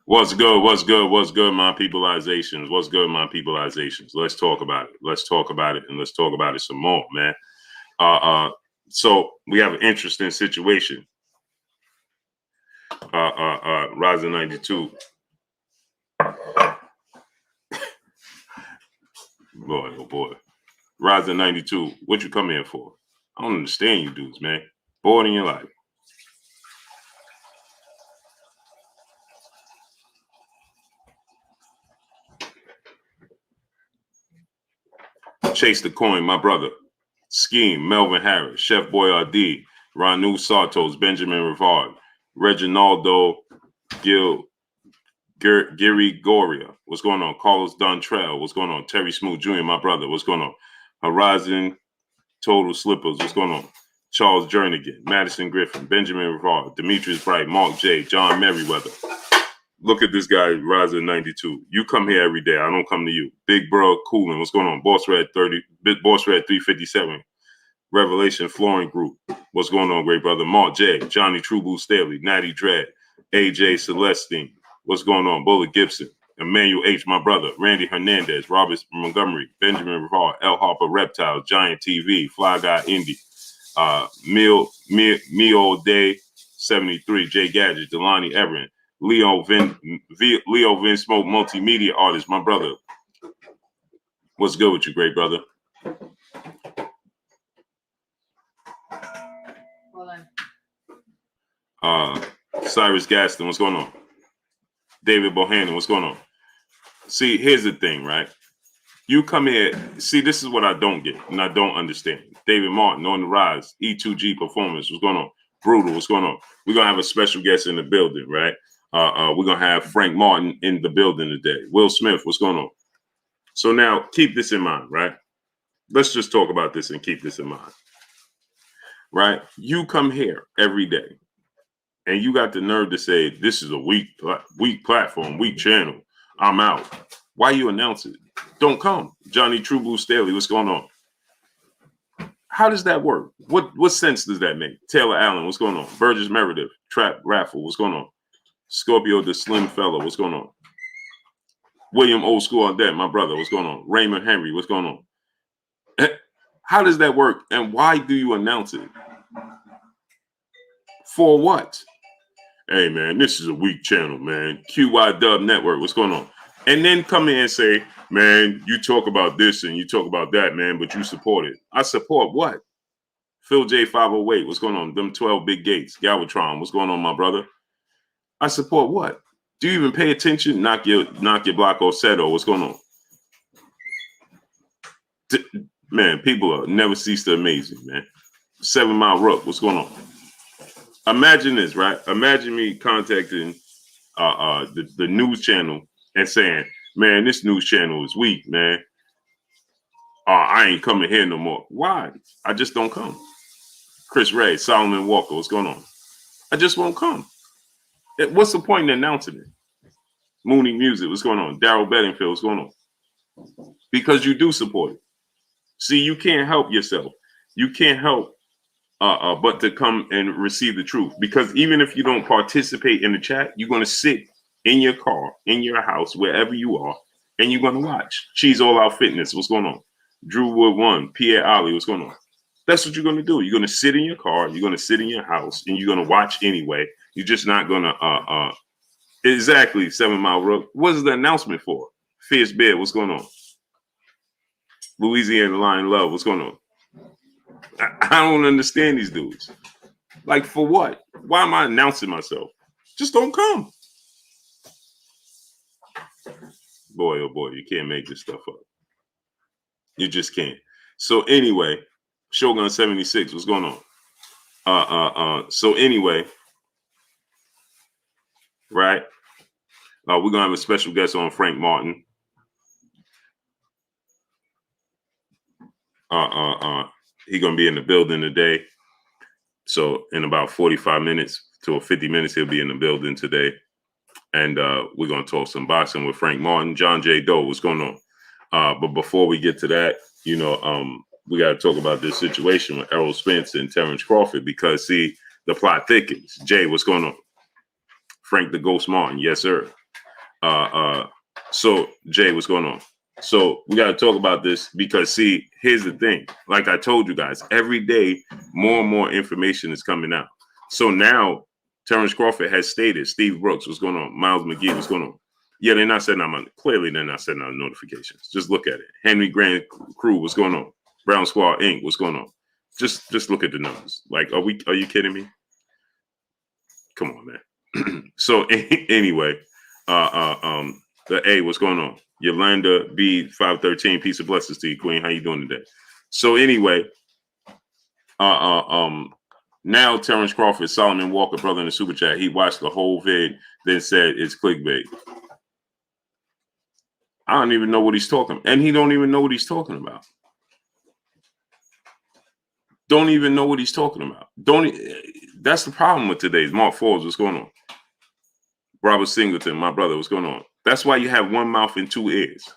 What's good? What's good? What's good, my peopleizations? What's good, my peopleizations? Let's talk about it. Let's talk about it, and let's talk about it some more, man. Uh, uh. So we have an interesting situation. Rising 92. Boy, oh boy. Rising 92. What you come here for? I don't understand you dudes, man. Bored in your life. Chase the Coin, my brother. Scheme, Melvin Harris, Chef Boyardee, Ranu Sartos, Benjamin Rivard, Reginaldo Gil Gary Goria. What's going on? Carlos Dontrell. What's going on? Terry Smoot Jr., my brother. What's going on? Horizon Total Slippers. What's going on? Charles Jernigan, Madison Griffin, Benjamin Rivard, Demetrius Bright, Mark J, John Merriweather. Look at this guy, Rising 92. You come here every day. I don't come to you. Big Bro Coolin. What's going on? Boss Red 30, Boss Red 357. Revelation Flooring Group. What's going on, great brother? Mark J, Johnny True Staley, Natty Dread, AJ Celestine. What's going on? Bullet Gibson, Emmanuel H, my brother, Randy Hernandez, Robert Montgomery, Benjamin Rivard, L Harper Reptiles, Giant TV, Fly Guy Indy, Mio Day 73, Jay Gadget, Delani Everett, Leo Vin Smoke, multimedia artist, my brother. What's good with you, great brother? Cyrus Gaston, what's going on? David Bohannon, what's going on? See, here's the thing, right? You come here, see, this is what I don't get and I don't understand. David Martin on the rise, E2G Performance, what's going on? Brutal, what's going on? We're going to have a special guest in the building, right? We're going to have Frank Martin in the building today. Will Smith, what's going on? So now, keep this in mind, right? Let's just talk about this and keep this in mind, right? You come here every day and you got the nerve to say, this is a weak platform, weak channel. I'm out. Why you announce it? Don't come. Johnny True Staley, what's going on? How does that work? What sense does that make? Taylor Allen, what's going on? Burgess Meredith, Trap Raffle, what's going on? Scorpio the Slim Fellow, what's going on? William Old School on that, my brother, what's going on? Raymond Henry, what's going on? How does that work? And why do you announce it? For what? Hey, man, this is a weak channel, man. QY Dub Network, what's going on? And then come in and say, man, you talk about this and you talk about that, man, but you support it. I support what? Phil J 508, what's going on? Them 12 Big Gates, Galvatron, what's going on, my brother? I support what? Do you even pay attention? Knock your block or Seto, what's going on? Man, people never cease to amaze me, man. 7 Mile Rook, what's going on? Imagine this, right? Imagine me contacting the news channel and saying, man, this news channel is weak, man. I ain't coming here no more. Why? I just don't come. Chris Ray, Solomon Walker, what's going on? I just won't come. What's the point in announcing it? Mooney Music, what's going on? Daryl Bedingfield, what's going on? Because you do support it. See, you can't help yourself. You can't help but to come and receive the truth. Because even if you don't participate in the chat, you're going to sit in your car, in your house, wherever you are, and you're going to watch. Cheese All Out Fitness, what's going on? Drew Wood 1, Pierre Ali, what's going on? That's what you're going to do. You're going to sit in your car, you're going to sit in your house, and you're going to watch anyway. You're just not going to, exactly, 7 Mile Road. What is the announcement for? Fierce Bear, what's going on? Louisiana Lion Love, what's going on? I don't understand these dudes. Like, for what? Why am I announcing myself? Just don't come. Boy, oh boy, you can't make this stuff up. You just can't. So anyway, Shogun 76, what's going on? So anyway, right? We're gonna have a special guest on, Frank Martin. He's gonna be in the building today. So in about 45 minutes to 50 minutes, he'll be in the building today. And we're gonna talk some boxing with Frank Martin. John J. Doe, what's going on? But before we get to that, you know, we got to talk about this situation with Errol Spence and Terrence Crawford, because see, the plot thickens. Jay, what's going on? Frank the Ghost Martin. Yes, sir. So Jay, what's going on? So we got to talk about this because see, here's the thing. Like I told you guys, every day more and more information is coming out. So now Terrence Crawford has stated, Steve Brooks, what's going on? Miles McGee, what's going on? Yeah, they're not sending out clearly they're not sending out notifications. Just look at it. Henry Grand Crew, what's going on? Brown Squad Inc., what's going on? Just look at the numbers. Like, are you kidding me? Come on, man. So anyway, the A, what's going on? Yolanda B 513, peace of blessings to you, Queen. How you doing today? So anyway, now Terrence Crawford, Solomon Walker, brother in the super chat, he watched the whole vid, then said it's clickbait. I don't even know what he's talking about. And he don't even know what he's talking about. Don't even know what he's talking about. That's the problem with today's Mark Forbes. What's going on? Robert Singleton, my brother, what's going on? That's why you have one mouth and two ears.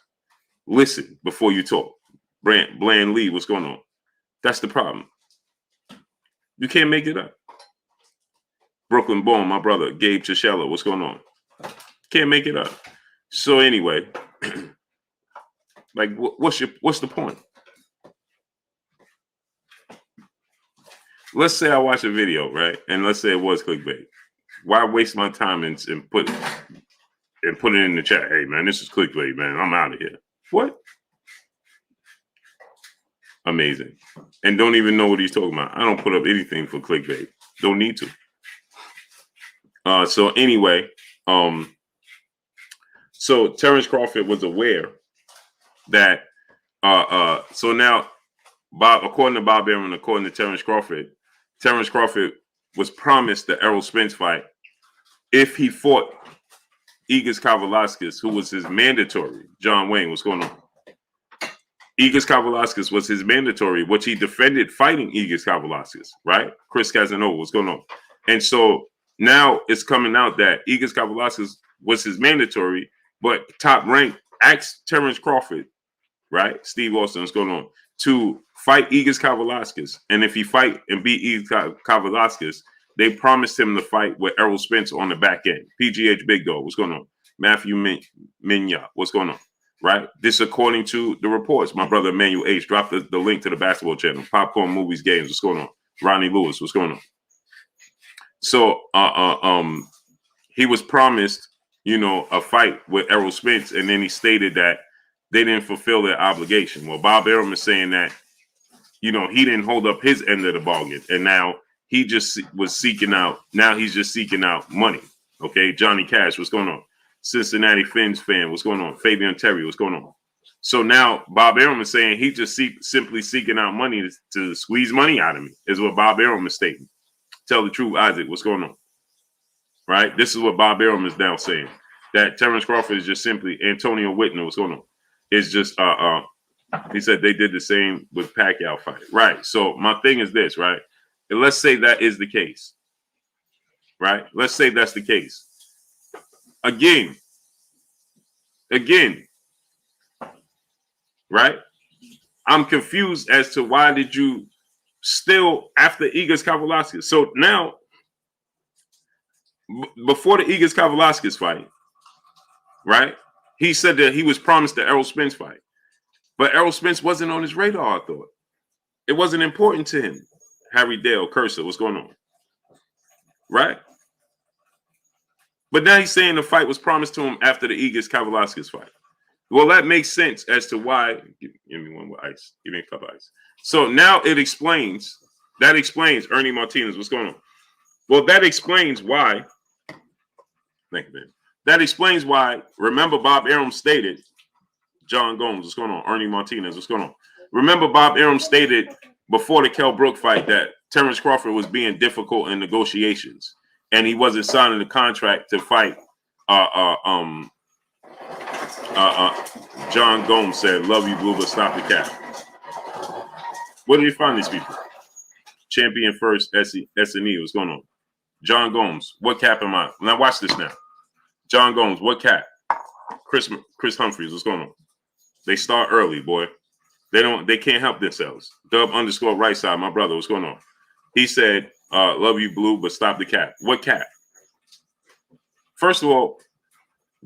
Listen before you talk. Bland Lee, what's going on? That's the problem. You can't make it up. Brooklyn Bone, my brother, Gabe Chichella, what's going on? Can't make it up. So anyway, like, what's the point? Let's say I watch a video, right? And let's say it was clickbait. Why waste my time and put it in the chat? Hey, man, this is clickbait, man. I'm out of here. What? Amazing. And don't even know what he's talking about. I don't put up anything for clickbait. Don't need to. So anyway, so Terrence Crawford was aware that so now according to Bob Arum, according to Terrence Crawford was promised the Errol Spence fight if he fought Igor Kavalauskas, who was his mandatory. John Wayne, what's going on? Igor Kavalauskas was his mandatory, which he defended fighting Igor Kavalauskas, right? Chris Casanova, what's going on? And so now it's coming out that Igor Kavalauskas was his mandatory, but Top Rank asked Terrence Crawford, right? Steve Austin, what's going on? To fight Igor Kavalauskas. And if he fight and beat Igor Kavalauskas, they promised him to fight with Errol Spence on the back end. PGH Big Dog, what's going on? Matthew Minya, what's going on? Right? This according to the reports. My brother Emmanuel H. dropped the link to the basketball channel. Popcorn Movies Games, what's going on? Ronnie Lewis, what's going on? So he was promised, a fight with Errol Spence, and then he stated that they didn't fulfill their obligation. Well, Bob Arum is saying that, he didn't hold up his end of the bargain, and now he just was seeking out. Now he's just seeking out money. Okay, Johnny Cash, what's going on? Cincinnati Fins fan, what's going on? Fabian Terry, what's going on? So now Bob Arum is saying he just simply seeking out money to squeeze money out of me, is what Bob Arum is stating. Tell the truth, Isaac, what's going on? Right? This is what Bob Arum is now saying. That Terrence Crawford is just simply Antonio Whitner, what's going on? It's just he said they did the same with Pacquiao fight. Right. So my thing is this, right? And let's say that is the case. Right? Let's say that's the case. Again, right? I'm confused as to why did you still after Igor Kavalauskas. So now, before the Igor Kavalauskas fight, right? He said that he was promised the Errol Spence fight, but Errol Spence wasn't on his radar. I thought it wasn't important to him. Harry Dale, Cursor, what's going on? Right? But now he's saying the fight was promised to him after the Igor Kavalauskas fight. Well, that makes sense as to why. Give me one with ice. Give me a cup of ice. So now it explains. That explains Ernie Martinez. What's going on? Well, that explains why. Thank you, man. That explains why. Remember, Bob Arum stated. John Gomes, what's going on? Ernie Martinez, what's going on? Remember, Bob Arum stated before the Kell Brook fight that Terrence Crawford was being difficult in negotiations, and he wasn't signing the contract to fight. John Gomes said, "Love you, Blue, but stop the cap." Where did you find these people? Champion First, SNE, what's going on? John Gomes, what cap am I? Now watch this now. John Gomes, what cap? Chris Humphreys, what's going on? They start early, boy. They can't help themselves. Dub_ right side, my brother, what's going on? He said, love you, Blue, but stop the cap. What cap? First of all,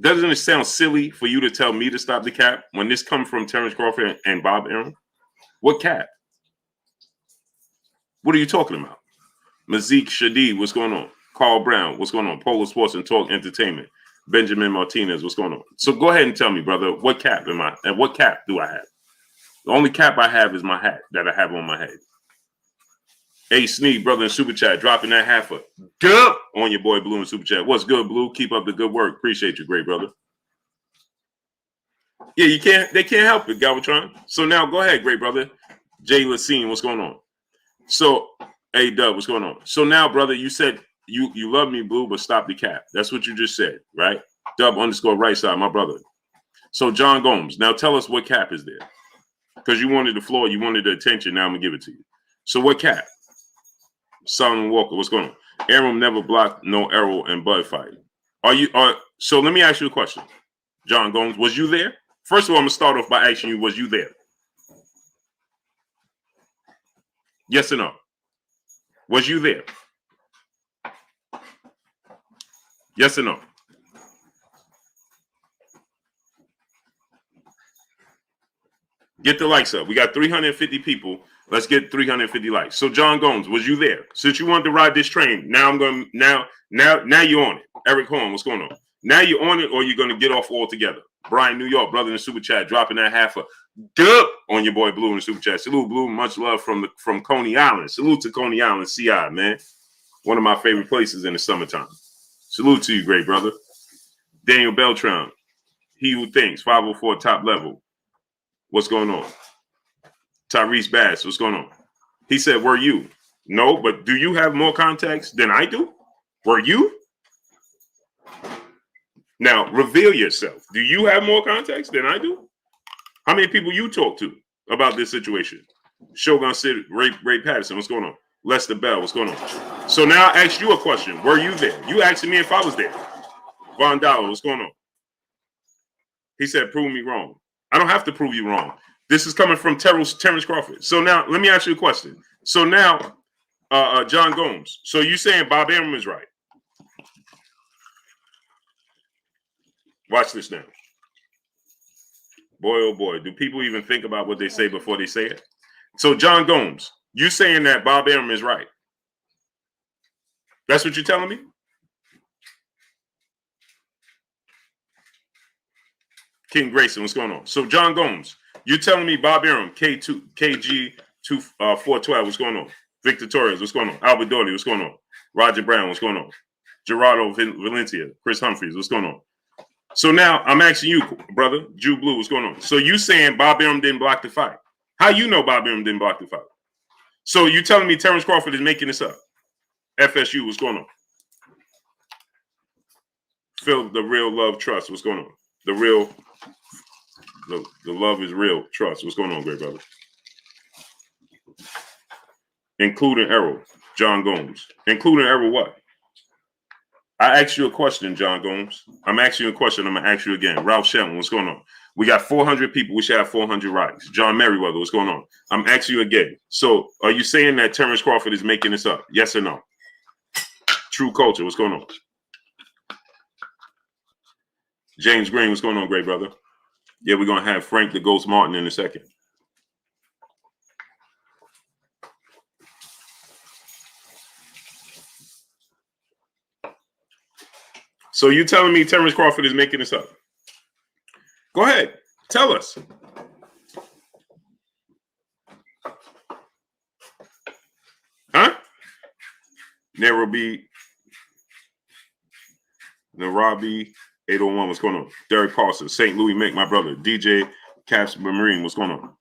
doesn't it sound silly for you to tell me to stop the cap when this comes from Terrence Crawford and Bob Arum? What cap? What are you talking about? Mazik Shadid, what's going on? Carl Brown, what's going on? Polar Sports and Talk Entertainment. Benjamin Martinez, what's going on? So go ahead and tell me, brother, what cap am I? And what cap do I have? The only cap I have is my hat that I have on my head. Hey, Sneak, brother in Super Chat, dropping that half a good on your boy Blue in Super Chat. What's good, Blue? Keep up the good work. Appreciate you, great brother. Yeah, they can't help it, Galvatron. So now go ahead, great brother. Jay Lacine, what's going on? So, hey, Dub, what's going on? So now, brother, you said you love me, Blue, but stop the cap. That's what you just said, right? Dub _ right side, my brother. So John Gomes, now tell us what cap is there. Because you wanted the floor, you wanted the attention, now I'm going to give it to you. So what cap? Solomon Walker, what's going on? Arum never blocked no Errol and Bud fight. So let me ask you a question. John Gomes, was you there? First of all, I'm going to start off by asking you, was you there? Yes or no? Was you there? Yes or no? Get the likes up. We got 350 people. Let's get 350 likes. So John Gomes, was you there? Since you wanted to ride this train, now I'm going now you're on it. Eric Horn, what's going on? Now you're on it, or you're going to get off altogether. Brian, New York, brother in the Super Chat, dropping that half a dub on your boy Blue in the Super Chat. Salute, Blue. Much love from Coney Island. Salute to Coney Island, CI, man. One of my favorite places in the summertime. Salute to you, great brother. Daniel Beltran, he who thinks, 504 top level. What's going on? Tyrese Bass, what's going on? He said, were you? No, but do you have more contacts than I do? Were you? Now, reveal yourself. Do you have more contacts than I do? How many people you talk to about this situation? Shogun City, Ray Patterson, what's going on? Lester Bell, what's going on? So now I asked you a question. Were you there? You asking me if I was there. Von Dollar, what's going on? He said, prove me wrong. I don't have to prove you wrong. This is coming from Terrence Crawford. So now let me ask you a question. So now, John Gomes. So you saying Bob Arum is right? Watch this now. Boy, oh boy, do people even think about what they say before they say it? So John Gomes, you saying that Bob Arum is right? That's what you're telling me? King Grayson, what's going on? So John Gomes, you're telling me Bob Arum, KG 412, what's going on? Victor Torres, what's going on? Albert Doherty, what's going on? Roger Brown, what's going on? Gerardo Valencia, Chris Humphreys, what's going on? So now I'm asking you, brother, Jew Blue, what's going on? So you saying Bob Arum didn't block the fight? How you know Bob Arum didn't block the fight? So you telling me Terrence Crawford is making this up? FSU, what's going on? Phil, the real love trust, what's going on? The love is real trust, what's going on, great brother? Including Errol, John Gomes. Including Errol what? I asked you a question, John Gomes. I'm asking you a question. I'm going to ask you again. Ralph Shelton, what's going on? We got 400 people. We should have 400 rights. John Merriweather, what's going on? I'm asking you again. So are you saying that Terrence Crawford is making this up? Yes or no? True Culture, what's going on? James Green, what's going on, great brother? Yeah, we're going to have Frank the Ghost Martin in a second. So you telling me Terrence Crawford is making this up? Go ahead. Tell us. Huh? Nairobi 801, what's going on? Derek Paulson, St. Louis Mick, my brother. DJ Caps Marine, what's going on?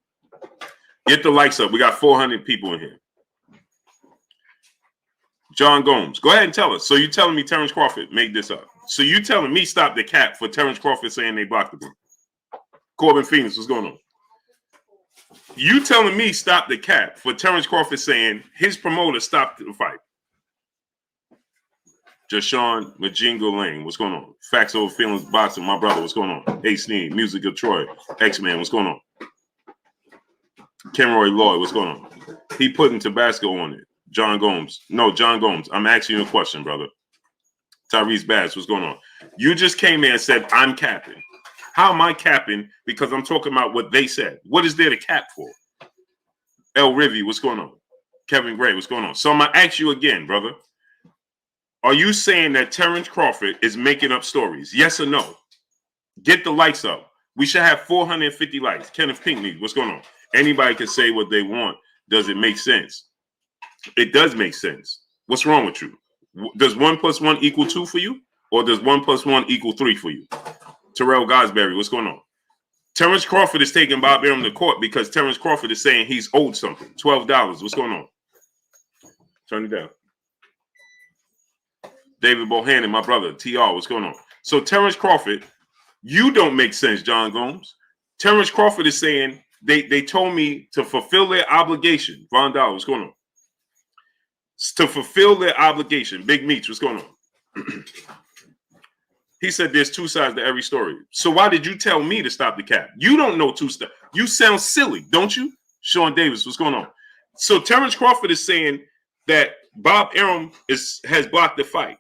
Get the likes up. We got 400 people in here. John Gomes, go ahead and tell us. So you telling me Terrence Crawford made this up? So you telling me stop the cap for Terrence Crawford saying they blocked the Corbin Phoenix, what's going on? You telling me stop the cap for Terrence Crawford saying his promoter stopped the fight? Jashawn Majingo Lane, what's going on? Facts Over Feelings Boxing, my brother, what's going on? Hey Sneed, Music of Troy, X-Man, what's going on? Kenroy Lloyd, what's going on? He putting Tabasco on it. John Gomes. No, John Gomes. I'm asking you a question, brother. Tyrese Bass, what's going on? You just came in and said, I'm capping. How am I capping? Because I'm talking about what they said. What is there to cap for? El Rivy, what's going on? Kevin Gray, what's going on? So I'm going to ask you again, brother. Are you saying that Terrence Crawford is making up stories? Yes or no? Get the likes up. We should have 450 likes. Kenneth Pinkney, what's going on? Anybody can say what they want. Does it make sense? It does make sense. What's wrong with you? Does 1 + 1 = 2 for you? Or does 1 + 1 = 3 for you? Terrell Gosberry, what's going on? Terrence Crawford is taking Bob Arum to court because Terrence Crawford is saying he's owed something. $12. What's going on? Turn it down. David Bohannon, my brother. TR, what's going on? So Terrence Crawford, you don't make sense, John Gomes. Terrence Crawford is saying they told me to fulfill their obligation. Von Dollar, what's going on? To fulfill their obligation. Big Meats, what's going on? He said there's two sides to every story. So why did you tell me to stop the cap? You don't know two stuff. You sound silly, don't you? Sean Davis, what's going on? So Terrence Crawford is saying that Bob Arum has blocked the fight.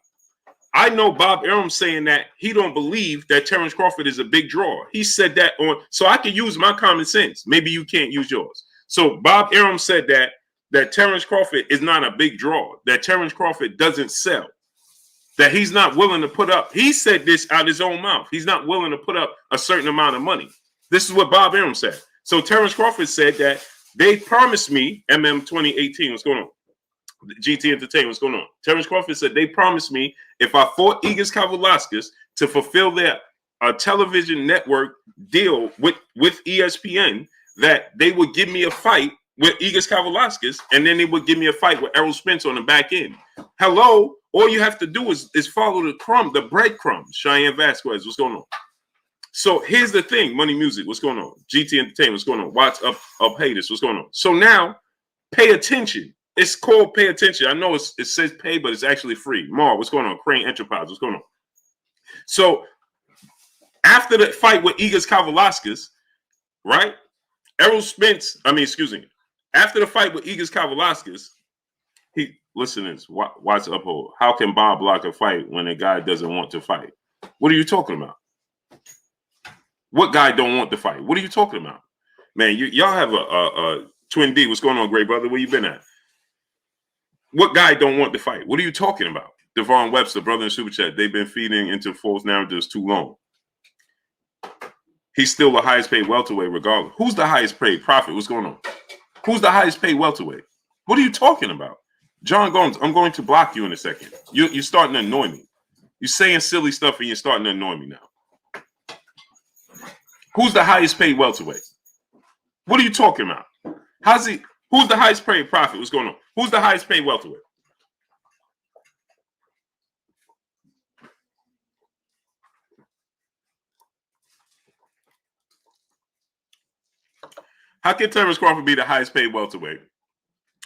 I know Bob Arum saying that he don't believe that Terrence Crawford is a big draw. He said that on, so I can use my common sense. Maybe you can't use yours. So Bob Arum said that Terrence Crawford is not a big draw, that Terrence Crawford doesn't sell, that he's not willing to put up. He said this out of his own mouth. He's not willing to put up a certain amount of money. This is what Bob Arum said. So Terrence Crawford said that they promised me, MM 2018, what's going on? GT Entertainment, what's going on? Terrence Crawford said they promised me if I fought Igis Kavalauskas to fulfill their television network deal with ESPN, that they would give me a fight with Igis Kavalauskas, and then they would give me a fight with Errol Spence on the back end. Hello, all you have to do is follow the breadcrumbs. Cheyenne Vasquez, what's going on? So here's the thing, Money Music, what's going on? GT Entertainment, what's going on? Watch up Haters, what's going on? So now, pay attention. It's called Pay Attention. I know it says pay, but it's actually free. Mar, what's going on? Crane Enterprise, what's going on? So after the fight with Igis Kavalauskas, right? Errol Spence, after the fight with Igis Kavalauskas, listen to this, watch Uphold. How can Bob block a fight when a guy doesn't want to fight? What are you talking about? What guy don't want to fight? What are you talking about? Man, y'all have a Twin D. What's going on, great brother? Where you been at? What guy don't want to fight? What are you talking about? Devon Webster, brother in Super Chat. They've been feeding into false narratives too long. He's still the highest paid welterweight regardless. Who's the highest paid prophet? What's going on? Who's the highest paid welterweight? What are you talking about? John Gomes, I'm going to block you in a second. You're starting to annoy me. You're saying silly stuff and you're starting to annoy me now. Who's the highest paid welterweight? What are you talking about? Who's the highest paid prophet? What's going on? Who's the highest paid welterweight? How can Terrence Crawford be the highest paid welterweight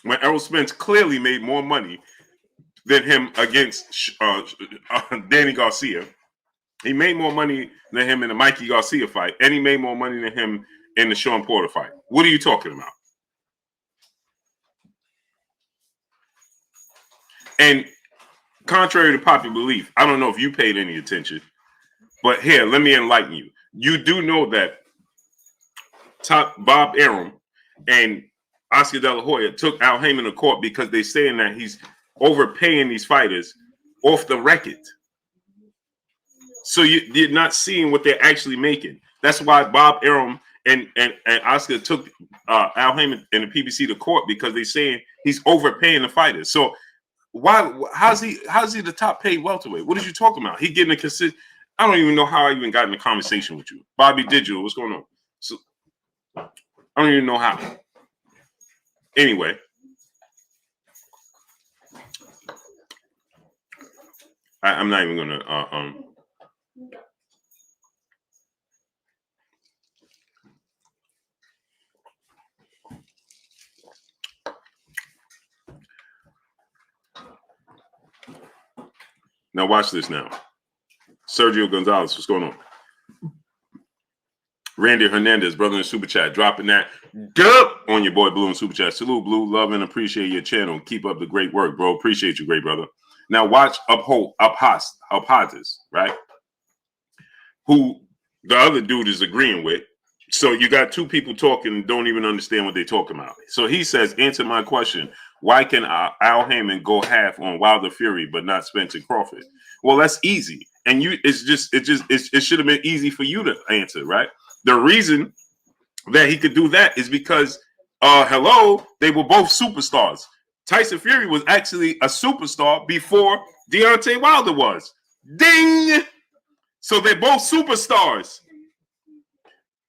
when Errol Spence clearly made more money than him against Danny Garcia? He made more money than him in the Mikey Garcia fight, and he made more money than him in the Sean Porter fight. What are you talking about? And contrary to popular belief, I don't know if you paid any attention, but here, let me enlighten you. You do know that top Bob Arum and Oscar De La Hoya took Al Heyman to court because they're saying that he's overpaying these fighters off the record. So you're not seeing what they're actually making. That's why Bob Arum and Oscar took Al Heyman and the PBC to court, because they're saying he's overpaying the fighters. So how's he the top paid welterweight? What are you talking about? He getting a consistent. I don't even know how I even got in a conversation with you. Bobby Digital, what's going on? So I don't even know how. Anyway, I'm not even gonna now watch this now. Sergio Gonzalez, what's going on? Randy Hernandez, brother in Super Chat, dropping that gup on your boy Blue in Super Chat. Salute, Blue. Love and appreciate your channel. Keep up the great work, bro. Appreciate you, great brother. Now watch Uphatis, right? who the other dude is agreeing with. So you got two people talking and don't even understand what they're talking about. So he says, answer my question. Why can Al Heyman go half on Wilder Fury but not Spence and Crawford? Well, that's easy. And it should have been easy for you to answer, right? The reason that he could do that is because they were both superstars. Tyson Fury was actually a superstar before Deontay Wilder was. Ding! So they're both superstars.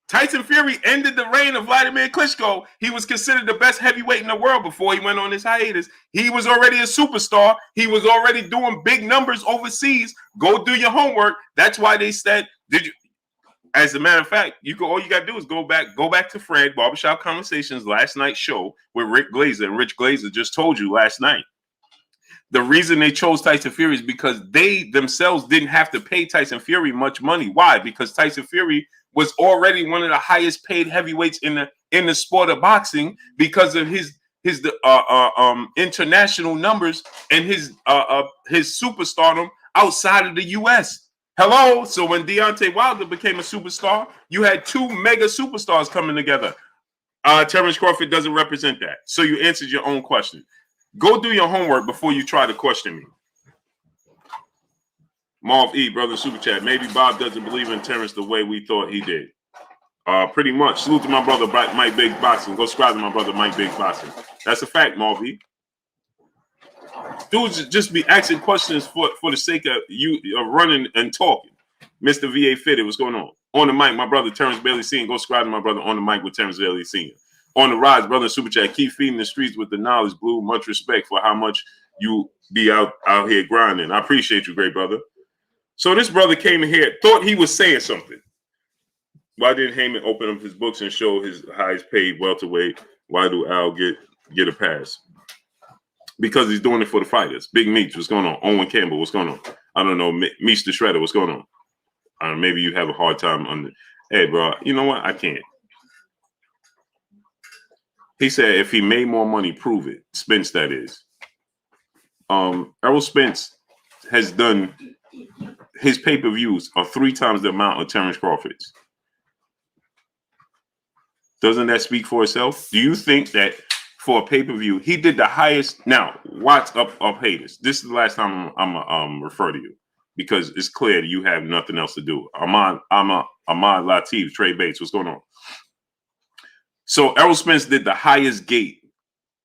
Tyson Fury ended the reign of Vladimir Klitschko. He was considered the best heavyweight in the world before he went on his hiatus. He was already a superstar. He was already doing big numbers overseas. Go do your homework. That's why they said, as a matter of fact, all you got to do is go back to Fred Barbershop Conversations last night's show with Rick Glazer. And Rich Glazer just told you last night. The reason they chose Tyson Fury is because they themselves didn't have to pay Tyson Fury much money. Why? Because Tyson Fury was already one of the highest paid heavyweights in the sport of boxing because of his international numbers and his superstardom outside of the U.S. Hello. So when Deontay Wilder became a superstar, you had two mega superstars coming together. Terrence Crawford doesn't represent that. So you answered your own question. Go do your homework before you try to question me. Marv E, brother, super chat. Maybe Bob doesn't believe in Terrence the way we thought he did. Pretty much. Salute to my brother, Mike Big Boxing. Go subscribe to my brother, Mike Big Boxing. That's a fact, Marv E. Dudes just be asking questions for the sake of you running and talking. Mr. VA Fitted, what's going on? On the mic, my brother Terrence Bailey Senior. Go subscribe to my brother On the Mic with Terrence Bailey Senior. On the rise, brother, super chat. Keep feeding the streets with the knowledge, Blue. Much respect for how much you be out here grinding. I appreciate you, great brother. So this brother came in here, thought he was saying something. Why didn't Heyman open up his books and show his highest paid welterweight? Why do Al get a pass? Because he's doing it for the fighters. Big Meech, what's going on? Owen Campbell, what's going on? I don't know. Meech the Shredder, what's going on? Maybe you have a hard time under. Hey, bro, you know what? I can't. He said if he made more money, prove it. Spence, that is. Errol Spence has done his pay-per-views are 3 times the amount of Terrence Crawford's. Doesn't that speak for itself? Do you think that for a pay-per-view, he did the highest? Now, watch up haters. This is the last time I'm refer to you because it's clear that you have nothing else to do. Ahmad Latif, Trey Bates, what's going on? So Errol Spence did the highest gate,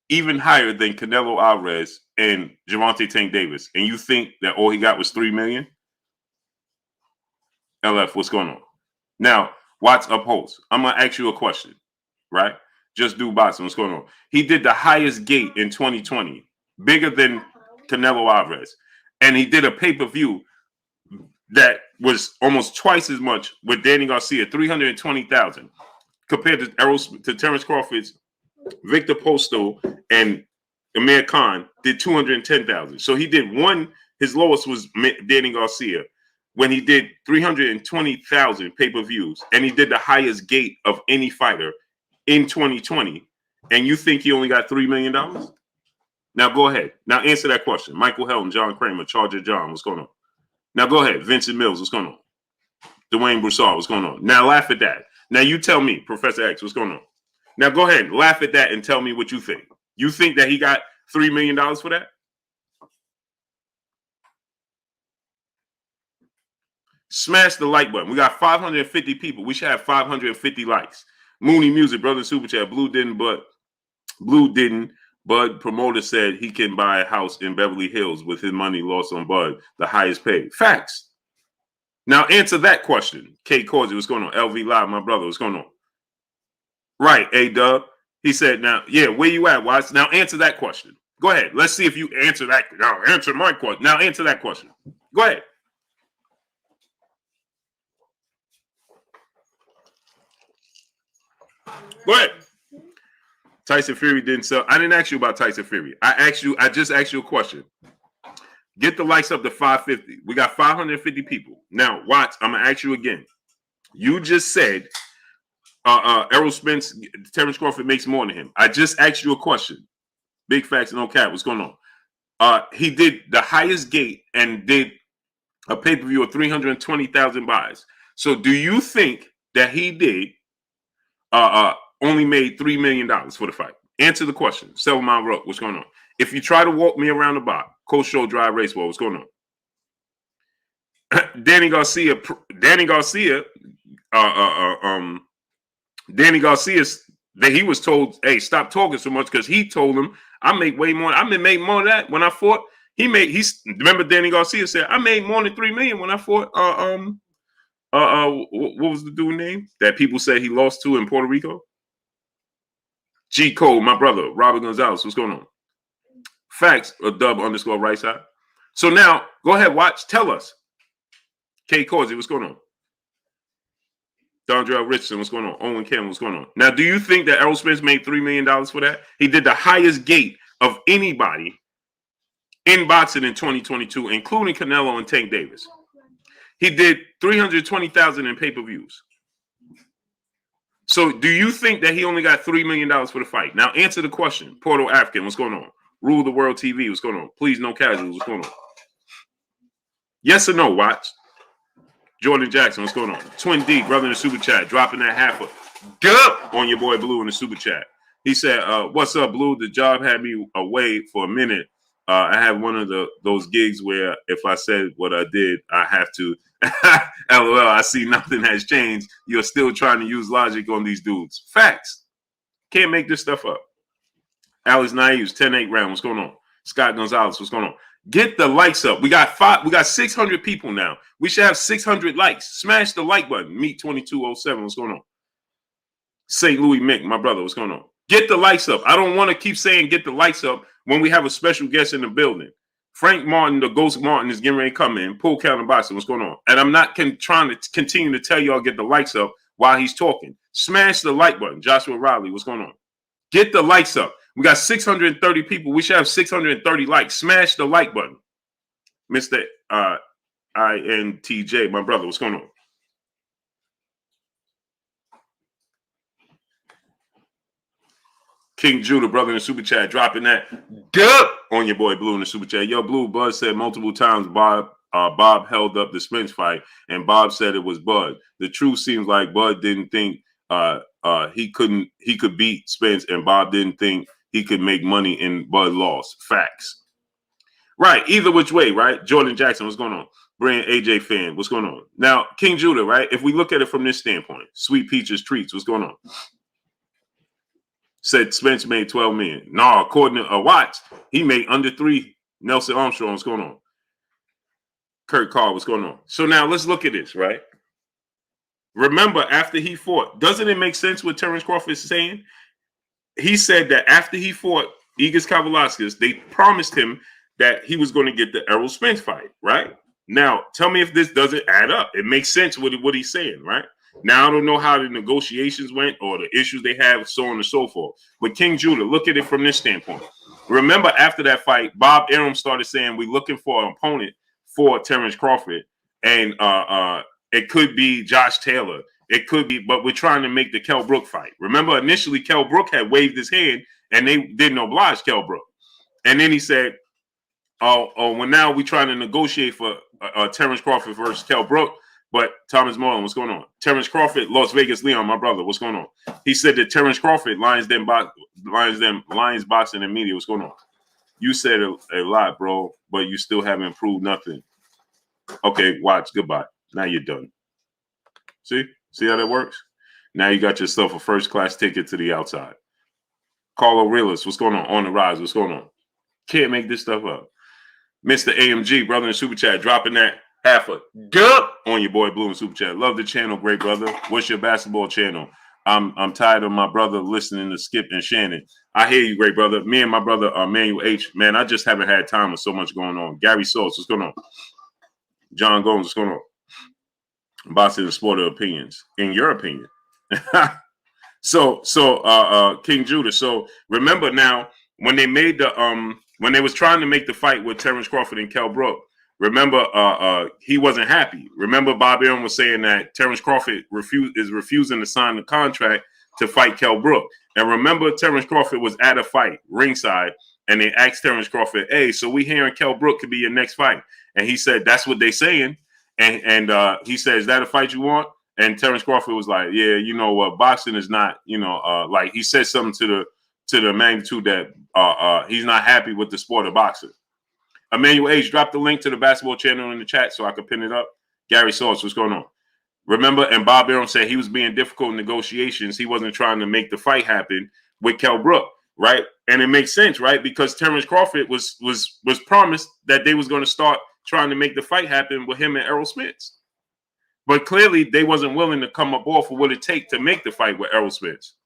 even higher than Canelo Alvarez and Gervonta Tank Davis. And you think that all he got was $3 million? LF, what's going on? Now, watch upholds. I'm going to ask you a question, right? Just do boxing. What's going on? He did the highest gate in 2020, bigger than Canelo Alvarez. And he did a pay-per-view that was almost twice as much with Danny Garcia, 320,000. Compared to Terrence Crawford's, Victor Postol and Amir Khan did 210,000. So he did one. His lowest was Danny Garcia when he did 320,000 pay-per-views, and he did the highest gate of any fighter in 2020. And you think he only got $3 million? Now go ahead. Now answer that question. Michael Helton, John Kramer, Charger John, what's going on? Now go ahead. Vincent Mills, what's going on? Dwayne Broussard, what's going on? Now laugh at that. Now you tell me, Professor X, what's going on? Now go ahead, laugh at that and tell me what you think. You think that he got $3 million for that? Smash the like button. We got 550 people. We should have 550 likes. Mooney Music, brother super chat. Blue didn't. Bud promoter said he can buy a house in Beverly Hills with his money lost on Bud, the highest paid. Facts. Now answer that question. Kate Corsi, what's going on? LV Live, my brother, what's going on? Right, A-Dub. He said, now, yeah, where you at, Watts? Now answer that question. Go ahead. Let's see if you answer that. Now answer my question. Now answer that question. Go ahead. Go ahead. Tyson Fury didn't sell. I didn't ask you about Tyson Fury. I just asked you a question. Get the likes up to 550. We got 550 people. Now, watch. I'm going to ask you again. You just said Errol Spence, Terrence Crawford makes more than him. I just asked you a question. Big facts, no cap. What's going on? He did the highest gate and did a pay-per-view of 320,000 buys. So do you think that he did only made $3 million for the fight? Answer the question. 7 Mile Ruck, what's going on? If you try to walk me around the block, Coach Show Drive Race Ball, what's going on? Danny Garcia, that he was told, hey, stop talking so much, because he told him, I make way more. I've been making more of that when I fought. Remember Danny Garcia said, I made more than $3 million when I fought what was the dude name that people said he lost to in Puerto Rico? G Code, my brother, Robert Gonzalez, what's going on? Facts, a dub _ right side. So now, go ahead, watch, tell us. K. Causey, what's going on? Dondrell Richardson, what's going on? Owen Campbell, what's going on? Now, do you think that Errol Spence made $3 million for that? He did the highest gate of anybody in boxing in 2022, including Canelo and Tank Davis. He did $320,000 in pay-per-views. So do you think that he only got $3 million for the fight? Now answer the question. Porto African, what's going on? Rule the World TV, what's going on? Please, no casuals, what's going on? Yes or no, watch. Jordan Jackson, what's going on? Twin D, brother in the super chat, dropping that half a gup on your boy Blue in the super chat. He said, what's up, Blue? The job had me away for a minute. I have one of those gigs where if I said what I did, I have to. LOL, I see nothing has changed. You're still trying to use logic on these dudes. Facts. Can't make this stuff up. Alex Naives, 10-8 round. What's going on? Scott Gonzalez, what's going on? Get the likes up. We got 600 people now. We should have 600 likes. Smash the like button. Meet 2207. What's going on? St. Louis Mick, my brother, what's going on? Get the likes up. I don't want to keep saying get the likes up when we have a special guest in the building. Frank Martin, the Ghost Martin, is getting ready to come in. Pull counter boxing. What's going on? And I'm not trying to continue to tell y'all get the likes up while he's talking. Smash the like button. Joshua Riley, what's going on? Get the likes up. We got 630 people. We should have 630 likes. Smash the like button. Mr. INTJ, my brother, what's going on? King Judah, brother in the super chat, dropping that good on your boy Blue in the super chat. Yo, Blue, Bud said multiple times Bob held up the Spence fight, and Bob said it was Bud. The truth seems like Bud didn't think he could beat Spence, and Bob didn't think he could make money, and Bud lost. Facts. Right. Either which way, right? Jordan Jackson, what's going on? Brian AJ fan, what's going on? Now, King Judah, right? If we look at it from this standpoint, Sweet Peaches Treats, what's going on? Said Spence made 12 million. No, according to Watts, he made under 3. Nelson Armstrong, what's going on? Kurt Carr, what's going on? So now let's look at this, right? Remember, after he fought, doesn't it make sense what Terrence Crawford is saying? He said that after he fought Igis Kavalauskas, they promised him that he was going to get the Errol Spence fight, right? Now, tell me if this doesn't add up. It makes sense what he's saying, right? Now, I don't know how the negotiations went or the issues they have, so on and so forth. But King Judah, look at it from this standpoint. Remember, after that fight, Bob Arum started saying, we're looking for an opponent for Terrence Crawford. And it could be Josh Taylor. It could be, but we're trying to make the Kell Brook fight. Remember, initially, Kell Brook had waved his hand, and they didn't oblige Kell Brook. And then he said, well, now we're trying to negotiate for Terrence Crawford versus Kell Brook. But Thomas Mullen, what's going on? Terrence Crawford, Las Vegas Leon, my brother, what's going on? He said that Terrence Crawford, Lions Boxing and Media, what's going on? You said a lot, bro, but you still haven't proved nothing. Okay, watch, goodbye. Now you're done. See how that works? Now you got yourself a first-class ticket to the outside. Carlo Realist, what's going on? On the rise, what's going on? Can't make this stuff up. Mr. AMG, brother in super chat, dropping that half a gup on your boy Blue in super chat. Love the channel, great brother. What's your basketball channel? I'm tired of my brother listening to Skip and Shannon. I hear you, great brother. Me and my brother Manuel H. Man, I just haven't had time with so much going on. Gary Sauce, what's going on? John Gomes, what's going on? Boxing and Sport of Opinions. In your opinion. So King Judah. So remember now when they made the when they was trying to make the fight with Terrence Crawford and Kell Brook, remember he wasn't happy. Remember Bob Arum was saying that Terrence Crawford is refusing to sign the contract to fight Kell Brook. And remember Terrence Crawford was at a fight ringside and they asked Terrence Crawford, hey, so we hearing Kell Brook could be your next fight. And he said, that's what they saying. And he said, "Is that a fight you want?" And Terrence Crawford was like, "Yeah, you know what, boxing is not, like he said something to the magnitude that he's not happy with the sport of boxing." Emmanuel H, drop the link to the basketball channel in the chat so I can pin it up. Gary Sauce, what's going on? Remember, and Bob Arum said he was being difficult in negotiations. He wasn't trying to make the fight happen with Kell Brook, right? And it makes sense, right? Because Terrence Crawford was promised that they was going to start trying to make the fight happen with him and Errol Spence. But clearly, they wasn't willing to come up off of what it take to make the fight with Errol Spence,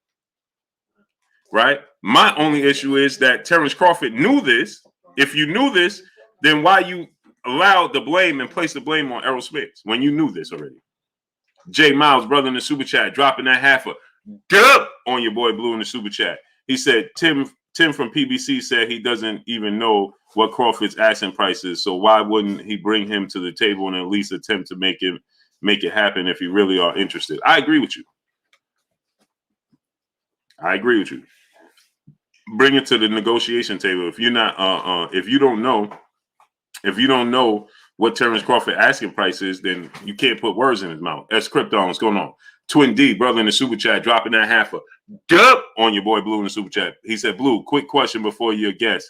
right? My only issue is that Terrence Crawford knew this. If you knew this, then why you allowed the blame and place the blame on Errol Spence when you knew this already? Jay Miles, brother in the super chat, dropping that half a dub on your boy Blue in the super chat. He said, Tim from PBC said he doesn't even know what Crawford's asking price is, so why wouldn't he bring him to the table and at least attempt to make it happen if you really are interested? I agree with you. Bring it to the negotiation table. If you're not, if you don't know what Terrence Crawford asking price is, then you can't put words in his mouth. That's Krypton. What's going on? Twin D, brother in the super chat, dropping that half a dub on your boy Blue in the super chat. He said, Blue, quick question before your guess.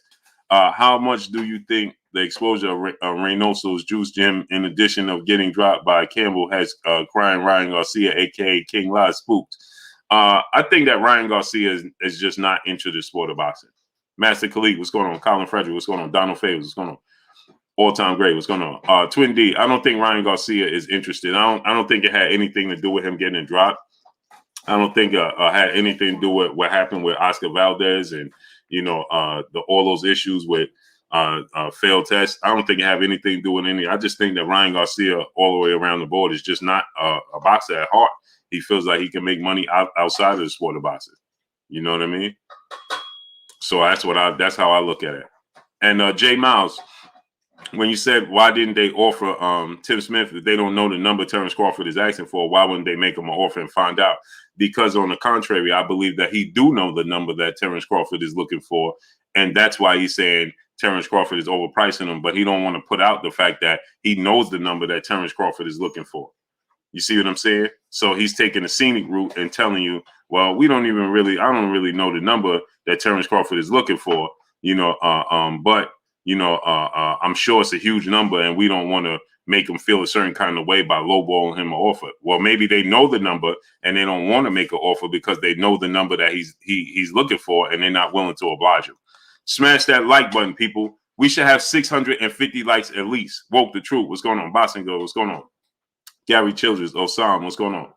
How much do you think the exposure of Reynoso's juice gym, in addition of getting dropped by Campbell, has crying Ryan Garcia, a.k.a. King Live, spooked? I think that Ryan Garcia is just not into the sport of boxing. Master Khalid, what's going on? Colin Frederick, what's going on? Donald Favors, what's going on? All-time great, what's going on? Twin D, I don't think Ryan Garcia is interested. I don't think it had anything to do with him getting dropped. I don't think had anything to do with what happened with Oscar Valdez and all those issues with failed tests. I don't think it have anything to do with any. I just think that Ryan Garcia, all the way around the board, is just not a boxer at heart. He feels like he can make money outside of the sport of boxing. You know what I mean? So that's how I look at it. And Jay Miles, when you said why didn't they offer Tim Smith if they don't know the number Terrence Crawford is asking for, why wouldn't they make him an offer and find out? Because on the contrary, I believe that he do know the number that Terrence Crawford is looking for, and that's why he's saying Terrence Crawford is overpricing him, but he don't want to put out the fact that he knows the number that Terrence Crawford is looking for. You see what I'm saying? So he's taking a scenic route and telling you, well, I don't really know the number that Terrence Crawford is looking for, but I'm sure it's a huge number and we don't want to make him feel a certain kind of way by lowballing him an offer. Well, maybe they know the number and they don't want to make an offer because they know the number that he's looking for and they're not willing to oblige him. Smash that like button, people. We should have 650 likes at least. Woke the truth. What's going on? Bossing Girl, what's going on? Gary Childress, Osam, what's going on?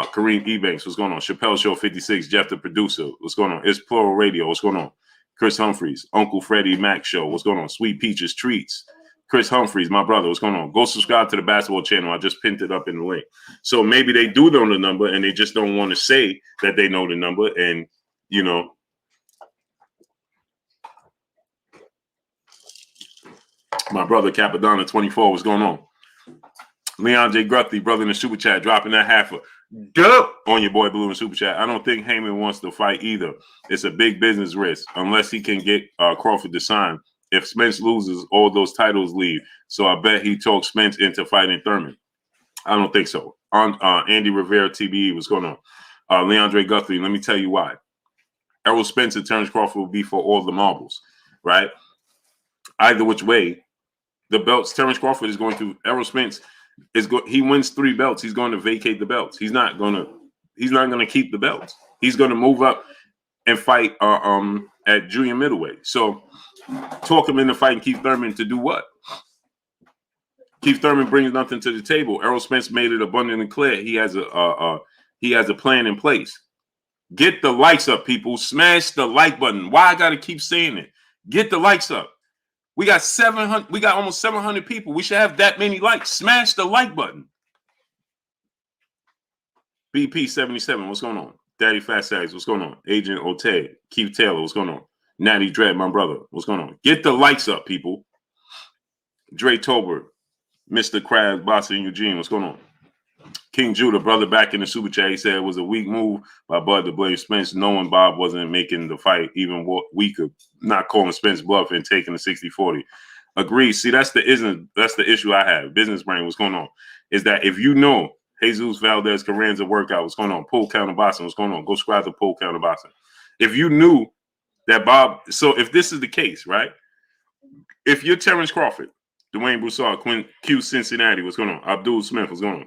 Kareem Ebanks, what's going on? Chappelle Show 56, Jeff the producer, what's going on? It's Plural Radio, what's going on? Chris Humphreys, Uncle Freddie Mac Show, what's going on? Sweet Peaches Treats, Chris Humphreys, my brother, what's going on? Go subscribe to the basketball channel. I just pinned it up in the link. So maybe they do know the number and they just don't want to say that they know the number. And, my brother Capadonna 24, what's going on? Leon J. Guthrie, brother in the super chat, dropping that half a dub on your boy Blue in the super chat. I don't think Heyman wants to fight either. It's a big business risk unless he can get Crawford to sign. If Spence loses, all those titles leave. So I bet he talked Spence into fighting Thurman. I don't think so. On Andy Rivera TBE, what's going on? Leandre Guthrie, let me tell you why. Errol Spence and Terrence Crawford will be for all the marbles, right? Either which way, the belts Terrence Crawford is going to. Errol Spence he wins 3 belts. He's going to vacate the belts. He's not going to keep the belts. He's going to move up and fight at junior middleweight. So talk him into fighting Keith Thurman to do what? Keith Thurman brings nothing to the table. Errol Spence made it abundantly clear he has a plan in place. Get the likes up, people. Smash the like button. Why I got to keep saying it? Get the likes up. We got 700. We got almost 700 people. We should have that many likes. Smash the like button. BP77, what's going on? Daddy Fat Sags, what's going on? Agent Ote, Keith Taylor, what's going on? Natty Dread, my brother, what's going on? Get the likes up, people. Dre Tolbert, Mr. Krabs, Boston Eugene, what's going on? King Judah, brother, back in the super chat, he said it was a weak move by Bud to blame Spence, knowing Bob wasn't making the fight even weaker, not calling Spence bluff and taking the 60-40. Agreed. See, that's the issue I have. Business brain. What's going on? Is that if you know Jesus Valdez Carranza workout, what's going on? Pull counter boxing, what's going on? Go subscribe to pull counter boxing. If you knew that Bob, so if this is the case, right? If you're Terrence Crawford, Dwayne Broussard, Q Cincinnati, what's going on? Abdul Smith, what's going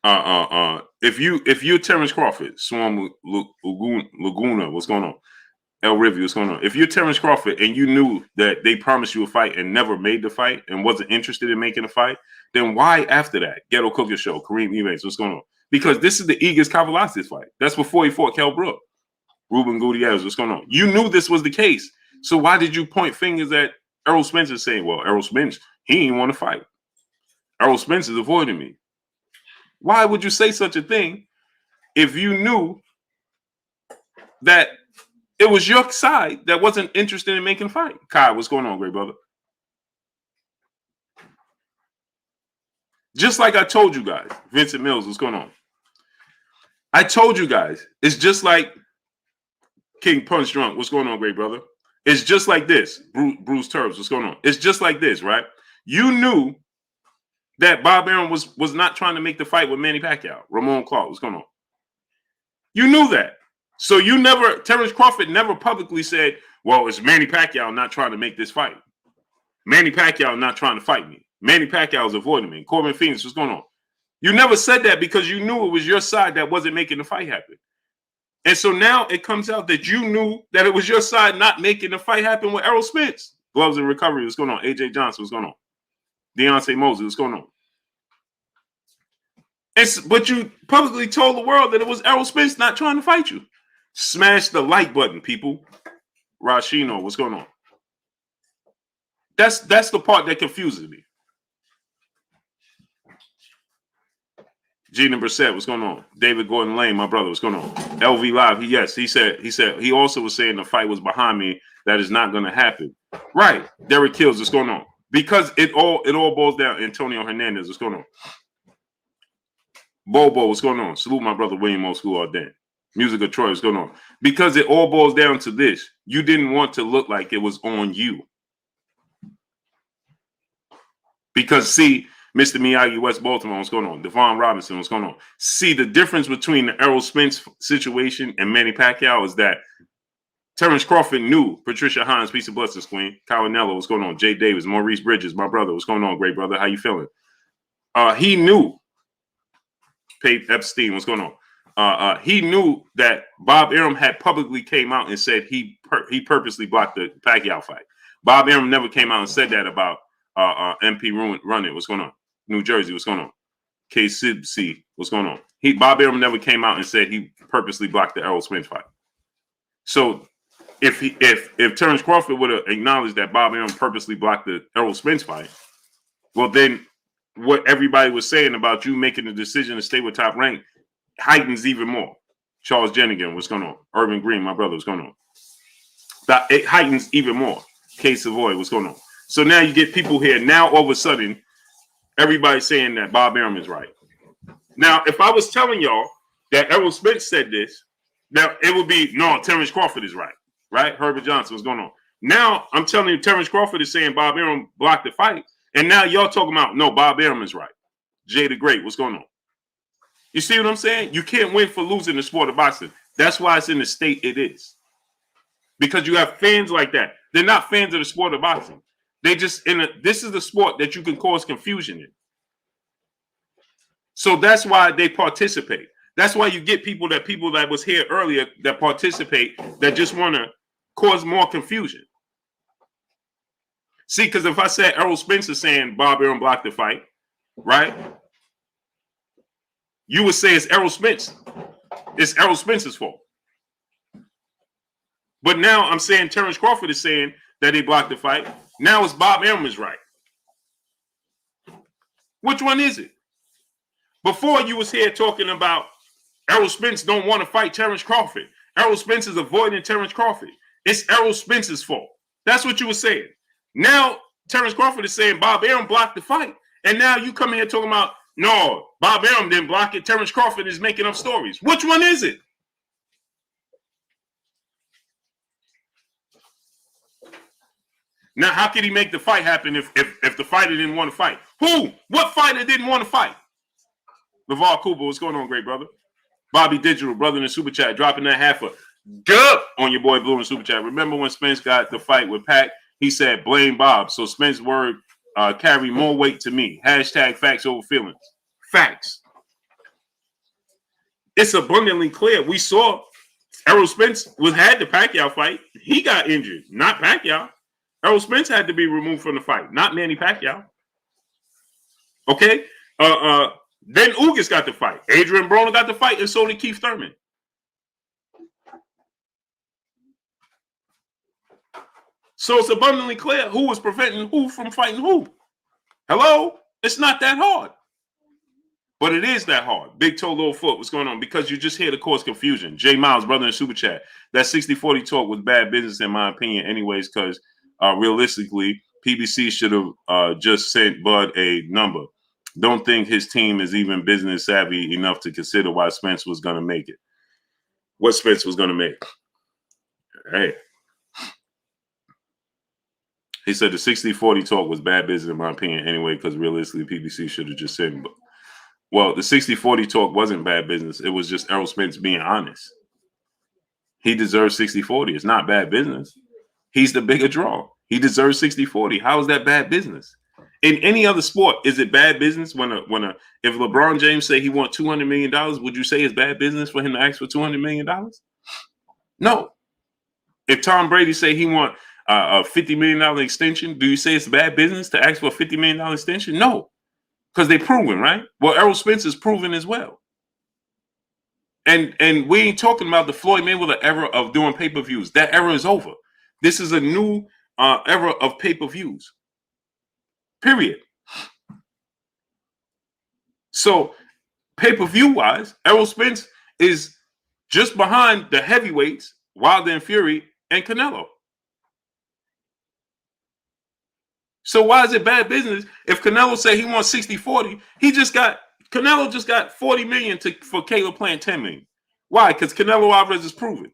on? If you're Terrence Crawford, Swarm Laguna, what's going on? El Rivia, what's going on? If you're Terrence Crawford and you knew that they promised you a fight and never made the fight and wasn't interested in making a fight, then why after that? Ghetto Cooker Show, Kareem Evanes, what's going on? Because this is the Egas Kavalizis fight. That's before he fought Kell Brook. Ruben Gutierrez, what's going on? You knew this was the case. So why did you point fingers at Errol Spence and say, well, Errol Spence, he didn't want to fight. Errol Spence is avoiding me. Why would you say such a thing if you knew that it was your side that wasn't interested in making a fight? Kai, what's going on, great brother? Just like I told you guys, Vincent Mills, what's going on? I told you guys, it's just like King Punch Drunk, what's going on, great brother? It's just like this. Bruce Turbs, what's going on? It's just like this, right? You knew that Bob Arum was not trying to make the fight with Manny Pacquiao. Ramon Clark, what's going on? You knew that. So you never, Terrence Crawford never publicly said, well, it's Manny Pacquiao not trying to make this fight. Manny Pacquiao not trying to fight me. Manny Pacquiao is avoiding me. Corbin Phoenix, what's going on? You never said that because you knew it was your side that wasn't making the fight happen. And so now it comes out that you knew that it was your side not making the fight happen with Errol Spence. Gloves and recovery, what's going on? AJ Johnson, what's going on? Deontay Mosley, what's going on? But you publicly told the world that it was Errol Spence not trying to fight you. Smash the like button, people. Rashino, what's going on? That's the part that confuses me. Gina Brissett, what's going on? David Gordon Lane, my brother, what's going on? LV Live, he said he also was saying the fight was behind me. That is not going to happen. Right. Derek Kills, what's going on? Because it all boils down. Antonio Hernandez, what's going on? Bobo, what's going on? Salute my brother William O. School Arden. Music of Troy, what's going on? Because it all boils down to this. You didn't want to look like it was on you. Because see, Mr. Miyagi, West Baltimore, what's going on? Devon Robinson, what's going on? See, the difference between the Errol Spence situation and Manny Pacquiao is that Terrence Crawford knew Patricia Hines, peace and blessings, Queen. Cowanello, what's going on? Jay Davis, Maurice Bridges, my brother, what's going on, great brother? How you feeling? He knew. Pape Epstein, what's going on? He knew that Bob Arum had publicly came out and said he purposely blocked the Pacquiao fight. Bob Arum never came out and said that about MP Running. What's going on? New Jersey, what's going on? KCBC, what's going on? Bob Arum never came out and said he purposely blocked the Errol Spence fight. So if Terrence Crawford would have acknowledged that Bob Arum purposely blocked the Errol Spence fight, well then what everybody was saying about you making the decision to stay with Top Rank heightens even more. Charles Jenigan, what's going on? Urban Green, my brother, what's going on? That it heightens even more. K Savoy, what's going on? So now you get people here. Now all of a sudden, everybody's saying that Bob Arum is right. Now, if I was telling y'all that Errol Spence said this, now it would be, no, Terrence Crawford is right. Right? Herbert Johnson, what's going on? Now I'm telling you, Terrence Crawford is saying Bob Arum blocked the fight. And now y'all talking about, no, Bob Arum is right. Jay the Great, what's going on? You see what I'm saying? You can't win for losing the sport of boxing. That's why it's in the state it is. Because you have fans like that. They're not fans of the sport of boxing. They just this is the sport that you can cause confusion in. So that's why they participate. That's why you get people that was here earlier that participate that just want to cause more confusion. See, because if I said Errol Spence is saying Bob Arum blocked the fight, right? You would say it's Errol Spence. It's Errol Spence's fault. But now I'm saying Terrence Crawford is saying that he blocked the fight. Now it's Bob Arum is right. Which one is it? Before you was here talking about Errol Spence don't want to fight Terrence Crawford. Errol Spence is avoiding Terrence Crawford. It's Errol Spence's fault. That's what you were saying. Now Terrence Crawford is saying Bob Arum blocked the fight. And now you come here talking about, no, Bob Arum didn't block it. Terrence Crawford is making up stories. Which one is it? Now, how could he make the fight happen if the fighter didn't want to fight? Who? What fighter didn't want to fight? LeVar Cooper, what's going on, great brother? Bobby Digital, brother in the super chat, dropping that half a gut on your boy Blue in the super chat. Remember when Spence got the fight with Pac? He said, blame Bob. So Spence's word carry more weight to me. Hashtag facts over feelings. Facts. It's abundantly clear. We saw Errol Spence had the Pacquiao fight. He got injured, not Pacquiao. Errol Spence had to be removed from the fight, not Manny Pacquiao. Okay? Then Ugas got the fight. Adrian Broner got the fight, and so did Keith Thurman. So it's abundantly clear who was preventing who from fighting who. Hello? It's not that hard. But it is that hard. Big toe, little foot. What's going on? Because you just here to cause confusion. Jay Miles, brother in super chat. That 60-40 talk was bad business in my opinion anyways, because realistically, PBC should have just sent Bud a number. Don't think his team is even business savvy enough to consider why Spence was going to make it. What Spence was going to make. Hey. He said the 60-40 talk was bad business in my opinion anyway, because realistically, PBC should have just sent. Well, the 60-40 talk wasn't bad business. It was just Errol Spence being honest. He deserves 60-40. It's not bad business. He's the bigger draw. He deserves 60-40. How is that bad business? In any other sport, is it bad business if LeBron James say he wants $200 million, would you say it's bad business for him to ask for $200 million? No. If Tom Brady say he want a $50 million extension, do you say it's bad business to ask for a $50 million extension? No. Because they're proven, right? Well, Errol Spence is proven as well. And we ain't talking about the Floyd Mayweather era of doing pay-per-views. That era is over. This is a new era of pay-per-views. Period. So, pay-per-view wise, Errol Spence is just behind the heavyweights, Wilder and Fury, and Canelo. So why is it bad business if Canelo say he wants 60-40? Canelo just got $40 million for Caleb playing $10 million. Why? Because Canelo Alvarez is proven.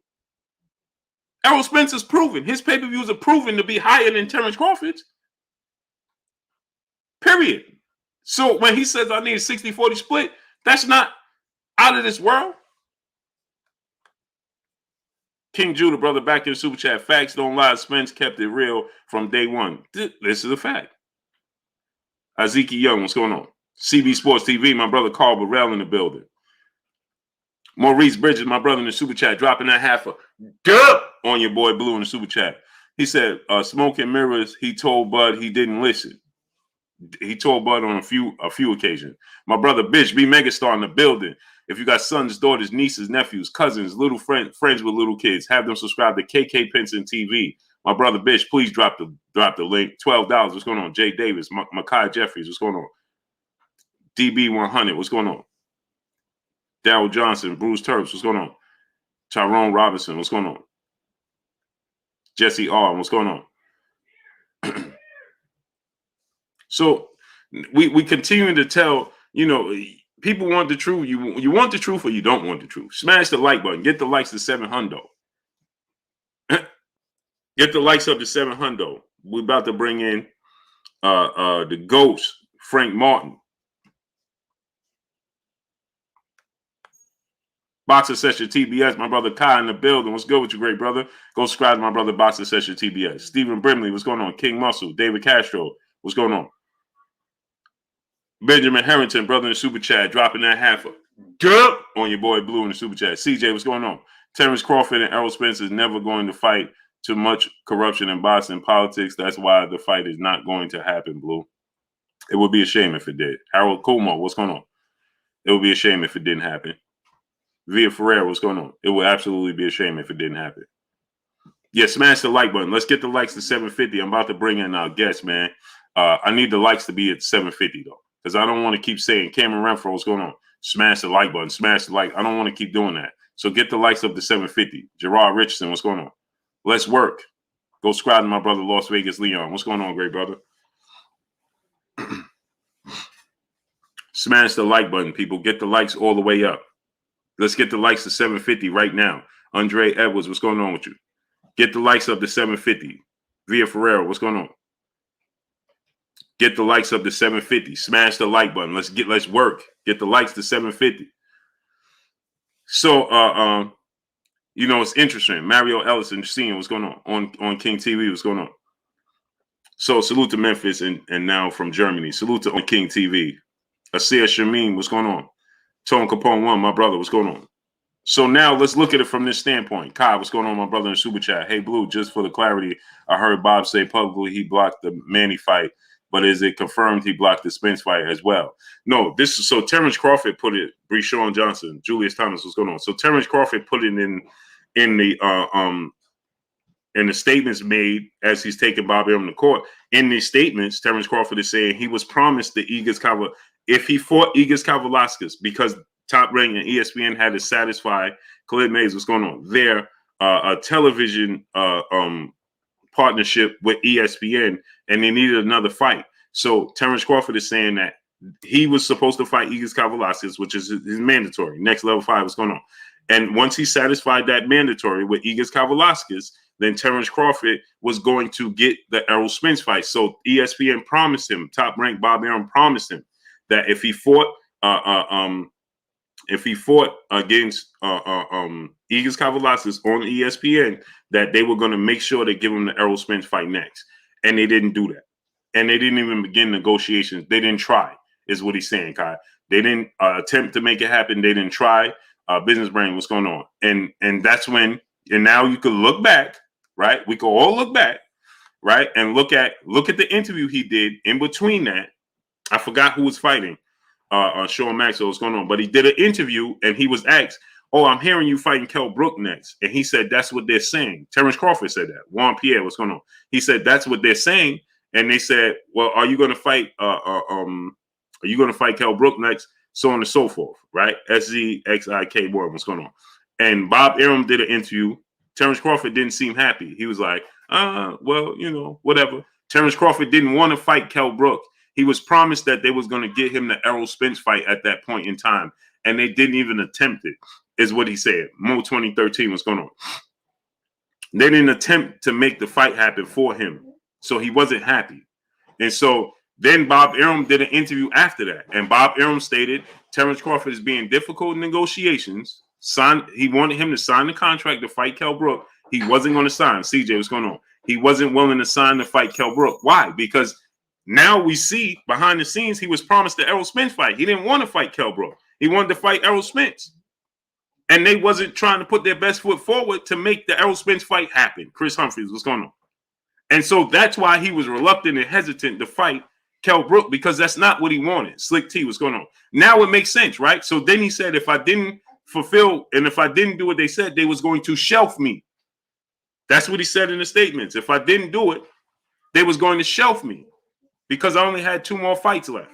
Errol Spence is proven. His pay-per-views are proven to be higher than Terrence Crawford's. Period. So when he says I need a 60-40 split, that's not out of this world. King Judah, brother, back in the super chat. Facts don't lie. Spence kept it real from day one. This is a fact. Aziki Young, what's going on? CB Sports TV, my brother Carl Burrell in the building. Maurice Bridges, my brother in the super chat, dropping that half a dub on your boy Blue in the super chat. He said, smoke and mirrors, he told Bud he didn't listen. He told Bud on a few occasions. My brother Bitch, B Megastar in the building. If you got sons, daughters, nieces, nephews, cousins, little friends with little kids, have them subscribe to KK Pinson TV. My brother Bitch, please drop the link. $12. What's going on? Jay Davis, Makai Jeffries, what's going on? DB100, what's going on? Darryl Johnson, Bruce Terps, what's going on? Tyrone Robinson, what's going on? Jesse R, what's going on? So we continue to tell, people want the truth. You want the truth or you don't want the truth. Smash the like button. Get the likes to 700. Get the likes up to 700. We're about to bring in the ghost, Frank Martin. Boxer Session TBS, my brother Kai in the building. What's good with you, great brother? Go subscribe to my brother Boxer Session TBS. Stephen Brimley, what's going on? King Muscle, David Castro, what's going on? Benjamin Harrington, brother in the super chat, dropping that half a dub on your boy Blue in the super chat. CJ, what's going on? Terrence Crawford and Errol Spence is never going to fight. Too much corruption in boxing politics. That's why the fight is not going to happen, Blue. It would be a shame if it did. Harold Kumo, what's going on? It would be a shame if it didn't happen. Via Ferrer, what's going on? It would absolutely be a shame if it didn't happen. Yeah, smash the like button. Let's get the likes to 750. I'm about to bring in our guest, man. I need the likes to be at 750, though, because I don't want to keep saying, Cameron Renfro, what's going on? Smash the like button. Smash the like. I don't want to keep doing that. So get the likes up to 750. Gerard Richardson, what's going on? Let's work. Go subscribe to my brother, Las Vegas Leon. What's going on, great brother? Smash the like button, people. Get the likes all the way up. Let's get the likes to 750 right now. Andre Edwards, what's going on with you? Get the likes up to 750. Via Ferreira, what's going on? Get the likes up to 750. Smash the like button. Let's work. Get the likes to 750. So it's interesting. Mario Ellison seeing what's going on King TV, what's going on. So salute to Memphis and now from Germany. Salute to on King TV. Asir Shameen, what's going on? Tone Capone 1, my brother, what's going on? So now let's look at it from this standpoint. Kai, what's going on, my brother in Super Chat? Hey, Blue, just for the clarity, I heard Bob say publicly he blocked the Manny fight, but is it confirmed he blocked the Spence fight as well? No, this is so Terrence Crawford put it, Breeshawn Johnson, Julius Thomas, what's going on? So Terrence Crawford put it in the statements made as he's taking Bob Arum to court. In these statements, Terrence Crawford is saying he was promised the if he fought Igis Kavalauskas, because Top Rank and ESPN had to satisfy Khalid Mays, what's going on? Their a television partnership with ESPN, and they needed another fight. So Terrence Crawford is saying that he was supposed to fight Igis Kavalauskas, which is his mandatory. Next level 5, what's going on? And once he satisfied that mandatory with Igis Kavalauskas, then Terrence Crawford was going to get the Errol Spence fight. So ESPN promised him, Top Rank Bob Arum promised him that if he fought against Igis Kavalauskas on ESPN, that they were going to make sure to give him the Errol Spence fight next. And they didn't do that. And they didn't even begin negotiations. They didn't try, is what he's saying, Kai. They didn't attempt to make it happen. They didn't try. Business brain, what's going on? And that's when, and now you could look back, right? We could all look back, right? And look at the interview he did in between that. I forgot who was fighting. Sean Maxwell, what's going on? But he did an interview and he was asked, "Oh, I'm hearing you fighting Kell Brook next." And he said, "That's what they're saying." Terrence Crawford said that. Juan Pierre, what's going on? He said, "That's what they're saying." And they said, "Well, are you going to fight? Are you going to fight Kell Brook next?" So on and so forth, right? SZXIK boy, what's going on? And Bob Arum did an interview. Terrence Crawford didn't seem happy. He was like, well, whatever. Terrence Crawford didn't want to fight Kell Brook. He was promised that they was going to get him the Errol Spence fight at that point in time. And they didn't even attempt it, is what he said. Mo 2013, what's going on? They didn't attempt to make the fight happen for him. So he wasn't happy. And so then Bob Arum did an interview after that. And Bob Arum stated Terrence Crawford is being difficult in negotiations. He wanted him to sign the contract to fight Kell Brook. He wasn't going to sign. CJ, what's going on? He wasn't willing to sign to fight Kell Brook. Why? Because now we see behind the scenes he was promised the Errol Spence fight. He didn't want to fight Kell Brook. He wanted to fight Errol Spence. And they wasn't trying to put their best foot forward to make the Errol Spence fight happen. Chris Humphries, what's going on? And so that's why he was reluctant and hesitant to fight Kell Brook, because that's not what he wanted. Slick T, what's going on? Now it makes sense, right? So then he said, if I didn't fulfill and if I didn't do what they said, they was going to shelf me. That's what he said in the statements. If I didn't do it, they was going to shelf me because I only had 2 more fights left,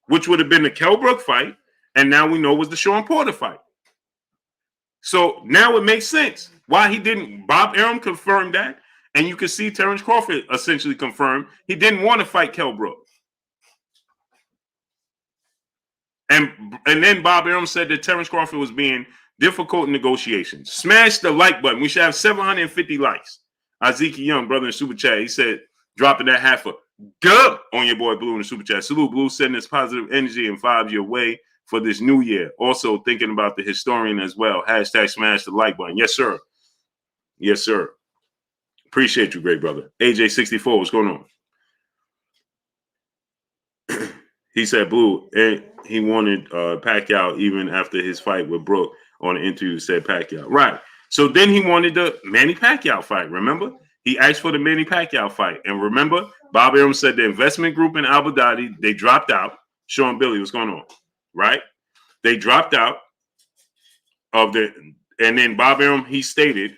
which would have been the Kell Brook fight, and now we know was the Sean Porter fight. So now it makes sense why he didn't. Bob Arum confirmed that. And you can see Terrence Crawford essentially confirmed he didn't want to fight Kell Brook. And then Bob Arum said that Terrence Crawford was being difficult in negotiations. Smash the like button. We should have 750 likes. Aziki Young, brother in Super Chat, he said, dropping that half a dub on your boy Blue in the Super Chat. Salute, Blue, sending this positive energy and vibes your way for this new year. Also thinking about the historian as well. Hashtag smash the like button. Yes, sir. Yes, sir. Appreciate you, great brother. AJ64, what's going on? He said, Blue, and he wanted Pacquiao even after his fight with Brook on the interview, said Pacquiao. Right. So then he wanted the Manny Pacquiao fight, remember? He asked for the Manny Pacquiao fight. And remember, Bob Arum said the investment group in Abu Dhabi, they dropped out. Sean Billy, what's going on? Right? They dropped out of the, and then Bob Arum, he stated,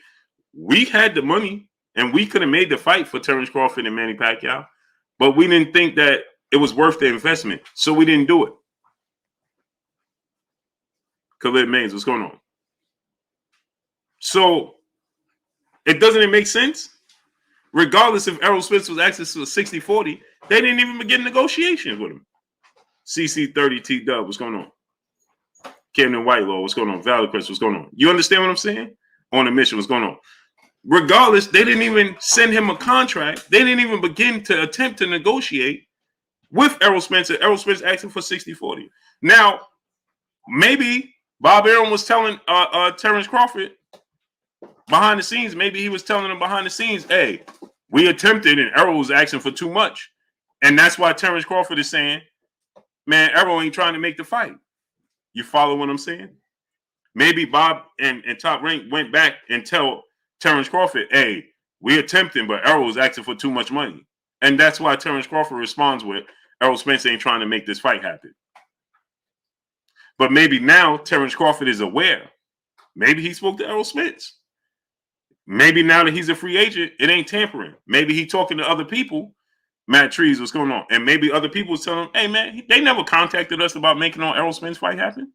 we had the money, and we could have made the fight for Terrence Crawford and Manny Pacquiao, but we didn't think that it was worth the investment, so we didn't do it. Khalid Mays, what's going on? So, doesn't make sense? Regardless if Errol Spence was access to a 60-40, they didn't even begin negotiations with him. CC30T-Dub, what's going on? Camden Whitelaw, what's going on? Valley Crest, what's going on? You understand what I'm saying? On a mission, what's going on? Regardless, they didn't even send him a contract. They didn't even begin to attempt to negotiate with Errol Spence. Errol Spence asking for 60-40. Now, maybe Bob Arum was telling Terrence Crawford behind the scenes, maybe he was telling him behind the scenes, hey, we attempted and Errol was asking for too much. And that's why Terrence Crawford is saying, man, Errol ain't trying to make the fight. You follow what I'm saying? Maybe Bob and Top Rank went back and tell Terrence Crawford, hey, we attempted, but Errol was asking for too much money. And that's why Terrence Crawford responds with, Errol Spence ain't trying to make this fight happen. But maybe now Terrence Crawford is aware. Maybe he spoke to Errol Spence. Maybe now that he's a free agent, it ain't tampering. Maybe he talking to other people. Matt Trees, what's going on? And maybe other people was telling him, hey, man, they never contacted us about making an Errol Spence fight happen.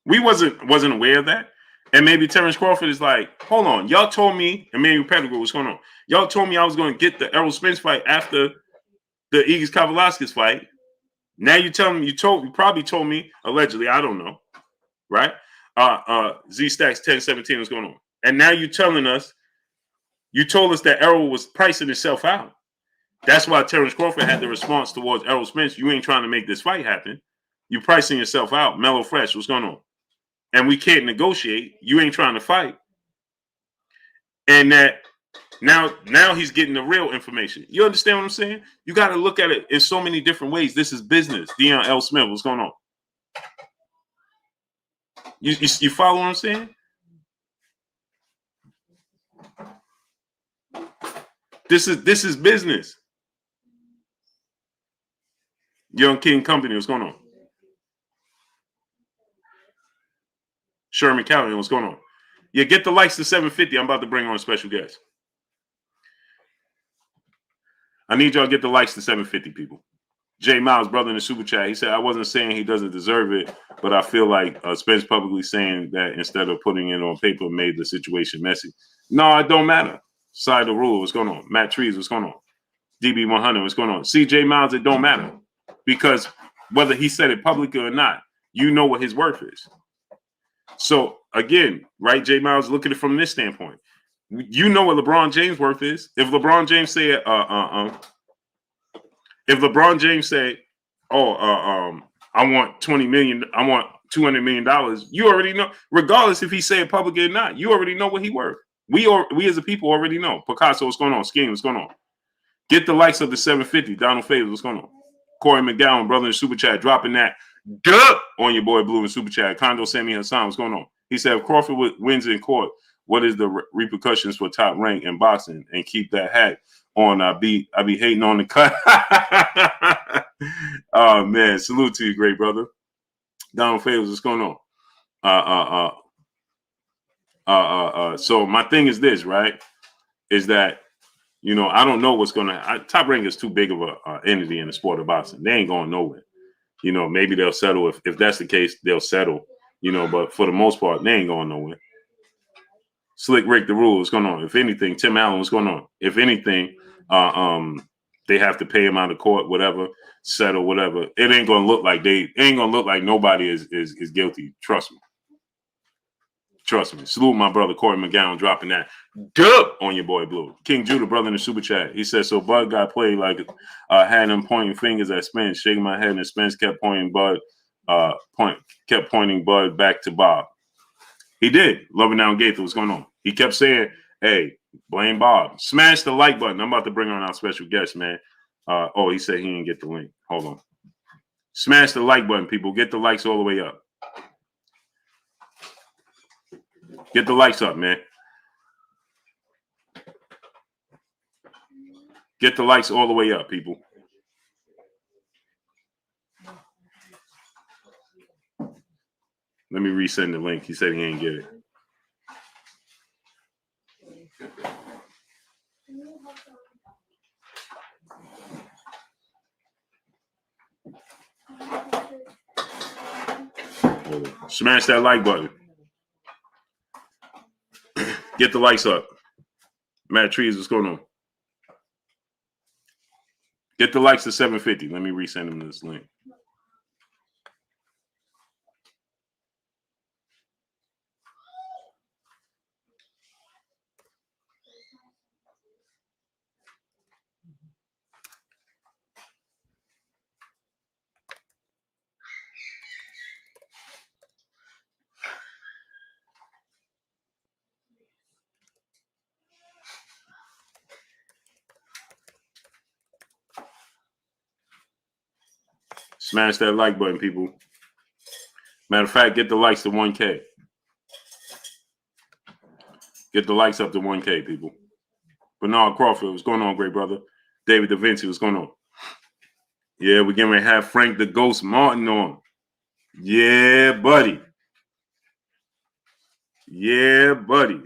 We wasn't aware of that. And maybe Terrence Crawford is like, hold on, y'all told me, and maybe Pettigrew, what's going on? Y'all told me I was going to get the Errol Spence fight after the Igis Kavalauskas fight. Now you tell me you probably told me, allegedly, I don't know, right? Z Stacks 1017 was going on. And now you telling us, you told us that Errol was pricing himself out. That's why Terrence Crawford had the response towards Errol Spence. You ain't trying to make this fight happen. You pricing yourself out. Mellow Fresh, what's going on? And we can't negotiate. You ain't trying to fight. And that now he's getting the real information. You understand what I'm saying? You got to look at it in so many different ways. This is business. Dion L. Smith, what's going on? You follow what I'm saying? This is business. Young King Company, what's going on? Sherman County, what's going on? Yeah, get the likes to 750. I'm about to bring on a special guest. I need y'all to get the likes to 750, people. Jay Miles, brother in the super chat, he said, I wasn't saying he doesn't deserve it, but I feel like Spence publicly saying that instead of putting it on paper made the situation messy. No, it don't matter. Side of the rule, what's going on? Matt Trees, what's going on? DB100, what's going on? CJ Miles, it don't matter. Because whether he said it publicly or not, you know what his worth is. So, again, right, Jay Miles, look at it from this standpoint. You know what LeBron James' worth is. If LeBron James said, if LeBron James say, I want $20 million, I want $200 million, you already know, regardless if he say it publicly or not, you already know what he worth. We as a people already know. Picasso, what's going on? Scheme, what's going on? Get the likes of the 750. Donald Favors, what's going on? Corey McGowan, brother in the super chat, dropping that duh on your boy Blue in super chat. Kondo Sammy Hassan, what's going on? He said, if Crawford wins in court, what is the repercussions for Top Rank in boxing? And keep that hat on. I be hating on the cut. Oh man, salute to you, great brother. Donald Favors, what's going on? So my thing is this, right? Is that, you know, I don't know what's gonna. Top Rank is too big of a entity in the sport of boxing. They ain't going nowhere. You know, maybe they'll settle if that's the case. They'll settle. You know, but for the most part, they ain't going nowhere. Slick Rick the Rule, what's going on? If anything, Tim Allen, what's going on? If anything, they have to pay him out of court, whatever, settle, whatever. It ain't gonna look like nobody is guilty. Trust me. Trust me. Salute my brother Corey McGowan dropping that dub on your boy Blue. King Judah, brother in the super chat. He said, so Bud got played like had him pointing fingers at Spence, shaking my head, and Spence kept pointing Bud, back to Bob. He did. Loving down Gaither, what's going on? He kept saying, hey, blame Bob. Smash the like button. I'm about to bring on our special guest, man. He said he didn't get the link. Hold on. Smash the like button, people. Get the likes all the way up. Get the likes up, man. Get the likes all the way up, people. Let me resend the link. He said he ain't get it. Smash that like button. Get the likes up. Matt Trees, what's going on? Get the likes to 750. Let me resend him this link. Smash that like button, people. Matter of fact, get the likes to 1K. Get the likes up to 1K, people. Bernard Crawford, what's going on, great brother? David Da Vinci, what's going on? Yeah, we're getting ready to have Frank the Ghost Martin on. Yeah, buddy. Yeah, buddy.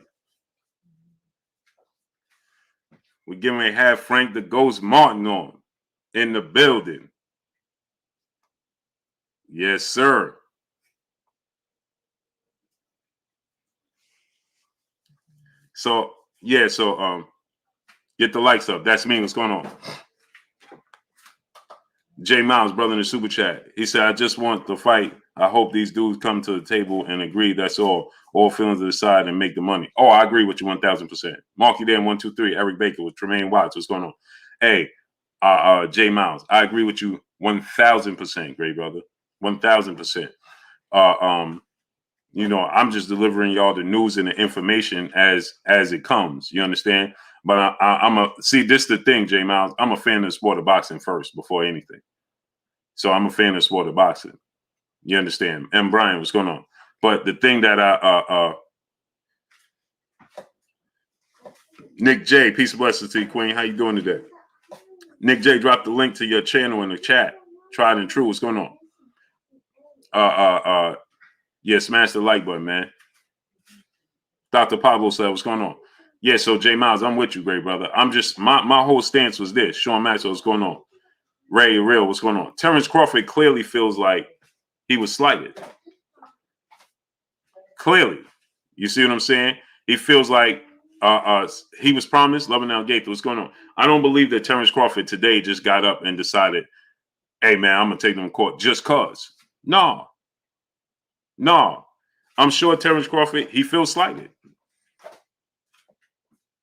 We're getting ready to have Frank the Ghost Martin on in the building. Yes, sir. So, yeah, get the likes up. That's me. What's going on? Jay Miles, brother in the super chat. He said, I just want the fight. I hope these dudes come to the table and agree. That's all. All feelings aside and make the money. Oh, I agree with you 1,000%. Marky Dan 123. Eric Baker with Tremaine Watts. What's going on? Hey, Jay Miles, I agree with you 1,000%, great brother. 1,000%. I'm just delivering y'all the news and the information as it comes. You understand? But see, this is the thing, Jay Miles. I'm a fan of the sport of boxing first before anything. So I'm a fan of the sport of boxing. You understand? And Brian, what's going on? But the thing that Nick J, peace and blessings to you, Queen. How you doing today? Nick J dropped the link to your channel in the chat. Tried and true. What's going on? Yeah, smash the like button, man. Dr. Pablo said, what's going on? Yeah, so Jay Miles, I'm with you, great brother. I'm just my whole stance was this. Sean Maxwell, what's going on? Ray Real, what's going on? Terrence Crawford clearly feels like he was slighted. Clearly. You see what I'm saying? He feels like he was promised loving Al Gaither. What's going on? I don't believe that Terrence Crawford today just got up and decided, hey, man, I'm going to take them to court just cause. No. I'm sure Terrence Crawford, he feels slighted.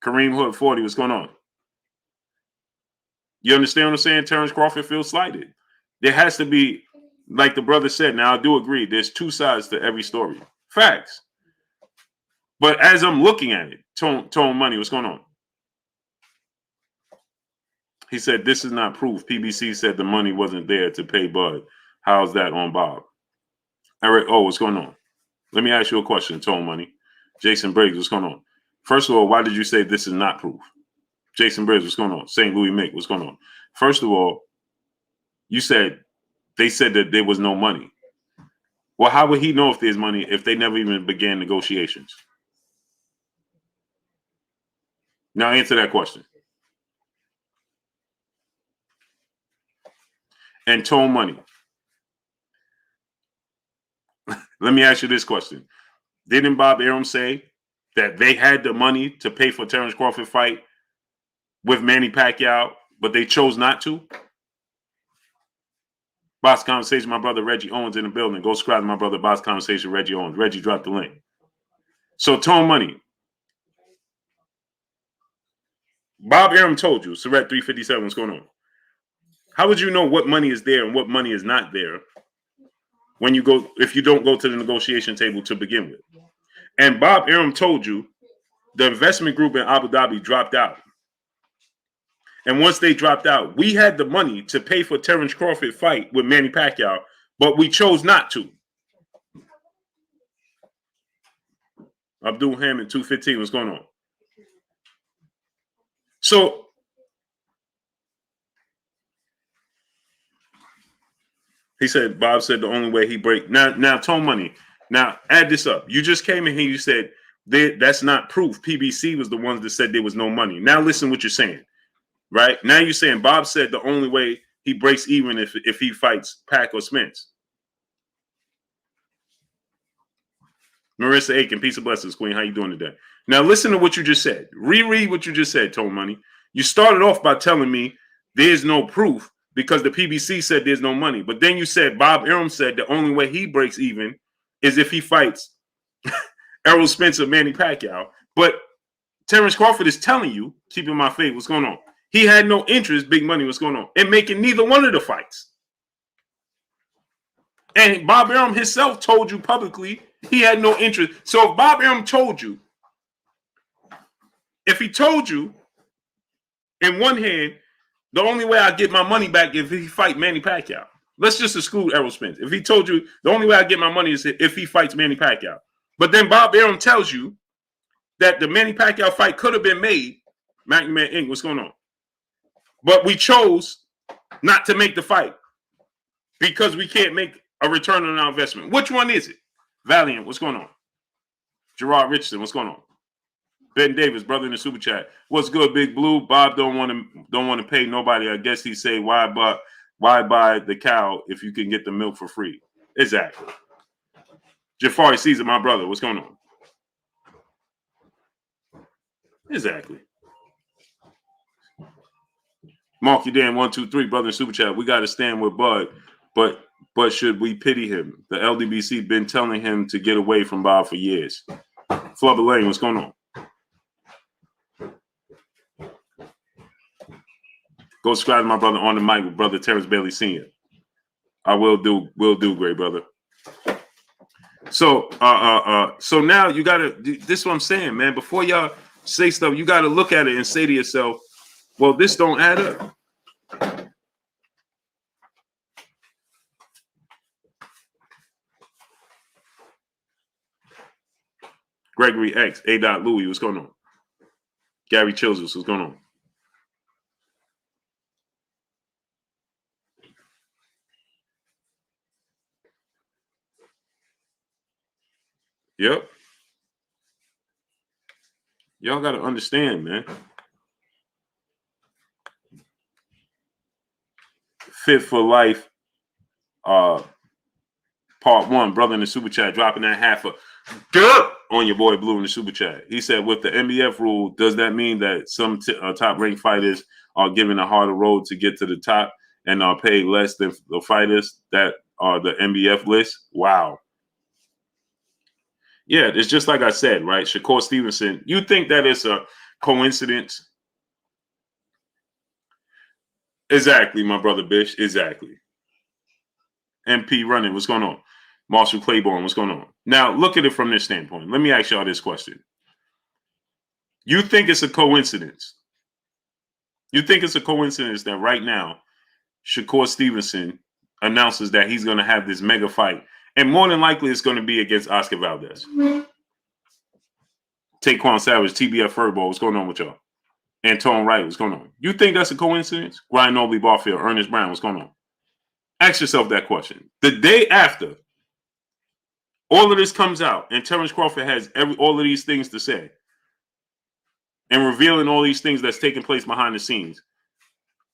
Kareem Hood 40, what's going on? You understand what I'm saying? Terrence Crawford feels slighted. There has to be, like the brother said, now I do agree, there's two sides to every story. Facts. But as I'm looking at it, Tone Money, what's going on? He said, this is not proof. PBC said the money wasn't there to pay Bud. How's that on Bob? Eric, what's going on? Let me ask you a question, Tone Money. Jason Briggs, what's going on? First of all, why did you say this is not proof? Jason Briggs, what's going on? St. Louis Mick, what's going on? First of all, you said they said that there was no money. Well, how would he know if there's money if they never even began negotiations? Now answer that question. And Tone Money. Let me ask you this question. Didn't Bob Arum say that they had the money to pay for Terrence Crawford fight with Manny Pacquiao, but they chose not to? Box Conversation, my brother Reggie Owens in the building. Go subscribe to my brother Box Conversation, Reggie Owens. Reggie dropped the link. So Tone Money. Bob Arum told you, Surrett 357, what's going on? How would you know what money is there and what money is not there when you go, if you don't go to the negotiation table to begin with? And Bob Arum told you the investment group in Abu Dhabi dropped out. And once they dropped out, we had the money to pay for Terrence Crawford fight with Manny Pacquiao, but we chose not to. Abdul Hammond 215, what's going on? So he said, Bob said the only way he break. Now, Tone Money. Now, add this up. You just came in here, you said that's not proof. PBC was the ones that said there was no money. Now listen what you're saying. Right? Now you're saying Bob said the only way he breaks even if he fights Pac or Spence. Marissa Aiken, peace of blessings, Queen. How you doing today? Now listen to what you just said. Reread what you just said, Tone Money. You started off by telling me there's no proof because the PBC said there's no money. But then you said Bob Arum said the only way he breaks even is if he fights Errol Spence or Manny Pacquiao. But Terrence Crawford is telling you, keeping my faith, what's going on? He had no interest, big money, what's going on, in making neither one of the fights. And Bob Arum himself told you publicly he had no interest. So if Bob Arum told you, if he told you in one hand, the only way I get my money back is if he fight Manny Pacquiao. Let's just exclude Errol Spence. If he told you the only way I get my money is if he fights Manny Pacquiao. But then Bob Arum tells you that the Manny Pacquiao fight could have been made. McNamara Inc., what's going on? But we chose not to make the fight because we can't make a return on our investment. Which one is it? Valiant, what's going on? Gerard Richardson, what's going on? Ben Davis, brother in the super chat. What's good, Big Blue? Bob don't want to pay nobody. I guess he say why buy the cow if you can get the milk for free? Exactly. Jafari Caesar, my brother, what's going on? Exactly. Marky Dan 123, brother in super chat. We got to stand with Bud, but should we pity him? The LDBC been telling him to get away from Bob for years. Flubber Lane, what's going on? Go subscribe to my brother on the mic with brother Terrence Bailey Sr. I will do, great brother. So so now you gotta, this is what I'm saying, man. Before y'all say stuff, you gotta look at it and say to yourself, well, this don't add up. Gregory X, A. Louis, what's going on? Gary Childress, what's going on? Yep. Y'all got to understand, man. Fit for Life, part 1, brother in the super chat, dropping that half a on your boy Blue in the super chat. He said, with the MBF rule, does that mean that some top ranked fighters are given a harder road to get to the top and are paid less than the fighters that are the MBF list? Wow. Yeah, it's just like I said, right? Shakur Stevenson, you think that it's a coincidence? Exactly, my brother Bish. Exactly. MP running, what's going on? Marshall Claiborne, what's going on? Now, look at it from this standpoint. Let me ask y'all this question. You think it's a coincidence? You think it's a coincidence that right now, Shakur Stevenson announces that he's going to have this mega fight, and more than likely it's going to be against Oscar Valdez. Taquan Savage, TBF Furball, what's going on with y'all? Antone Wright, what's going on? You think that's a coincidence? Ryan Nobley Barfield, Ernest Brown, what's going on? Ask yourself that question. The day after all of this comes out and Terrence Crawford has all of these things to say and revealing all these things that's taking place behind the scenes,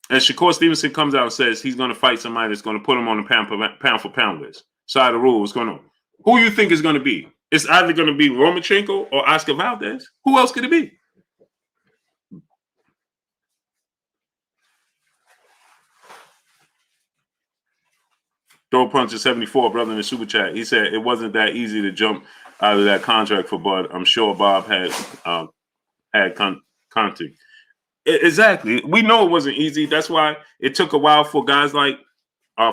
and Shakur Stevenson comes out and says he's going to fight somebody that's going to put him on the pound for pound list. Side of the rule, what's going on? Who you think is going to be? It's either going to be Lomachenko or Oscar Valdez. Who else could it be? Throw Puncher 74, brother in the super chat. He said it wasn't that easy to jump out of that contract for Bud. I'm sure Bob had contact. Exactly. We know it wasn't easy. That's why it took a while for guys like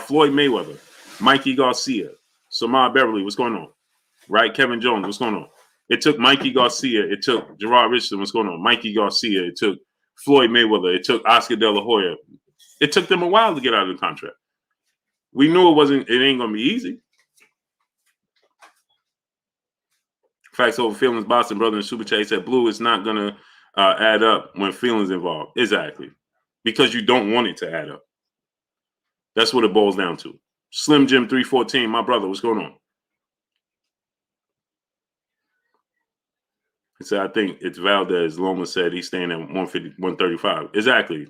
Floyd Mayweather, Mikey Garcia, Samar Beverly, what's going on? Right? Kevin Jones, what's going on? It took Mikey Garcia. It took Gerard Richardson, what's going on? Mikey Garcia. It took Floyd Mayweather. It took Oscar De La Hoya. It took them a while to get out of the contract. We knew it ain't going to be easy. Facts over feelings, Boston, brother in super chat. He said, Blue, it's not going to add up when feelings involved. Exactly. Because you don't want it to add up. That's what it boils down to. Slim Jim 314, my brother, what's going on? He said, I think it's Valdez. Loma said he's staying at 150, 135. Exactly.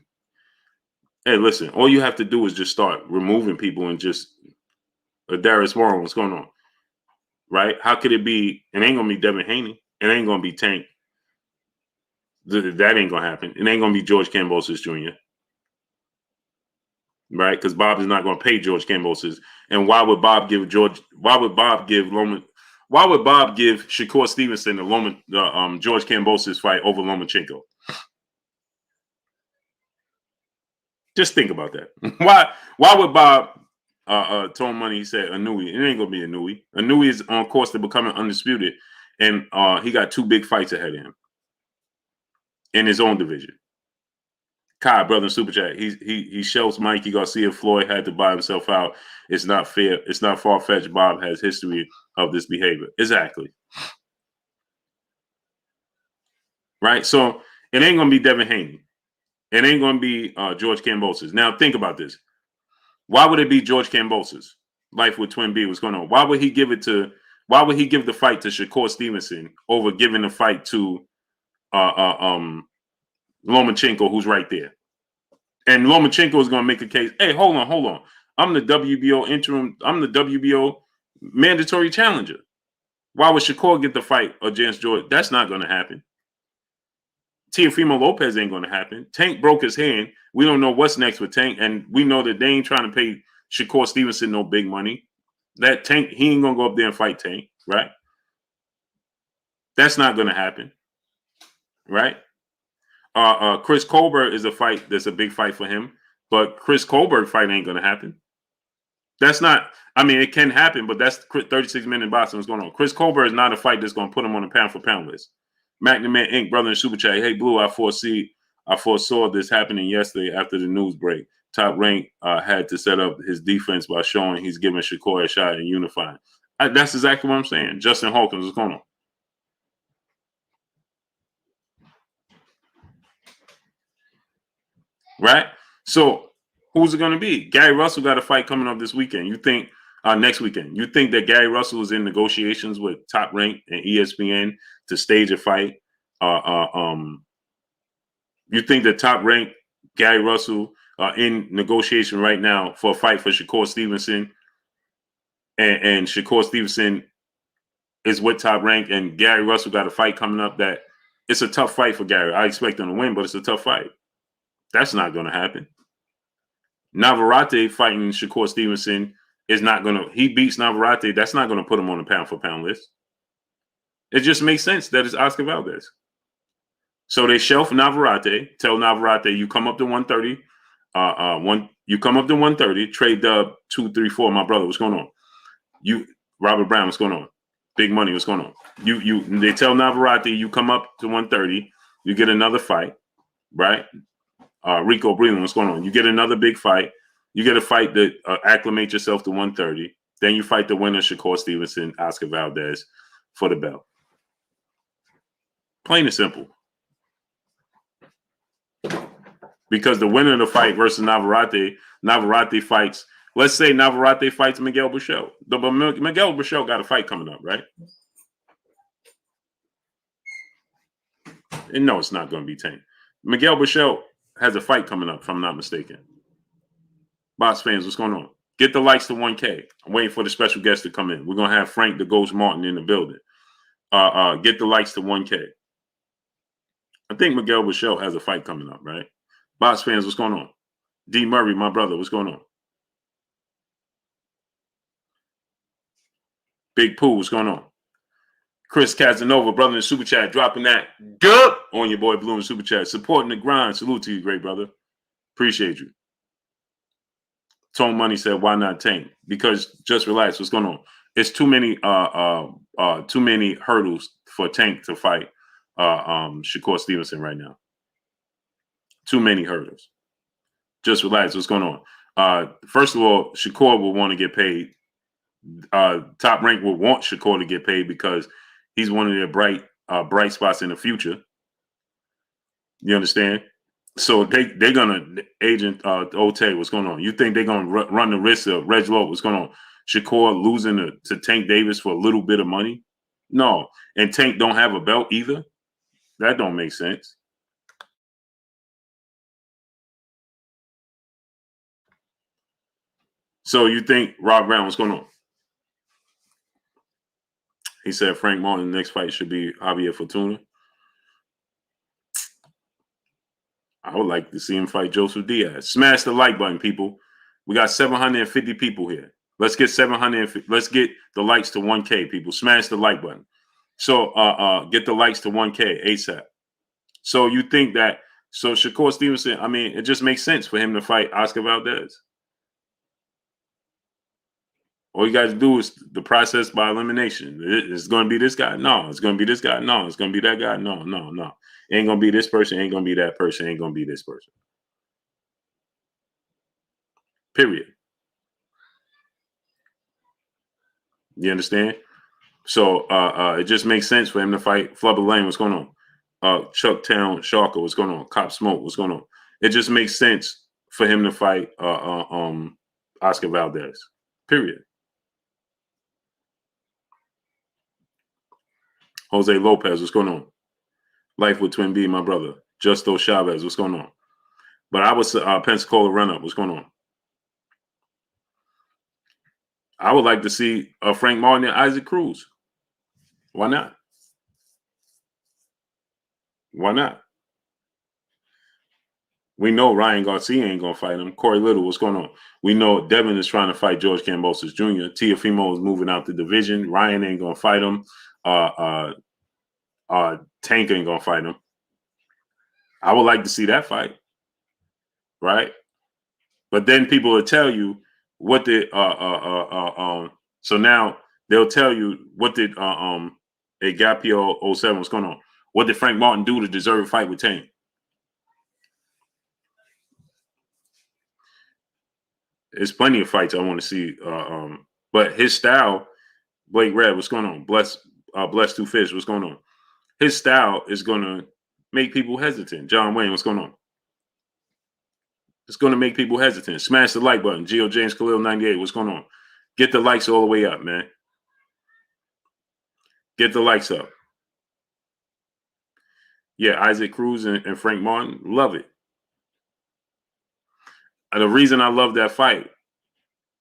Hey, listen, all you have to do is just start removing people and just Darius Warren, what's going on? Right? How could it be? It ain't going to be Devin Haney. It ain't going to be Tank. That ain't going to happen. It ain't going to be George Kambosos Jr. Right? Because Bob is not going to pay George Kambosos. And why would Bob give Shakur Stevenson the George Kambosos fight over Lomachenko? Just think about that. Why would Bob Tone Money said Anui? It ain't gonna be Anui. Anui is on course to becoming undisputed, and he got 2 big fights ahead of him in his own division. Kai, brother, in super chat. He shelves Mikey Garcia. Floyd had to buy himself out. It's not fair. It's not far fetched. Bob has history of this behavior. Exactly. Right. So it ain't gonna be Devin Haney. It ain't gonna be George Kambosos. Now think about this. Why would it be George Kambosos? Life with Twin B. What's going on? Why would he give it to? Why would he give the fight to Shakur Stevenson over giving the fight to Lomachenko, who's right there? And Lomachenko is going to make a case. Hey, hold on. I'm the WBO interim. I'm the WBO mandatory challenger. Why would Shakur get the fight against George? That's not going to happen. Teofimo Lopez ain't going to happen. Tank broke his hand. We don't know what's next with Tank, and we know that they ain't trying to pay Shakur Stevenson no big money. That Tank, he ain't going to go up there and fight Tank, right? That's not going to happen, right? Chris Colbert is a fight that's a big fight for him, but Chris Colbert fight ain't going to happen. That's not, I mean, it can happen, but that's 36-minute boxing. What's going on? Chris Colbert is not a fight that's going to put him on a pound-for-pound list. McNamara Inc., brother in Super Chat. Hey, Blue, I foresaw this happening yesterday after the news break. Top Rank had to set up his defense by showing he's giving Shakur a shot and unifying. That's exactly what I'm saying. Justin Hawkins, what's going on? Right? So who's it going to be? Gary Russell got a fight coming up this weekend. You think next weekend? You think that Gary Russell is in negotiations with Top Rank and ESPN to stage a fight? You think that Top Rank, Gary Russell, in negotiation right now for a fight for Shakur Stevenson, and Shakur Stevenson is with Top Rank, and Gary Russell got a fight coming up that it's a tough fight for Gary. I expect him to win, but it's a tough fight. That's not going to happen. Navarrete fighting Shakur Stevenson is not going to, he beats Navarrete. That's not going to put him on the pound-for-pound list. It just makes sense that it's Oscar Valdez. So they shelf Navarrete, tell Navarrete, you come up to 130, you come up to 130, trade dub 234, my brother, what's going on? Robert Brown, what's going on? Big money, what's going on? They tell Navarrete, you come up to 130, you get another fight, right? Rico Breland, what's going on? You get another big fight. You get a fight that acclimate yourself to 130. Then you fight the winner, Shakur Stevenson, Oscar Valdez, for the belt. Plain and simple. Because the winner of the fight versus Navarrete fights. Let's say Navarrete fights Miguel Buchel. Miguel Buchel got a fight coming up, right? And no, it's not going to be Tank. Miguel Buchel has a fight coming up, if I'm not mistaken. Box fans, what's going on? Get the likes to 1K. I'm waiting for the special guest to come in. We're going to have Frank the Ghost Martin in the building. Get the likes to 1K. I think Miguel Buchel has a fight coming up, right? Box fans, what's going on? D. Murray, my brother, what's going on? Big Pooh, what's going on? Chris Casanova, brother in Super Chat, dropping that good on your boy Blue in Super Chat. Supporting the grind. Salute to you, great brother. Appreciate you. Tone Money said, why not Tank? Because just relax. What's going on? It's too many hurdles for Tank to fight Shakur Stevenson right now. Too many hurdles. Just relax. What's going on? First of all, Shakur will want to get paid. Top Rank will want Shakur to get paid because he's one of their bright spots in the future. You understand? So they're gonna agent Ote, what's going on? You think they're gonna run the risk of Reg Lowe? What's going on? Shakur losing to Tank Davis for a little bit of money? No, and Tank don't have a belt either. That don't make sense. So you think Rob Brown, what's going on? He said Frank Martin, the next fight should be Javier Fortuna. I would like to see him fight Joseph Diaz. Smash the like button, people. We got 750 people here. Let's get 750. Let's get the likes to 1K, people. Smash the like button. So get the likes to 1K ASAP. So you think that, so Shakur Stevenson, I mean, it just makes sense for him to fight Oscar Valdez. All you guys do is the process by elimination. It's going to be this guy. No, it's going to be this guy. No, it's going to be that guy. No. Ain't going to be this person. Ain't going to be that person. Ain't going to be this person. Period. You understand? So it just makes sense for him to fight Flubber Lane. What's going on? Chucktown Sharker. What's going on? Cop Smoke. What's going on? It just makes sense for him to fight Oscar Valdez. Period. Jose Lopez. What's going on? Life with Twin B, my brother. Justo Chavez. What's going on? But I was Pensacola run up. What's going on? I would like to see Frank Martin and Isaac Cruz. Why not? Why not? We know Ryan Garcia ain't going to fight him. Corey Little, what's going on? We know Devin is trying to fight George Kambosos Jr. Teofimo is moving out the division. Ryan ain't going to fight him. Tank ain't going to fight him. I would like to see that fight. Right? But then people will tell you what did so now they'll tell you what did Agapio 07 what's going on? What did Frank Martin do to deserve a fight with Tank? There's plenty of fights I want to see. But his style, Blake Red, what's going on? Blessed to Fish, what's going on? His style is going to make people hesitant. John Wayne, what's going on? It's going to make people hesitant. Smash the like button. Geo James Khalil 98, what's going on? Get the likes all the way up, man. Get the likes up. Yeah, Isaac Cruz and Frank Martin, love it. The reason I love that fight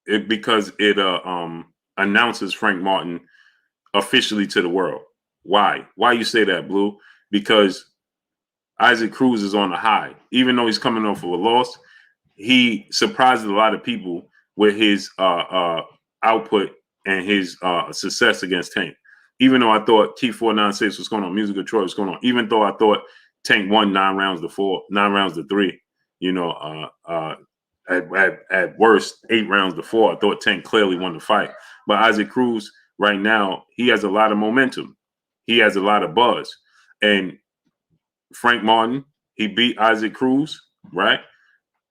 is because it announces Frank Martin officially to the world. Why? Why you say that, Blue? Because Isaac Cruz is on a high. Even though he's coming off of a loss, he surprised a lot of people with his output and his success against Tank. Even though I thought T496 was going on, Music of Troy was going on, even though I thought Tank won 9 rounds to 3, you know, at worst, 8 rounds to 4. I thought Tank clearly won the fight. But Isaac Cruz right now, he has a lot of momentum. He has a lot of buzz. And Frank Martin, he beat Isaac Cruz, right?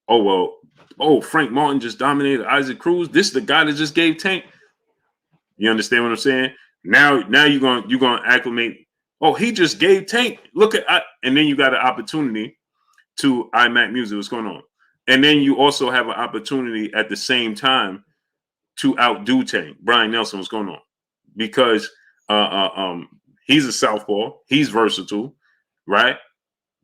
Frank Martin just dominated Isaac Cruz. This is the guy that just gave Tank. You understand what I'm saying? Now you're gonna acclimate. Oh, he just gave Tank. Look at, and then you got an opportunity to iMac Music. What's going on? And then you also have an opportunity at the same time to outdo Tank. Brian Nelson, what's going on? Because he's a southpaw. He's versatile, right?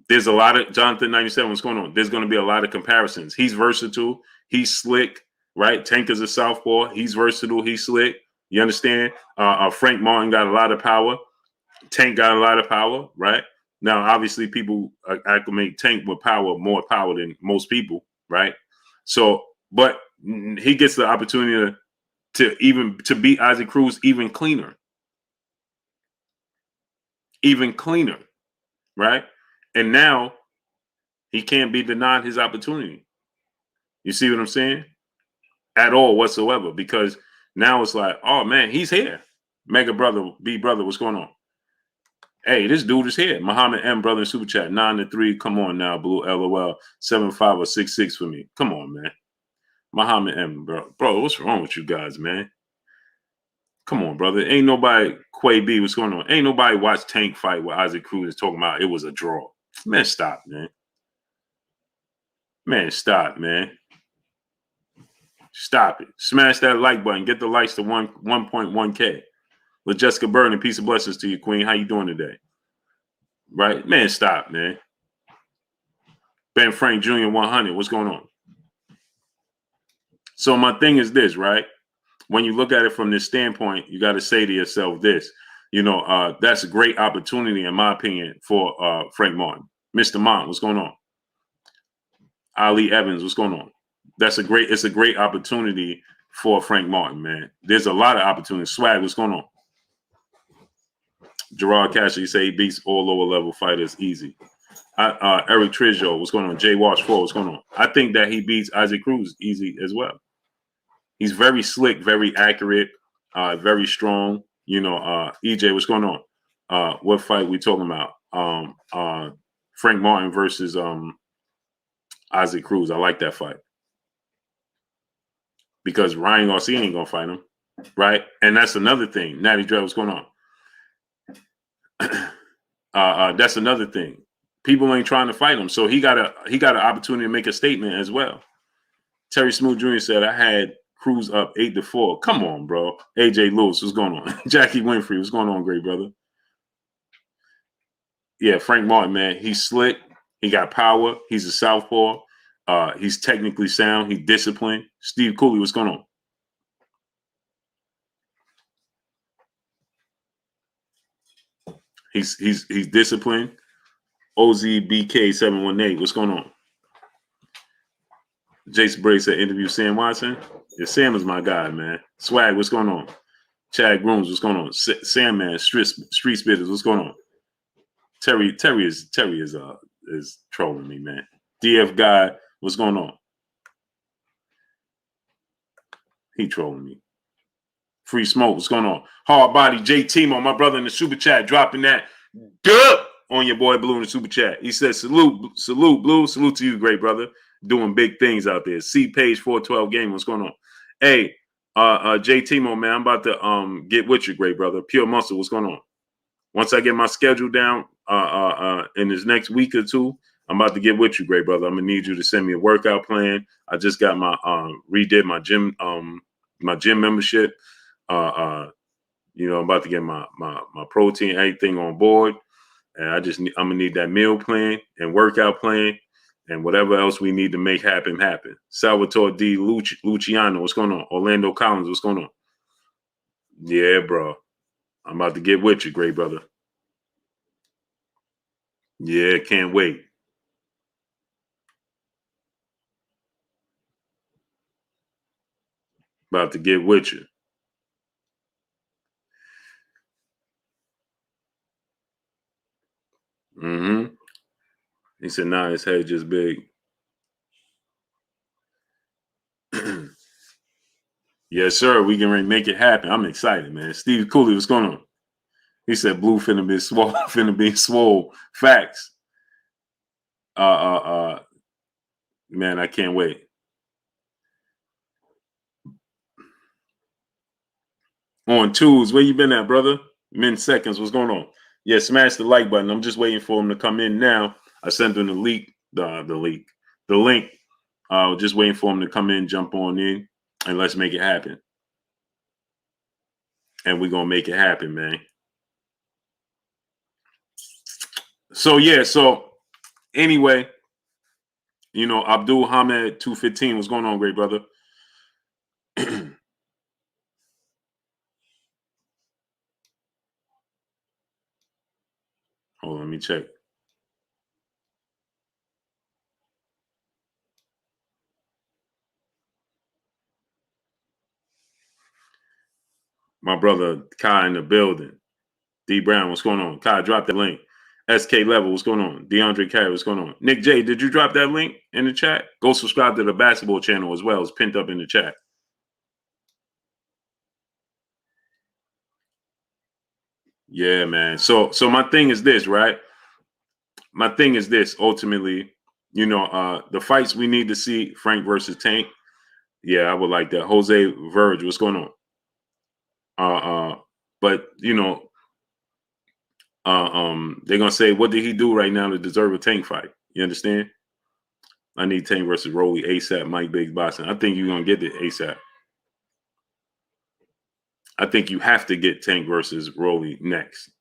There's a lot of Jonathan 97. What's going on? There's going to be a lot of comparisons. He's versatile. He's slick, right? Tank is a southpaw. He's versatile. He's slick. You understand? Frank Martin got a lot of power. Tank got a lot of power, right? Now, obviously, people acclimate Tank with power, more power than most people, right? So, but he gets the opportunity to beat Isaac Cruz even cleaner, right? And now he can't be denied his opportunity. You see what I'm saying? At all whatsoever, because now it's like, oh man, he's here. Mega brother, B brother, what's going on? Hey, this dude is here. Muhammad M, brother in super chat, 9-3. Come on now, Blue. LOL 75 or 66 for me. Come on, man. Muhammad M, bro, what's wrong with you guys, man? Come on, brother. Ain't nobody, Quay B, what's going on? Ain't nobody watched Tank fight with Isaac Cruz talking about it was a draw. Man, stop, man. Man, stop, man. Stop it. Smash that like button. Get the likes to 1.1K. With Jessica Bird and peace of blessings to you, Queen. How you doing today? Right? Man, stop, man. Ben Frank Jr. 100. What's going on? So my thing is this, right? When you look at it from this standpoint, you got to say to yourself this. You know, that's a great opportunity, in my opinion, for Frank Martin. Mr. Mont, what's going on? Ali Evans, what's going on? It's a great opportunity for Frank Martin, man. There's a lot of opportunities. Swag, what's going on? Gerard Casher, you say he beats all lower level fighters easy. Eric Trizio, what's going on? Jay Wash 4, what's going on? I think that he beats Isaac Cruz easy as well. He's very slick, very accurate, very strong. You know, EJ, what's going on? What fight we talking about? Frank Martin versus Isaac Cruz. I like that fight. because Ryan Garcia ain't gonna fight him, right? And that's another thing. Natty Dread, what's going on? That's another thing. People ain't trying to fight him, so he got an opportunity to make a statement as well. Terry Smooth Jr. said, "I had Cruz up 8-4. Come on, bro. AJ Lewis, what's going on? Jackie Winfrey, what's going on, great brother? Yeah, Frank Martin, man, he's slick. He got power. He's a southpaw. He's technically sound. He's disciplined. Steve Cooley, what's going on? He's disciplined. OZBK718, what's going on? Jason Bray said, interview Sam Watson. Yeah, Sam is my guy, man. Swag, what's going on? Chad Grooms, what's going on? Sam, man, Street Spitters, what's going on? Terry is trolling me, man. DF guy, what's going on? He trolling me. Free Smoke, what's going on? Hard Body, J Timo, my brother in the super chat, dropping that duh on your boy Blue in the super chat. He says, salute, Blue, salute to you, great brother. Doing big things out there. C Page 412 game, what's going on? Hey, J Timo, man, I'm about to get with you, great brother. Pure Muscle, what's going on? Once I get my schedule down in this next week or two, I'm about to get with you, great brother. I'm gonna need you to send me a workout plan. I just got my redid my gym membership. You know, I'm about to get my protein, everything on board, and I'm gonna need that meal plan and workout plan and whatever else we need to make happen. Salvatore D. Luciano, what's going on? Orlando Collins, what's going on? Yeah, bro. I'm about to get with you, great brother. Yeah, can't wait. About to get with you. Mm-hmm. He said, nah, his head just big. Yes, sir. We can make it happen. I'm excited, man. Steve Cooley, what's going on? He said, Blue finna be swole. Finna be swole. Facts. Man, I can't wait. On twos, where you been at, brother? Min seconds, what's going on? Yeah, smash the like button. I'm just waiting for him to come in now. I sent him the link. Just waiting for him to come in, jump on in, and let's make it happen. And we're gonna make it happen, man. So yeah, anyway, you know, Abdul Hamed 215, what's going on, great brother? Hold on, let me check. My brother Kai in the building. D Brown, what's going on? Kai, drop the link. SK Level, what's going on? DeAndre Carey, what's going on? Nick J, did you drop that link in the chat? Go subscribe to the basketball channel as well. It's pinned up in the chat. Yeah, man. So my thing is this, right? My thing is this, ultimately, you know, the fights we need to see, Frank versus Tank. Yeah, I would like that. Jose Verge, what's going on? But you know, they're gonna say, what did he do right now to deserve a Tank fight? You understand? I need Tank versus Rolly ASAP. Mike Biggs boxing. I think you're gonna get it ASAP. I think you have to get Tank versus Rolly next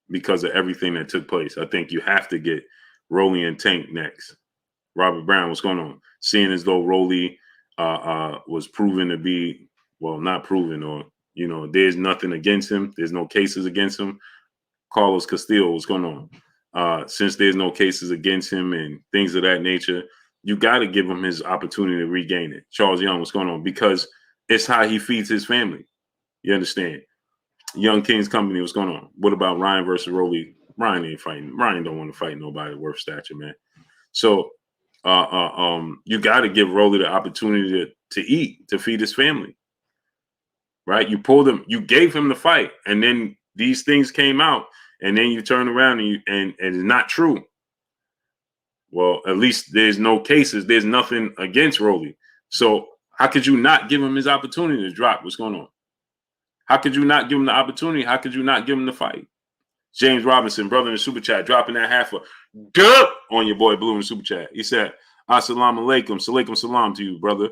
because of everything that took place. I think you have to get Rolly and Tank next. Robert Brown, what's going on? Seeing as though Rolly was proven to be, well, not proven, or, you know, there's nothing against him. There's no cases against him. Carlos Castillo, what's going on? Since there's no cases against him and things of that nature, you got to give him his opportunity to regain it. Charles Young, what's going on? Because it's how he feeds his family. You understand? Young Kings Company, what's going on? What about Ryan versus Rolly? Ryan ain't fighting. Ryan don't want to fight nobody worth stature, man. So you got to give Rolly the opportunity to eat, to feed his family, right? You pulled him, you gave him the fight, and then these things came out, and then you turn around and it's not true. Well, at least there's no cases. There's nothing against Rolly. So How could you not give him his opportunity to drop? What's going on? How could you not give him the opportunity? How could you not give him the fight? James Robinson, brother in the super chat, dropping that half a dub on your boy Blue in the super chat. He said, Assalamu alaikum, salaikum salam to you, brother.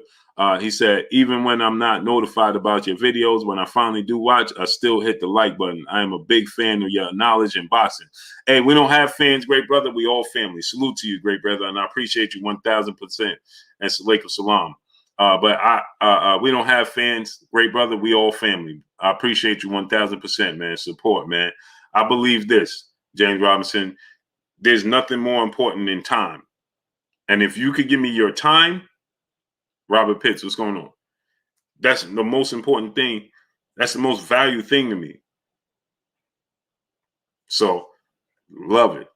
He said, even when I'm not notified about your videos, when I finally do watch, I still hit the like button. I am a big fan of your knowledge and boxing. Hey, we don't have fans, great brother. We all family. Salute to you, great brother. And I appreciate you 1,000%. And salaikum salam. But we don't have fans, great brother. We all family. I appreciate you 1,000%, man. Support, man. I believe this, James Robinson. There's nothing more important than time. And if you could give me your time, Robert Pitts, what's going on? That's the most important thing. That's the most valued thing to me. So, love it.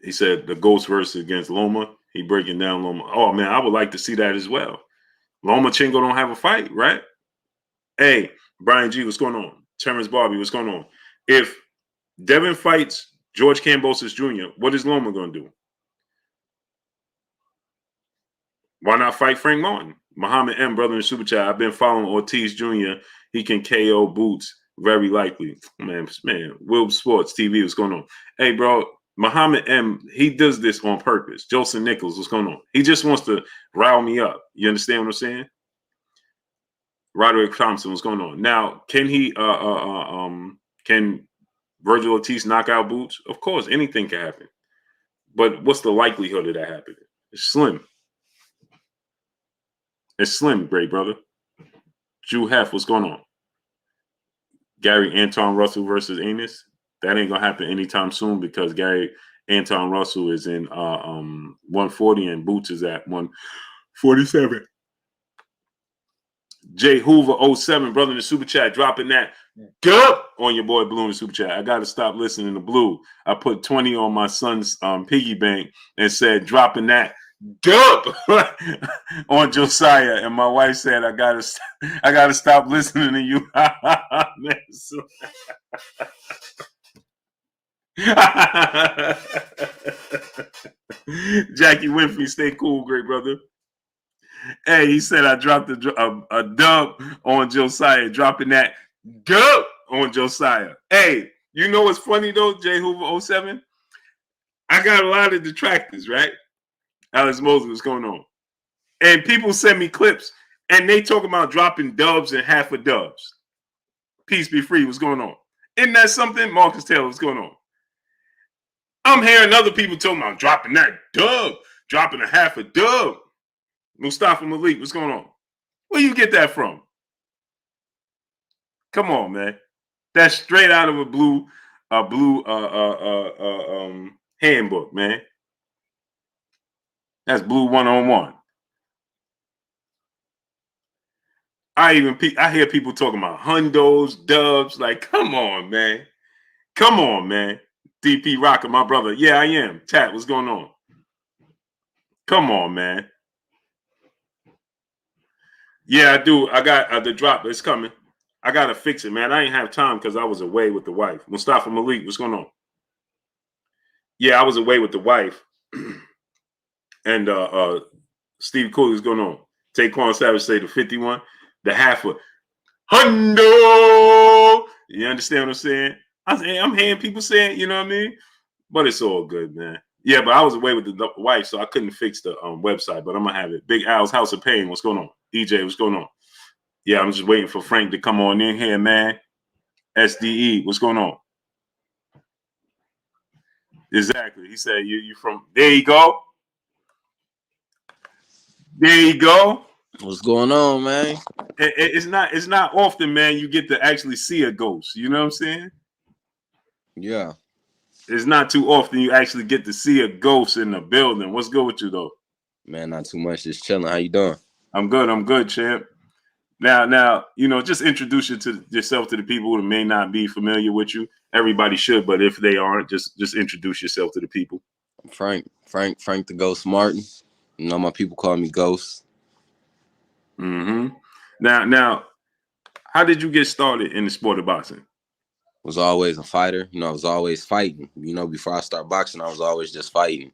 He said the Ghost versus against Loma. He breaking down Loma. Oh, man, I would like to see that as well. Loma Chingo don't have a fight, right? Hey, Brian G, what's going on? Terrence Barbie, what's going on? If Devin fights George Kambosos Jr., what is Loma going to do? Why not fight Frank Martin? Muhammad M, brother in Super Chat. I've been following Ortiz Jr. He can KO Boots, very likely. Man, Will Sports TV, what's going on? Hey, bro, Muhammad M, he does this on purpose. Joseph Nichols, what's going on? He just wants to rile me up. You understand what I'm saying? Roderick Thompson, what's going on? Now, can he can Virgil Ortiz knock out Boots? Of course, anything can happen. But what's the likelihood of that happening? It's slim. It's slim, great brother. Drew Hef, what's going on? Gary Anton Russell versus Amos. That ain't gonna happen anytime soon because Gary Anton Russell is in 140 and Boots is at 147. Jay Hoover 07, brother in the super chat, dropping that dub on your boy Blue in the super chat. I gotta stop listening to Blue. I put 20 on my son's piggy bank and said dropping that dub on Josiah, and my wife said I gotta stop listening to you. Jackie Winfrey, stay cool, great brother. Hey, he said I dropped a dub on Josiah, dropping that dub on Josiah. Hey, you know what's funny though, J Hoover 07? I got a lot of detractors, right? Alex Mosley, what's going on? And people send me clips and they talk about dropping dubs and half a dubs. Peace be free, what's going on? Isn't that something? Marcus Taylor, what's going on? I'm hearing other people talking about dropping that dub, dropping a half a dub. Mustafa Malik, what's going on? Where you get that from? Come on, man. That's straight out of a blue handbook, man. That's Blue 101. I hear people talking about hundos, dubs. Like, come on, man. Come on, man. DP Rocker, my brother. Yeah, I am. Tat, what's going on? Come on, man. Yeah, I do. I got the drop. It's coming. I got to fix it, man. I ain't have time because I was away with the wife. Mustafa Malik, what's going on? Yeah, I was away with the wife. And Steve Cooley, what's going on? Taquan Savage say the 51, the half of hundo. You understand what I'm saying? I'm hearing people saying, you know what I mean? But it's all good, man. Yeah, but I was away with the wife, so I couldn't fix the website, but I'm going to have it. Big Al's House of Pain, what's going on? EJ, what's going on? Yeah, I'm just waiting for Frank to come on in here, man. SDE, what's going on? Exactly. He said, you from, there you go. There you go. What's going on, man? It's not often, man, you get to actually see a ghost. You know what I'm saying? Yeah. It's not too often you actually get to see a ghost in the building. What's good with you, though? Man, not too much. Just chilling. How you doing? I'm good, champ. Now, you know, just introduce yourself to the people who may not be familiar with you. Everybody should, but if they aren't, just introduce yourself to the people. Frank the Ghost Martin. You know, my people call me Ghost. Mm-hmm. Now, how did you get started in the sport of boxing? Was always a fighter. You know, I was always fighting. You know, before I started boxing, I was always just fighting.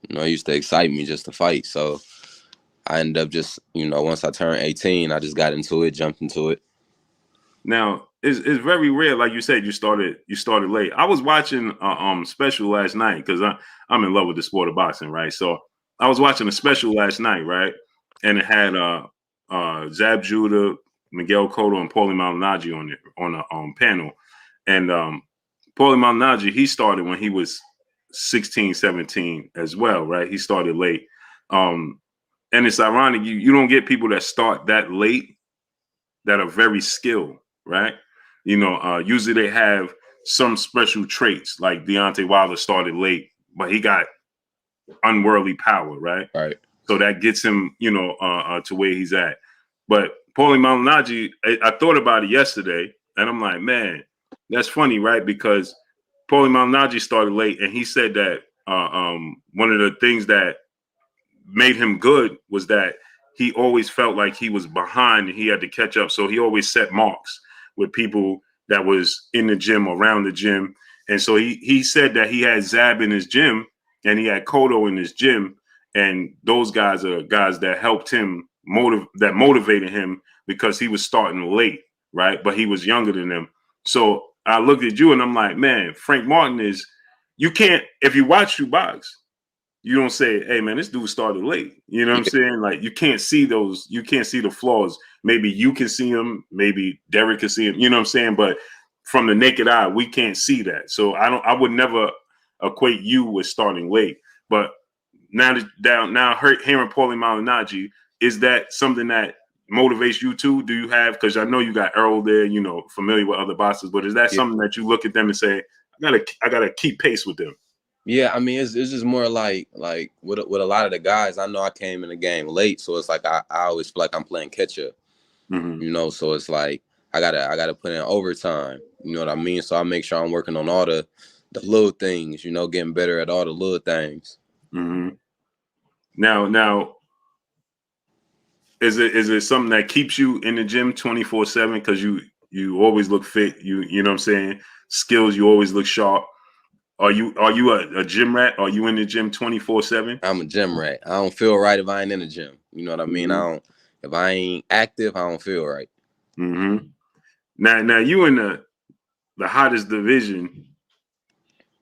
You know, it used to excite me just to fight. So I ended up just, once I turned 18, I just got into it, jumped into it. Now, it's very rare, like you said, you started late. I was watching special last night because I'm in love with the sport of boxing, right? So I was watching a special last night, right? And it had Zab Judah, Miguel Cotto, and Paulie Malignaggi on a panel. And Paulie Malignaggi, he started when he was 16, 17 as well, right? He started late. And it's ironic, you don't get people that start that late that are very skilled, right? Usually they have some special traits, like Deontay Wilder started late, but he got unworldly power, right? Right. So that gets him, to where he's at. But Paulie Malignaggi, I thought about it yesterday, and I'm like, man, that's funny, right? Because Paulie Malignaggi started late, and he said that one of the things that made him good was that he always felt like he was behind and he had to catch up. So he always set marks with people that was in the gym, around the gym. And so he said that he had Zab in his gym and he had Cotto in his gym. And those guys are guys that helped him, that motivated him because he was starting late, right? But he was younger than them. So I looked at you and I'm like, man, Frank Martin you can't, if you watch you box, you don't say, hey man, this dude started late. You know what I'm saying? Like you can't see the flaws. Maybe you can see them, maybe Derek can see them, you know what I'm saying? But from the naked eye, we can't see that. So I would never equate you with starting late. But now hearing Paulie Malignaggi, is that something that motivates you too? Do you have, because I know you got Errol there, familiar with other bosses, but is that something that you look at them and say, I gotta keep pace with them? Yeah, I mean, it's just more like with a lot of the guys, I know I came in the game late, so it's like I always feel like I'm playing catch up, So it's like I gotta put in overtime, you know what I mean? So I make sure I'm working on all the little things, getting better at all the little things. Mm-hmm. Now, is it something that keeps you in the gym 24/7 because you always look fit? You know what I'm saying? Skills, you always look sharp. Are you a gym rat? Are you in the gym 24/7? I'm a gym rat. I don't feel right if I ain't in the gym. You know what I mean? If I ain't active, I don't feel right. Mm-hmm. Now you in the hottest division.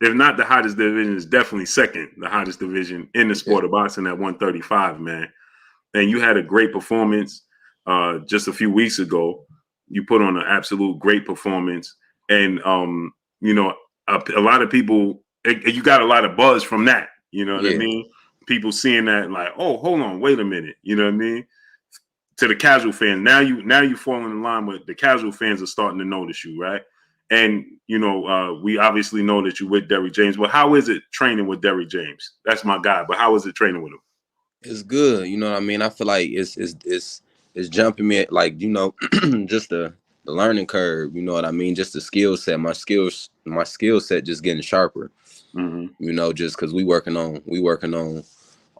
If not the hottest division, it's definitely second the hottest division in the sport of boxing at 135, man. And you had a great performance just a few weeks ago. You put on an absolute great performance, and a lot of people. You got a lot of buzz from that. You know what I mean? People seeing that like, oh, hold on, wait a minute. You know what I mean? To the casual fan, now you fall in line with the casual fans are starting to notice you, right? And we obviously know that you're with Derrick James, but how is it training with Derrick James? That's my guy, but how is it training with him? It's good, you know what I mean? I feel like it's jumping me at, like, just the learning curve, you know what I mean? Just the skill set, my skill set just getting sharper. Just because we working on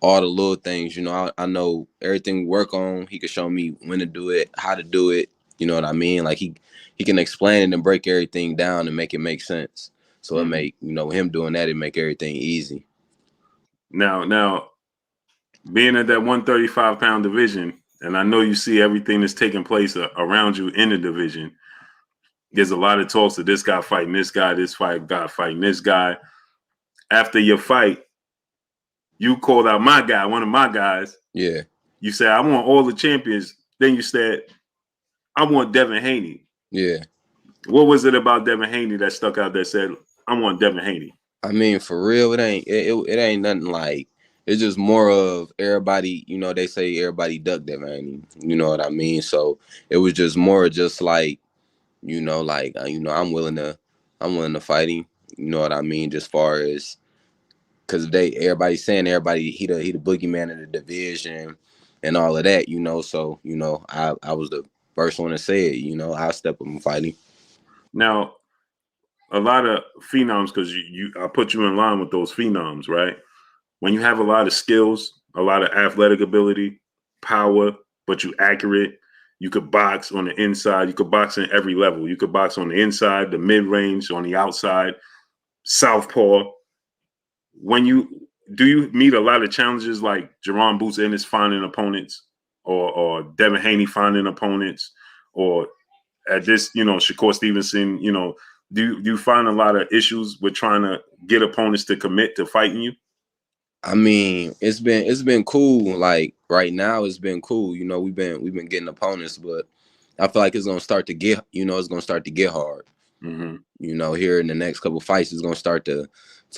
all the little things, I know everything we work on. He could show me when to do it, how to do it, you know what I mean? Like he can explain it and break everything down and make it make sense. So it make, him doing that, it make everything easy. Now being at that 135-pound division, and I know you see everything that's taking place around you in the division. There's a lot of talks of this guy fighting this guy, this guy fighting this guy. After your fight, you called out my guy, one of my guys. Yeah. You said, I want all the champions. Then you said, I want Devin Haney. Yeah. What was it about Devin Haney that stuck out that said, I want Devin Haney? I mean, for real, it ain't nothing like. It's just more of everybody, they say everybody duck Devin Haney. You know what I mean? So it was just more just like, I'm willing to fight him. You know what I mean? Just far as, because everybody's saying he the boogeyman of the division and all of that, So, I was the first one to say it, I'll step up and fight him. Now, a lot of phenoms, because I put you in line with those phenoms, right? When you have a lot of skills, a lot of athletic ability, power, but you accurate, you could box on the inside. You could box in every level. You could box on the inside, the mid-range, on the outside, southpaw. When do you meet a lot of challenges like Jerron Boots Ennis finding opponents, or Devin Haney finding opponents, or at this, Shakur Stevenson, do you find a lot of issues with trying to get opponents to commit to fighting you? I mean, it's been cool. Like right now, it's been cool. We've been getting opponents, but I feel like it's gonna start to get, it's gonna start to get hard. Mm-hmm. Here in the next couple fights, it's gonna start to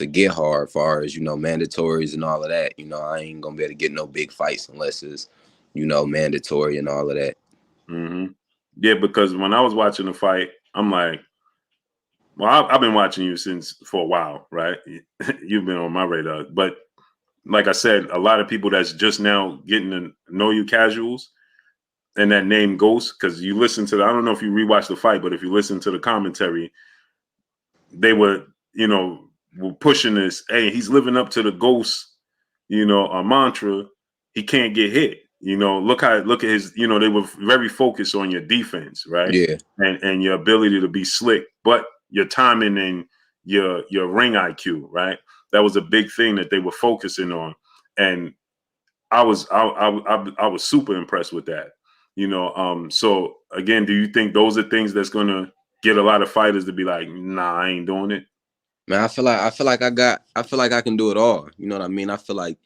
get hard, as far as mandatories and all of that. I ain't gonna be able to get no big fights unless it's mandatory and all of that. Mm-hmm. Yeah, because when I was watching the fight, I'm like, well, I've been watching you for a while, right? You've been on my radar, but like I said, a lot of people that's just now getting to know you, casuals, and that name Ghost, because you listen to I don't know if you rewatched the fight, but if you listen to the commentary, they were, were pushing this. Hey, he's living up to the Ghost, mantra. He can't get hit. Look at his. They were very focused on your defense, right? Yeah. And your ability to be slick, but your timing and your ring IQ, right? That was a big thing that they were focusing on, and I was super impressed with that. So again, do you think those are things that's gonna get a lot of fighters to be like, nah, I ain't doing it? Man, I feel like I can do it all. You know what I mean? I feel like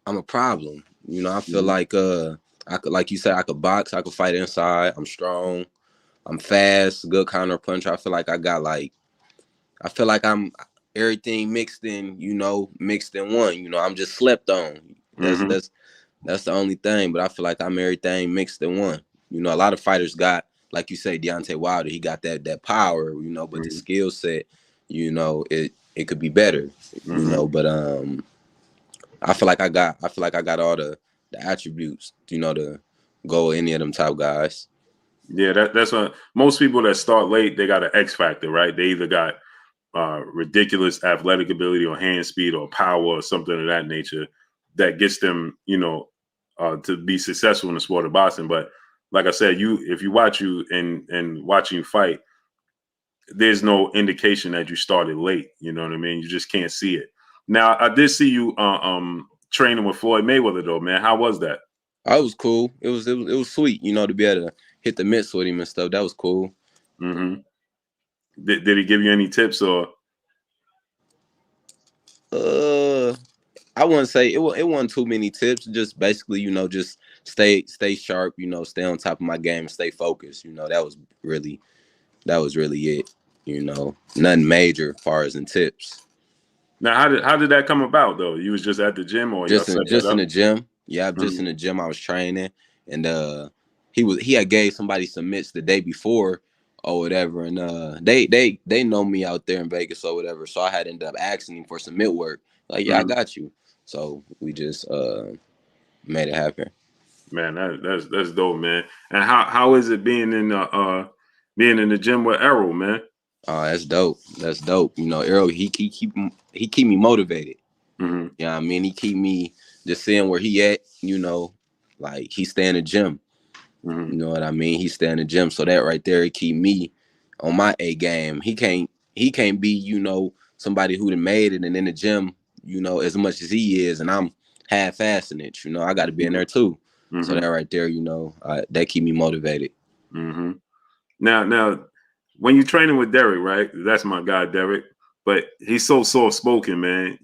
I'm a problem. I feel like I could, like you said, I could box, I could fight inside. I'm strong, I'm fast, good counter puncher. I feel like I'm everything mixed in, mixed in one. I'm just slept on. That's Mm-hmm. that's the only thing. But I feel like I'm everything mixed in one. A lot of fighters got, like you say, Deontay Wilder, he got that power, but the Mm-hmm. skill set, it could be better, Mm-hmm. but I feel like I got all the attributes, to go any of them top guys. Yeah, that's what most people that start late, they got an X factor, right? They either got ridiculous athletic ability or hand speed or power or something of that nature that gets them, to be successful in the sport of boxing. But like I said, if you watch you and watching you fight, there's no indication that you started late. You know what I mean? You just can't see it. Now, I did see you training with Floyd Mayweather, though, man. How was that? I was cool. It was sweet, to be able to hit the mitts with him and stuff. That was cool. Mm-hmm. Did he give you any tips or? I wouldn't say it wasn't too many tips. Just basically, just stay sharp. Stay on top of my game. Stay focused. That was really it. Nothing major as far as in tips. Now, how did that come about though? You was just at the gym or y'all Just set in that just in up? the gym. Yeah, just Mm-hmm. in the gym. I was training, and he had gave somebody some mitts the day before or whatever, and they know me out there in Vegas or whatever. So I had ended up asking him for some mitt work. Like, yeah, I Mm-hmm. got you. So we just made it happen. Man, that's dope, man. And how is it being in the gym with Errol, man? Oh, that's dope. That's dope. Errol, he keep me motivated. Mm-hmm. Yeah, I mean, he keep me just seeing where he at. Like he stay in the gym. Mm-hmm. You know what I mean? He stay in the gym, so that right there it keep me on my A game. He can't be somebody who done made it and in the gym as much as he is, and I'm half-assing it. I got to be in there too. So Mm-hmm. that right there, that keep me motivated. Mm-hmm. Now, when you're training with Derek, right? That's my guy, Derek. But he's so soft spoken, man.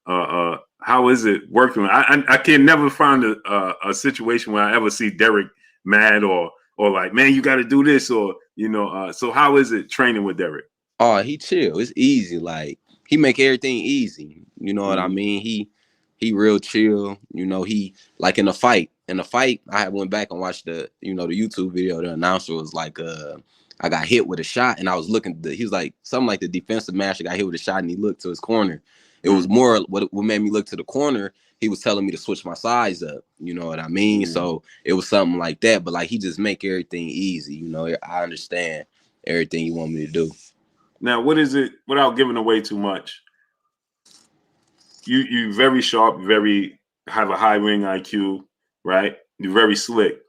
How is it working? I can never find a situation where I ever see Derek mad or like, man, you got to do this or So how is it training with Derek? Oh, he chill. It's easy. Like he make everything easy. You know what I Mm-hmm. mean? He real chill. He like in a fight. In a fight, I went back and watched the the YouTube video. The announcer was like, I got hit with a shot, and I was looking. He was like something like the defensive master got hit with a shot, and he looked to his corner. It was more what made me look to the corner. He was telling me to switch my size up. You know what I mean? Mm-hmm. So it was something like that. But like he just make everything easy. I understand everything you want me to do. Now, what is it? Without giving away too much, you very sharp, very have a high ring IQ, right? You're very slick.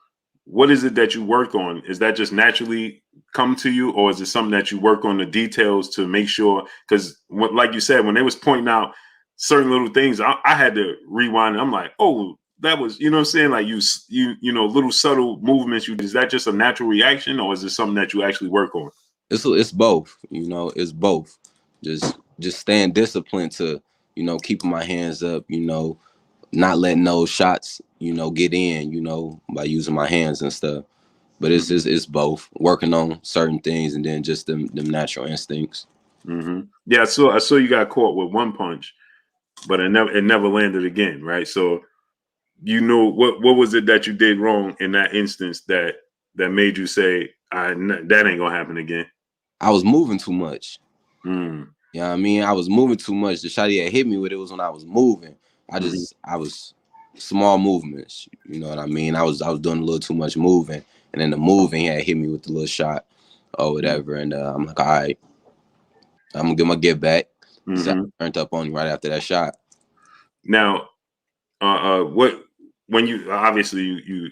What is it that you work on? Is that just naturally come to you, or is it something that you work on the details to make sure? Because, like you said, when they was pointing out certain little things, I had to rewind. I'm like, oh, that was, you know what I'm saying? Like you know, little subtle movements. Is that just a natural reaction, or is it something that you actually work on? It's both, you know, it's both. Just staying disciplined to, you know, keeping my hands up, you know, not letting those shots, you know, get in, you know, by using my hands and stuff. But it's both working on certain things and then just them natural instincts. Mm-hmm. Yeah, I saw you got caught with one punch, but it never landed again, right? So you know what was it that you did wrong in that instance that made you say, that ain't gonna happen again? I was moving too much. Mm. You know what I mean? I was moving too much. The shot he had hit me with, it was when I was moving. Mm-hmm. I was small movements. You know what I mean? I was doing a little too much moving, and then the moving he had hit me with the little shot or whatever. And I'm like, all right, I'm gonna get my get back. So Mm-hmm. I turned up on him right after that shot. Now, what when you obviously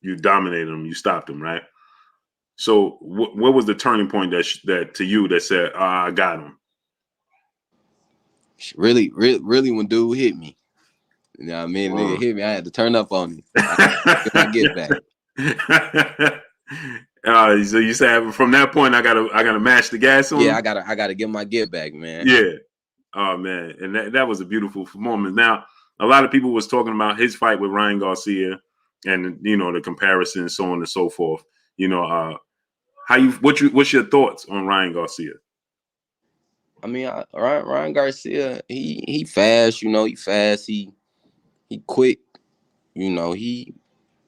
you dominated him, you stopped him, right? So what was the turning point that to you that said, I got him? Really, when dude hit me, you know what I mean? Nigga hit me, I had to turn up on him. I get my get back. So you said from that point I gotta match the gas on Yeah, him? I gotta get my get back, man. Yeah. Oh man, and that was a beautiful moment. Now, a lot of people was talking about his fight with Ryan Garcia, and you know the comparison, so on and so forth. You know, what's your thoughts on Ryan Garcia? I mean, Ryan Garcia, he fast, you know, he fast, he quick, you know, he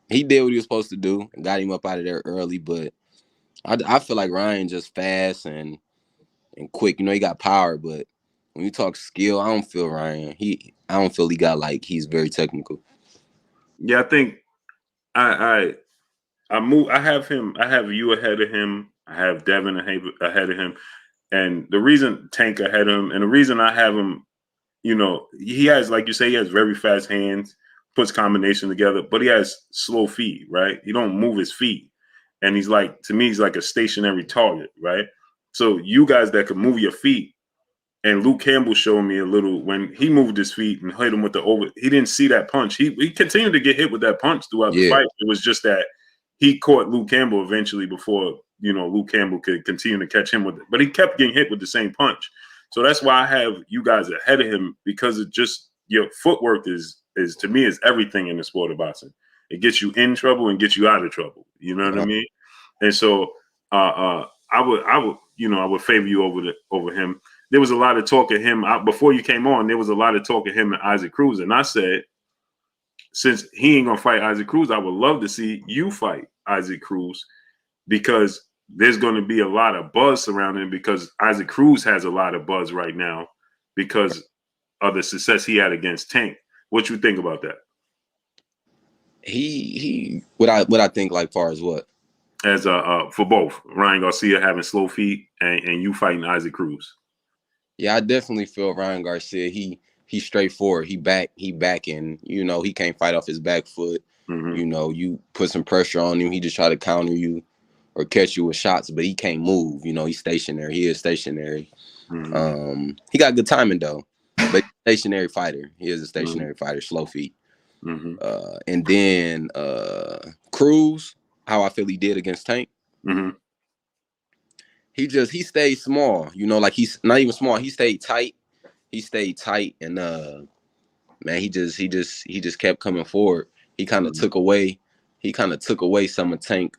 did what he was supposed to do and got him up out of there early. But I feel like Ryan just fast and quick. You know, he got power, but when you talk skill, I don't feel Ryan. I don't feel he got like he's very technical. Yeah, I think I I have him. I have you ahead of him. I have Devin ahead of him, and the reason Tank ahead of him, and the reason I have him, you know, he has, like you say, he has very fast hands, puts combination together, but he has slow feet, right? He don't move his feet, and he's like, to me, he's like a stationary target, right? So you guys that can move your feet, and Luke Campbell showed me a little when he moved his feet and hit him with the over. He didn't see that punch. He continued to get hit with that punch throughout the Yeah, fight. It was just that he caught Luke Campbell eventually before, you know, Luke Campbell could continue to catch him with it. But he kept getting hit with the same punch. So that's why I have you guys ahead of him, because it just, your footwork is to me is everything in the sport of boxing. It gets you in trouble and gets you out of trouble. You know what I mean? And so I would you know, I would favor you over him. There was a lot of talk of him before you came on. There was a lot of talk of him and Isaac Cruz, and I said, since he ain't gonna fight Isaac Cruz, I would love to see you fight Isaac Cruz, because there's going to be a lot of buzz surrounding him, because Isaac Cruz has a lot of buzz right now because of the success he had against Tank. What you think about that? what I think, like, far as what? As for both Ryan Garcia having slow feet and you fighting Isaac Cruz. Yeah, I definitely feel Ryan Garcia. He's straightforward. He back, and you know he can't fight off his back foot. Mm-hmm. You know, you put some pressure on him, he just try to counter you or catch you with shots, but he can't move. You know, he's stationary. He is stationary. Mm-hmm. He got good timing though, but stationary fighter. He is a Mm-hmm. stationary fighter, slow feet. Mm-hmm. And then Cruz, how I feel he did against Tank. Mm-hmm. He stayed small. You know, like he's not even small. He stayed tight. And man, he just kept coming forward. He kind of Mm-hmm. took away some of Tank,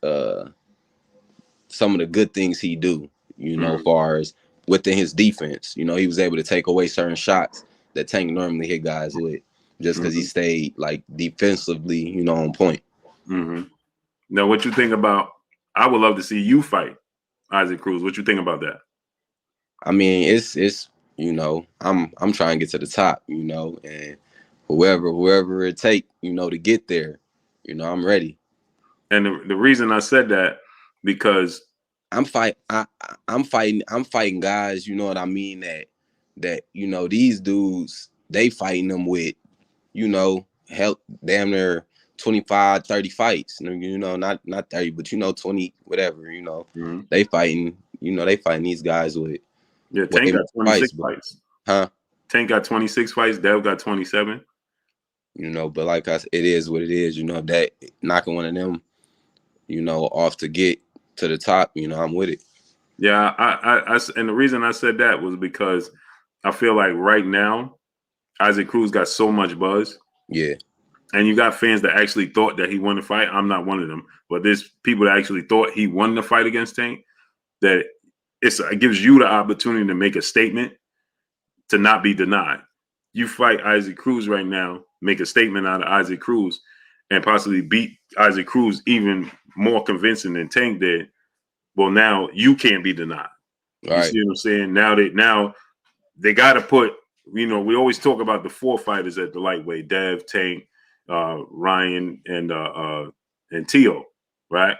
some of the good things he do, you know, Mm-hmm. far as within his defense. You know, he was able to take away certain shots that Tank normally hit guys with, just because he stayed like defensively, you know, on point. Mm-hmm. Now, what you think about? I would love to see you fight Isaac Cruz. What you think about that? I mean, it's you know, I'm trying to get to the top, you know, and whoever it take, you know, to get there, you know, I'm ready. And the reason I said that, because I'm fighting guys, you know what I mean, that you know, these dudes, they fighting them with, you know, help damn near 25, 30 fights. You know, not 30, but you know, 20, whatever, you know. mm-hmm. They fighting these guys with Yeah, way Tank got more 26 fights, but fights. huh? Tank got 26 fights. Dev got 27. You know, but like I said, it is what it is. You know, that knocking one of them, you know, off to get to the top. You know, I'm with it. Yeah, and the reason I said that was because I feel like right now Isaac Cruz got so much buzz. Yeah. And you got fans that actually thought that he won the fight. I'm not one of them, but there's people that actually thought he won the fight against Tank. That it gives you the opportunity to make a statement to not be denied. You fight Isaac Cruz right now, make a statement out of Isaac Cruz, and possibly beat Isaac Cruz even more convincing than Tank did. Well, now you can't be denied. All You right. see what I'm saying? Now they got to put. You know, we always talk about the 4 fighters at the lightweight: Dev, Tank, Ryan, and Tio. Right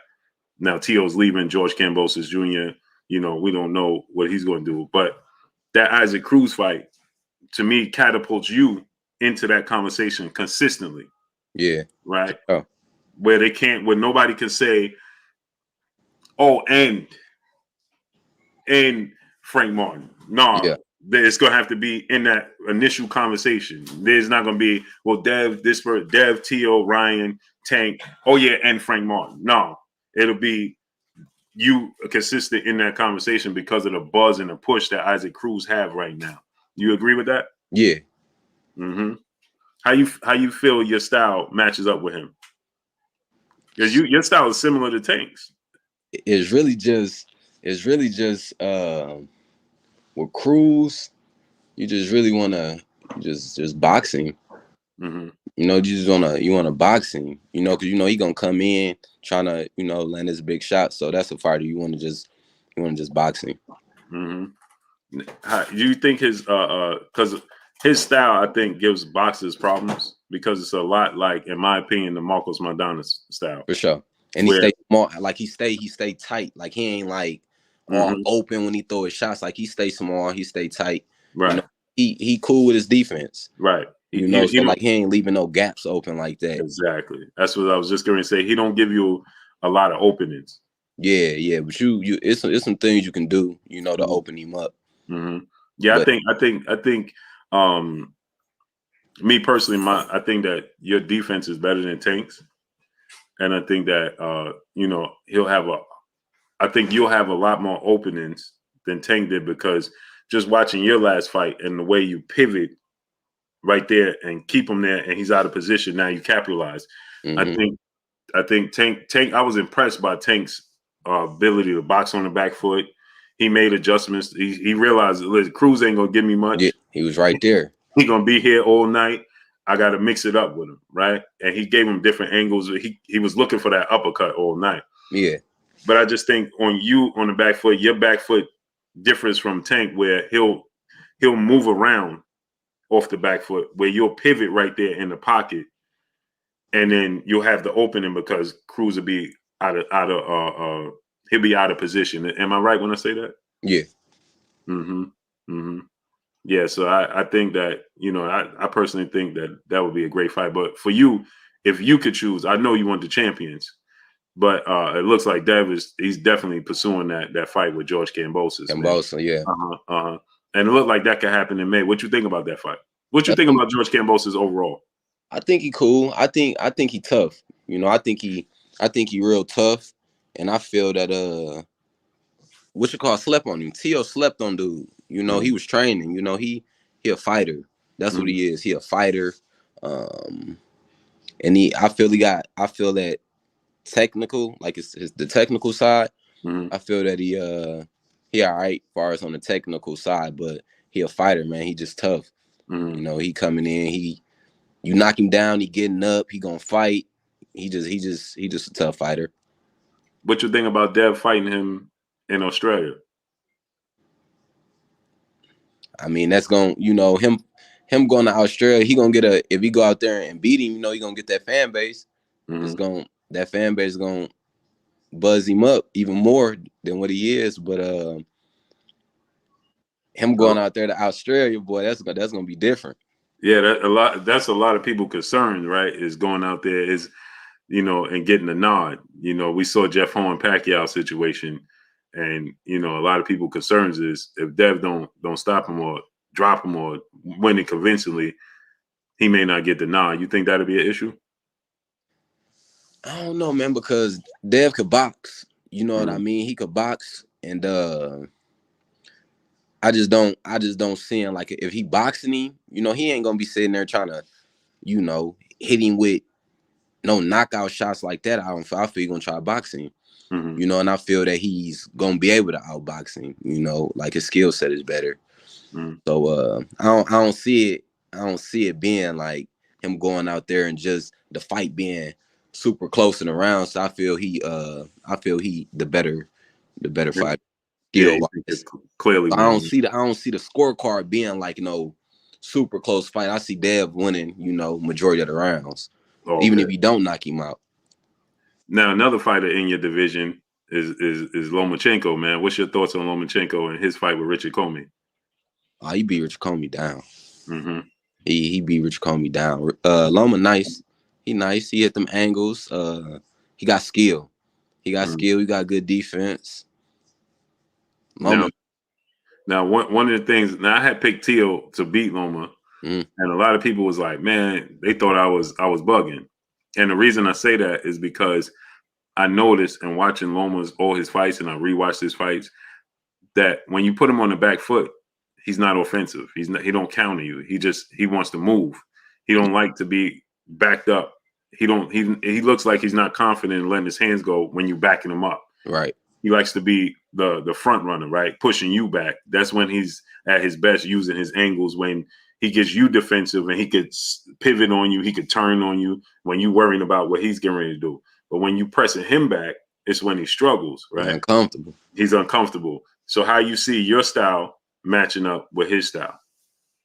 now, Tio's leaving. George Kambosos Jr. You know, we don't know what he's going to do, but that Isaac Cruz fight, to me, catapults you into that conversation consistently. Yeah. Right. Oh. Where nobody can say, oh, and Frank Martin. No, Yeah. it's going to have to be in that initial conversation. There's not going to be, well, Dev, Tio, Ryan, Tank. Oh, yeah, and Frank Martin. No, it'll be you consistent in that conversation because of the buzz and the push that Isaac Cruz have right now. You agree with that? Yeah. Mm-hmm. How you feel your style matches up with him? Because your style is similar to Tank's. It's really just with Cruz, you just really wanna just boxing. Mm-hmm. You know, you wanna boxing. You know, because you know he gonna come in trying to land his big shot. So that's a fighter you wanna just boxing. Mm-hmm. Do you think his because his style I think gives boxers problems because it's a lot like, in my opinion, the Marcos Maidana's style. For sure. And he stay small, like he stay tight. Like he ain't like all open when he throw his shots. Like he stay small, he stay tight. Right. You know, he cool with his defense. Right. So like he ain't leaving no gaps open like that. Exactly. That's what I was just going to say. He don't give you a lot of openings. Yeah. But it's some things you can do, to open him up. Mm-hmm. Yeah, but I think me personally, I think that your defense is better than Tank's. And I think that I think you'll have a lot more openings than Tank did, because just watching your last fight and the way you pivot right there and keep him there and he's out of position, now you capitalize. Mm-hmm. I think Tank, I was impressed by Tank's ability to box on the back foot. He made adjustments. He realized, listen, Cruz ain't gonna give me much. Yeah, he was right there. He gonna be here all night. I got to mix it up with him, right? And he gave him different angles. He was looking for that uppercut all night. Yeah. But I just think on the back foot, your back foot differs from Tank, where he'll move around off the back foot, where you'll pivot right there in the pocket, and then you'll have the opening because Cruz will be he'll be out of position. Am I right when I say that? Yeah. Mm-hmm. Mm-hmm. Yeah, so I think that, I personally think that would be a great fight. But for you, if you could choose, I know you want the champions, but it looks like he's definitely pursuing that fight with George Kambosos. Kambosos, yeah. And it looked like that could happen in May. What you think about that fight? What you think about George Kambosos overall? I think he cool. I think he tough. I think he real tough, and I feel that slept on him. Tio slept on dude. He was training. He a fighter. That's what he is. He a fighter. And I feel that technical, like it's the technical side. I feel that he all right as far as on the technical side, but he a fighter, man. He just tough. He coming in, you knock him down, he getting up, he gonna fight. He just a tough fighter. What you think about Dev fighting him in Australia? I mean, that's going, him going to Australia, he gonna get if he go out there and beat him, he gonna get that fan base. That fan base is gonna buzz him up even more than what he is. But him going out there to Australia, boy, that's gonna be different. Yeah, that's a lot of people concerned, right? Is going out there and getting a nod. We saw Jeff Horn Pacquiao situation, and a lot of people concerns is if Dev don't stop him or drop him or winning convincingly, he may not get the nod. You think that'd be an issue? I don't know, man, because Dev could box. You know what I mean? He could box, and I just don't see him like if he boxing him, you know, he ain't gonna be sitting there trying to, you know, hit him with no knockout shots like that. I feel he gonna try boxing him, you know, and I feel that he's gonna be able to outbox him, you know, like his skill set is better. So I don't see it. I don't see it being like him going out there and just the fight being super close in the round. So I feel he the better fighter Yeah, skill you think wise. it's clearly I don't winning. see the scorecard being like no super close fight. I see Dev winning, you know, majority of the rounds, even if you don't knock him out. Now another fighter in your division is Lomachenko, man. What's your thoughts on Lomachenko and his fight with Richard Comey? Oh, he beat Rich Comey down. Mm-hmm. He beat Rich Comey down. Loma nice. He nice. He hit them angles. He got skill. He got skill. He got good defense. Loma. Now one of the things. Now I had picked Teal to beat Loma, and a lot of people was like, "Man, they thought I was bugging." And the reason I say that is because I noticed in watching Loma's all his fights, and I rewatched his fights, that when you put him on the back foot, he's not offensive. He don't counter you. He wants to move. He don't like to be backed up. He looks like he's not confident in letting his hands go when you backing him up. Right. He likes to be the front runner, right? Pushing you back. That's when he's at his best, using his angles, when he gets you defensive and he could pivot on you, he could turn on you when you worrying about what he's getting ready to do. But when you pressing him back, it's when he struggles, right? He's uncomfortable. He's uncomfortable. So how you see your style matching up with his style?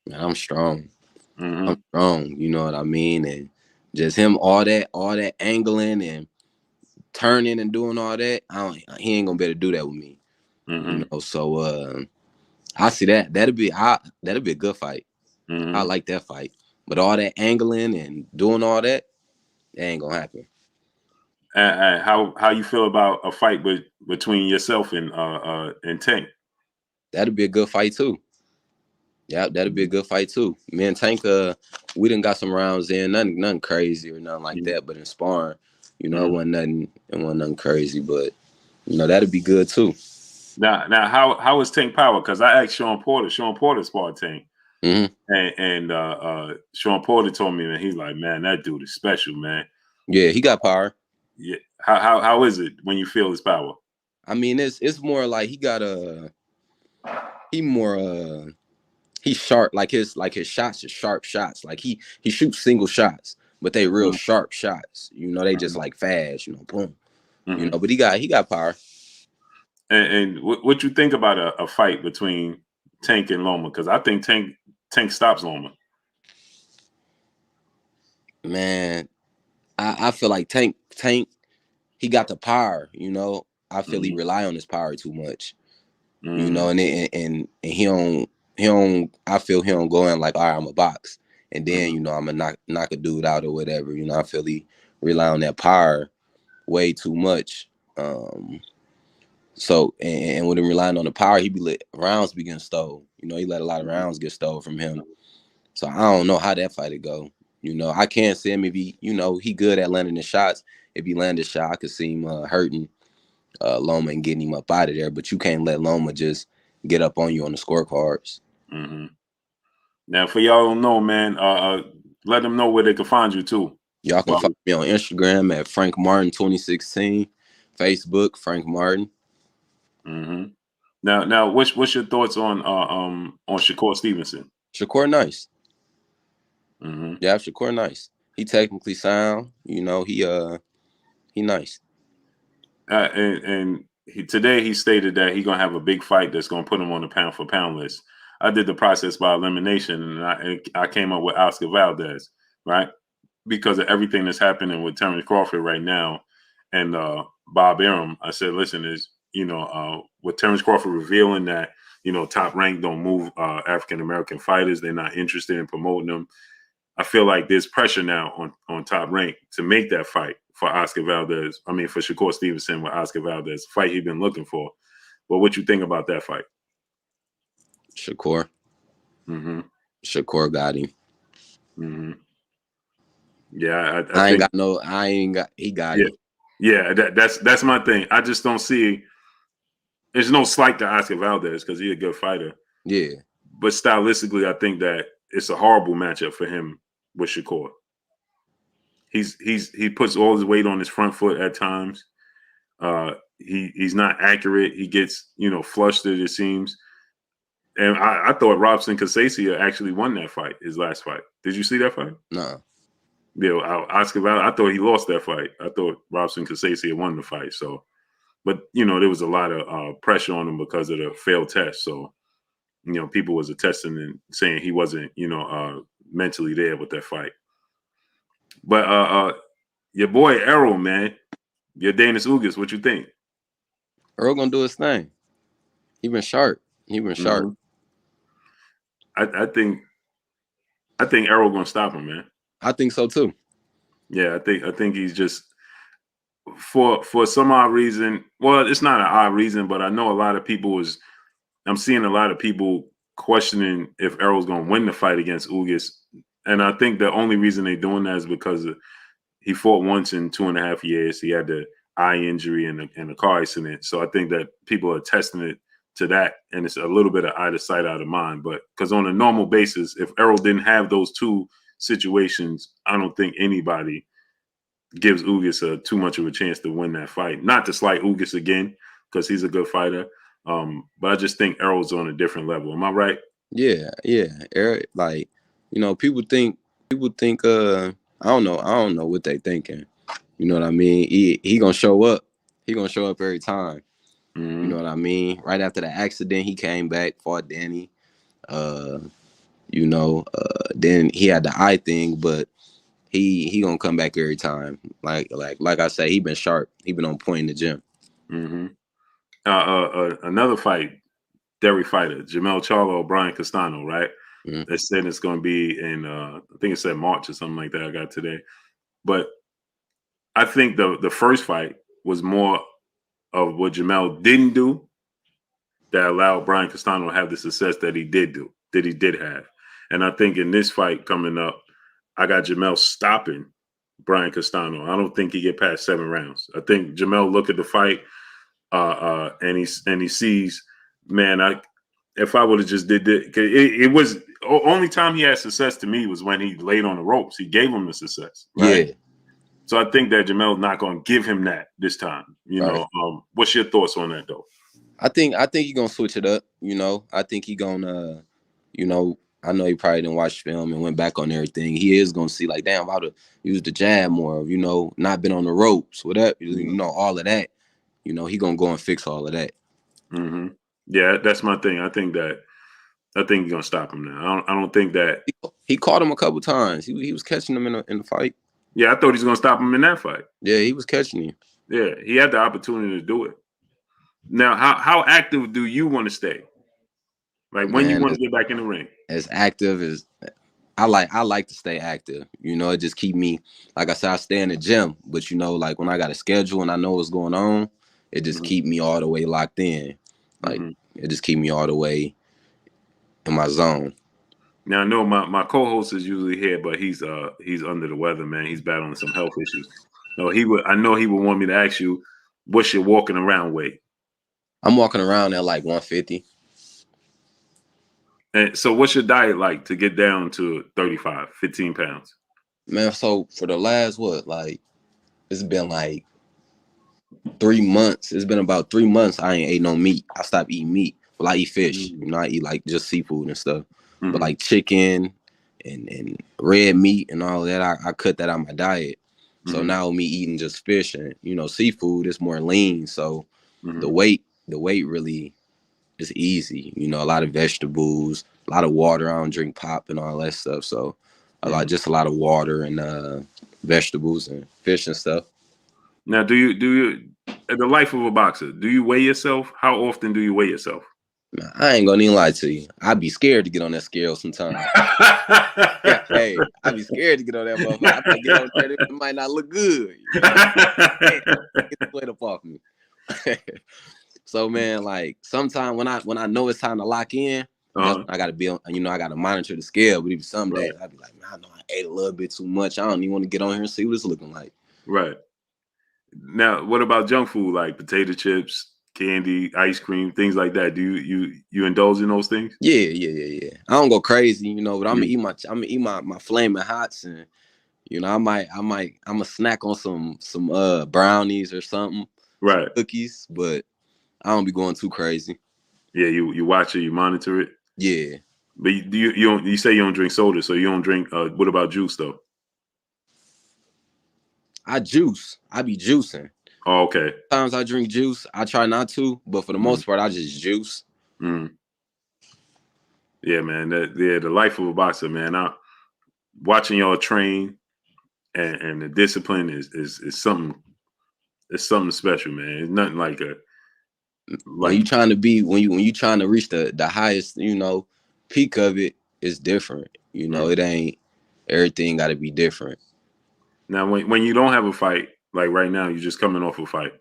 Man, I'm strong. I'm strong. You know what I mean? And just him, all that angling and turning and doing all that, he ain't gonna be able to do that with me. You know, so I see that. That'll be a good fight. I like that fight. But all that angling and doing all that ain't gonna happen. How you feel about a fight between yourself and Tank? That'll be a good fight too. Yeah, that'll be a good fight too. Me and Tank, we done got some rounds in, nothing crazy or nothing like that. But in sparring, you know, it wasn't nothing crazy. But you know, that'd be good too. Now, how is Tank power? Because I asked Sean Porter. Sean Porter sparred Tank, and Sean Porter told me that he's like, man, that dude is special, man. Yeah, he got power. Yeah, how is it when you feel his power? I mean, it's more like he's sharp. Like his shots are sharp shots. Like he shoots single shots, but they real sharp shots. You know, they just like fast. You know, boom. You know, but he got power. And what you think about a fight between Tank and Loma? Because I think Tank stops Loma. Man, I feel like Tank, he got the power. You know, I feel he rely on his power too much. You know, and he don't. I feel he don't go in like, all right, I'm a box, and then you know I'm gonna knock a dude out or whatever. You know, I feel he rely on that power way too much. So and with him relying on the power, he be let rounds be getting stole. You know, he let a lot of rounds get stole from him. So I don't know how that fight would go. You know, I can't see him if he, you know, he good at landing the shots. If he landed a shot, I could see him hurting Loma and getting him up out of there. But you can't let Loma just get up on you on the scorecards. Now, for y'all don't know, man, let them know where they can find you too. Y'all can find me on Instagram at Frank Martin 2016, Facebook Frank Martin. Now, what's your thoughts on Shakur Stevenson? Shakur nice. Yeah, Shakur nice. He technically sound. You know, he nice. And today he stated that he's gonna have a big fight that's gonna put him on the pound for pound list. I did the process by elimination, and I came up with Oscar Valdez, right? Because of everything that's happening with Terrence Crawford right now, and Bob Arum. I said, listen, with Terrence Crawford revealing that Top Rank don't move African American fighters, they're not interested in promoting them. I feel like there's pressure now on Top Rank to make that fight for Oscar Valdez. I mean, for Shakur Stevenson with Oscar Valdez, fight he's been looking for. But what you think about that fight? Shakur. Shakur got him. Mm-hmm. Yeah, I I ain't think. got no. I ain't got. He got Yeah, him. yeah. That's my thing. I just don't see. There's no slight to Oscar Valdez because he's a good fighter, Yeah. but stylistically, I think that it's a horrible matchup for him with Shakur. He puts all his weight on his front foot at times. He's not accurate. He gets flustered, it seems. And I thought Robson Casacia actually won that fight, his last fight. Did you see that fight? No. Yeah, Oscar Valdez. I thought he lost that fight. I thought Robson Casacia won the fight. So, but there was a lot of pressure on him because of the failed test. So, people was attesting and saying he wasn't, mentally there with that fight. But your boy Errol, man, your Danis Ugas, what you think? Earl gonna do his thing. He been sharp. He been sharp. Mm-hmm. I think Errol gonna stop him, man. I think so too. Yeah, I think he's just for some odd reason. Well, it's not an odd reason, but I know a lot of people I'm seeing a lot of people questioning if Errol's gonna win the fight against Ugas, and I think the only reason they're doing that is because he fought once in 2.5 years. He had the eye injury and a car accident, so I think that people are testing it to that, and it's a little bit of out of sight, out of mind. But because on a normal basis, if Errol didn't have those two situations, I don't think anybody gives Ugas too much of a chance to win that fight. Not to slight Ugas again, because he's a good fighter, but I just think Errol's on a different level. Am I right? Yeah. Errol, like, people think. I don't know what they thinking. You know what I mean? He gonna show up. He gonna show up every time. You know Mm-hmm. what I mean? Right after the accident, he came back, fought Danny. Uh, then he had the eye thing, but he gonna come back every time. Like I say, he been sharp. He been on point in the gym. Mm-hmm. Another fight, Derry fighter, Jamel Charlo, Brian Castano, right? Mm-hmm. They said it's going to be in, I think it said March or something like that. I got today, but I think the first fight was more of what Jamel didn't do that allowed Brian Castano to have the success that he did have. And I think in this fight coming up, I got Jamel stopping Brian Castano. I don't think he get past 7 rounds. I think Jamel look at the fight and he sees, man, if I would have just did it, it was only time he had success to me was when he laid on the ropes. He gave him the success, right? Yeah, So I think that Jamel's not going to give him that this time. right. What's your thoughts on that though? I think he gonna switch it up. I think he gonna, I know he probably didn't watch film and went back on everything. He is gonna see like, damn, how to use the jab more. Not been on the ropes, whatever. All of that. He gonna go and fix all of that. Mm-hmm. Yeah, that's my thing. I think he's gonna stop him now. I don't think that He caught him a couple times. He was catching him in the fight. Yeah, I thought he was gonna stop him in that fight. Yeah, he was catching him. Yeah, he had the opportunity to do it. Now, how active do you want to stay? Like when you Man, want to get back in the ring? as active as I like to stay active. It just keep me, like I said, I stay in the gym, but like when I got a schedule and I know what's going on, it just keep me all the way locked in. Like it just keep me all the way in my zone. Now I know my co-host is usually here, but he's under the weather, man. He's battling some health issues. No, I know he would want me to ask you, what's your walking around weight? I'm walking around at like 150. And so what's your diet like to get down to 35, 15 pounds? Man, so for the last it's been like 3 months. It's been about 3 months I ain't ate no meat. I stopped eating meat. Well, I eat fish. I eat like just seafood and stuff. But like chicken and red meat and all that, I cut that out of my diet. So now me eating just fish and seafood is more lean. So the weight really is easy. A lot of vegetables, a lot of water. I don't drink pop and all that stuff. So a lot of water and vegetables and fish and stuff. Now, do you the life of a boxer, do you weigh yourself? How often do you weigh yourself? I ain't gonna even lie to you. I'd be scared to get on that scale sometimes. Hey, I'd be scared to get on that motherfucker. I get on there, it might not look good. Get the weight up off me. So man, like sometimes when I know it's time to lock in, That's when I gotta be on, I gotta monitor the scale. But even some days I'd be like, man, I know I ate a little bit too much. I don't even want to get on here and see what it's looking like. Right. Now, what about junk food like potato chips, candy, ice cream, things like that? Do you indulge in those things? Yeah. I don't go crazy, but I'm Mm. gonna eat my flaming hots, and I'm a snack on some brownies or something, some Right. cookies, but I don't be going too crazy. Yeah, you watch it, you monitor it. Yeah. But you don't, you say you don't drink soda, so you don't drink. What about juice though? I juice. I be juicing. Oh, okay. Sometimes I drink juice. I try not to, but for the most part, I just juice. Mm. Yeah, man. The life of a boxer, man. Watching y'all train and the discipline is something. It's something special, man. It's nothing like a When like. you trying to be when you trying to reach the highest, peak of it, it's different. It ain't everything got to be different. Now, when you don't have a fight, like right now, you're just coming off a fight.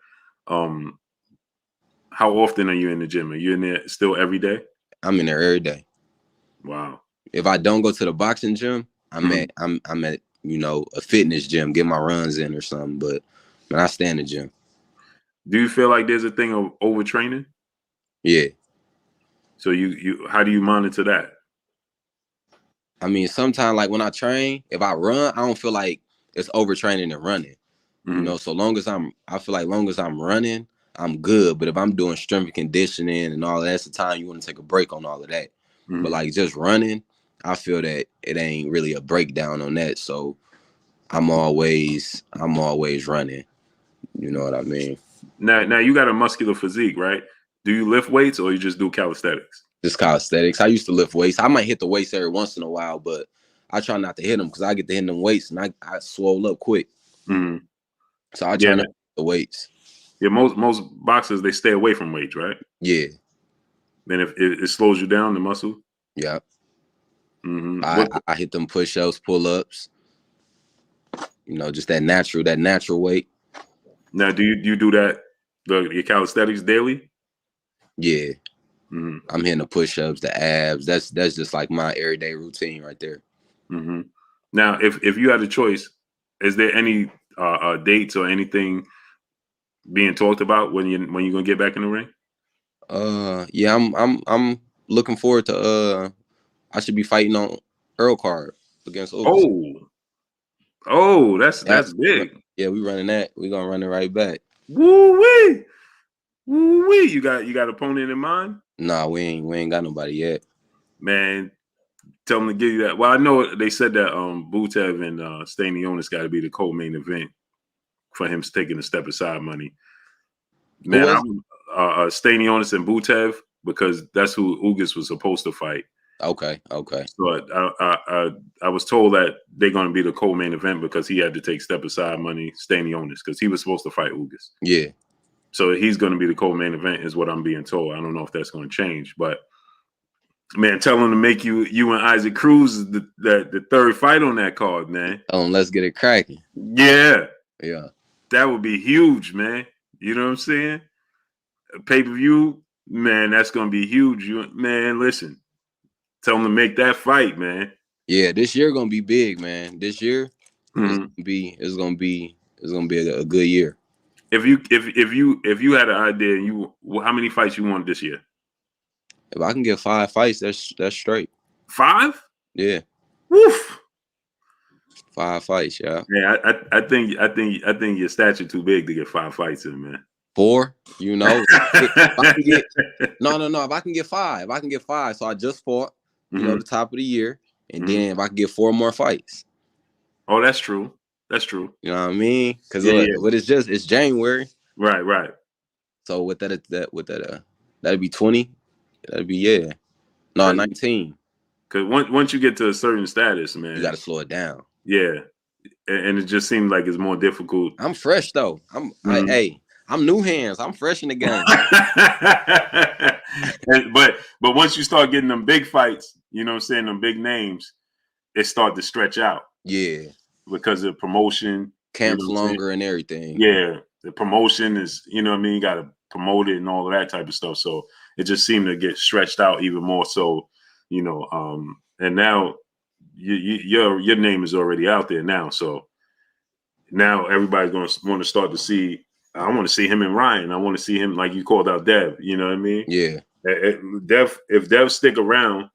Um, how often are you in the gym? Are you in there still every day? I'm in there every day. Wow. If I don't go to the boxing gym, I'm Mhm. at a fitness gym, get my runs in or something. But when I stay in the gym, Do you feel like there's a thing of overtraining? yeah. So you how do you monitor that? I mean, sometimes like when I train, if I run, I don't feel like it's overtraining and running. Mhm. So long as I feel like long as I'm running, I'm good. But if I'm doing strength and conditioning and all that, that's the time you want to take a break on all of that. But Mhm. like just running, I feel that it ain't really a breakdown on that. So I'm always running. You know what I mean? Now you got a muscular physique, right? Do you lift weights or you just do calisthenics? Just calisthenics. I used to lift weights. I might hit the weights every once in a while, but I try not to hit them because I get to hit them weights and I swole up quick. Mhm. So I try Yeah, not to man. hit the weights. Yeah. Most boxers they stay away from weights, right? Yeah. Then if it slows you down the muscle. Yeah. What I hit them push-ups, pull-ups, just that natural weight. now? Do you do that your calisthenics daily? Yeah. Hmm. I'm hitting the push-ups, the abs. That's just like my everyday routine right there. Hmm. Now, if you had a choice, is there any dates or anything being talked about when you're gonna get back in the ring? Yeah, I'm looking forward to I should be fighting on Errol card against August. Oh, oh, Yeah, that's big. yeah, we running that. We gonna run it right back. Woo wee, woo wee. You got opponent in mind, Nah, we ain't got nobody yet. man. Tell them to give you that. Well, I know they said that Butev and Stanionis got to be the co-main event for him taking the step aside money. Who Man, I was it? was Stanionis and Butev because that's who Ugas was supposed to fight. Okay. So I was told that they're going to be the co-main event because he had to take step aside money, Stanionis, because he was supposed to fight Ugas. Yeah. So he's going to be the co-main event, is what I'm being told. I don't know if that's going to change, but man, tell him to make you and Isaac Cruz the third fight on that card, man. Let's get it cracking. Yeah, Yeah. that would be huge, man. You know what I'm saying? Pay per view, man. That's going to be huge. Man, listen, tell him to make that fight, man. Yeah, this year gonna be big, man. This year is Mm-hmm. gonna be a good year. If you had an idea, how many fights you want this year? If I can get 5 fights, that's straight. 5? Yeah, Woof. 5 fights, yeah. Yeah, I think your stature too big to get 5 fights in, man. 4, if I can get no. If I can get 5, I can get 5. So I just fought, Hmm. the top of the year, and Hmm. then if I can get 4 more fights, Oh, that's true. That's true. you know what I mean? Because Yeah, yeah. it's January, Right, right. so that'd be 20. That'd be no Because 19. once you get to a certain status, You got man, to slow it down. yeah, and it just seems like it's more difficult. I'm fresh though. Mhm. I'm new hands. I'm fresh in the game. But once you start getting them big fights, you know what I'm saying, them big names, it start to stretch out Yeah, because of promotion. You know camps what I'm saying? longer and everything. Yeah, the promotion is, you know what I mean, you got to promote it and all of that type of stuff. So it just seemed to get stretched out even more so and now your name is already out there now. So now everybody's going to want to start to see. I want to see him and Ryan. I want to see him, like you called out Dev. You know what I mean? Yeah. If Dev stick around,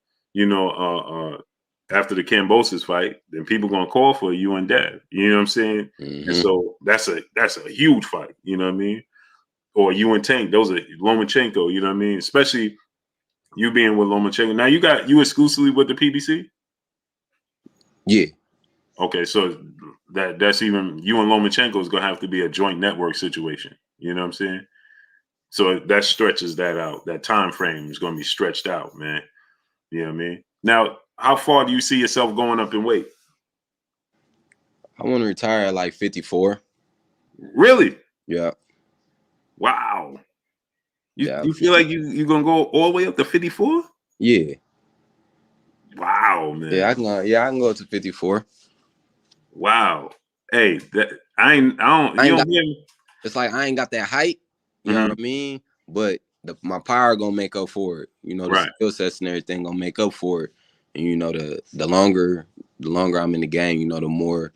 after the Cambosis fight, then people gonna call for you and Dev. You know what I'm saying? Mm-hmm. And so that's a huge fight. You know what I mean? Or you and Tank, those are Lomachenko. You know what I mean? Especially you being with Lomachenko. Now you exclusively with the PBC. Yeah. Okay, so that's even you and Lomachenko is gonna have to be a joint network situation. You know what I'm saying? So that stretches that out. That time frame is gonna be stretched out, man. You know what I mean? Now, how far do you see yourself going up in weight? I want to retire at like 54. Really? Yeah. Wow. Yeah. You feel like you're gonna go all the way up to 54? Yeah. Wow, man. Yeah, I can go up to 54. Wow. Hey, It's like I ain't got that height, you know what I mean? But my power gonna make up for it. The skill sets and everything gonna make up for it. And the longer I'm in the game, the more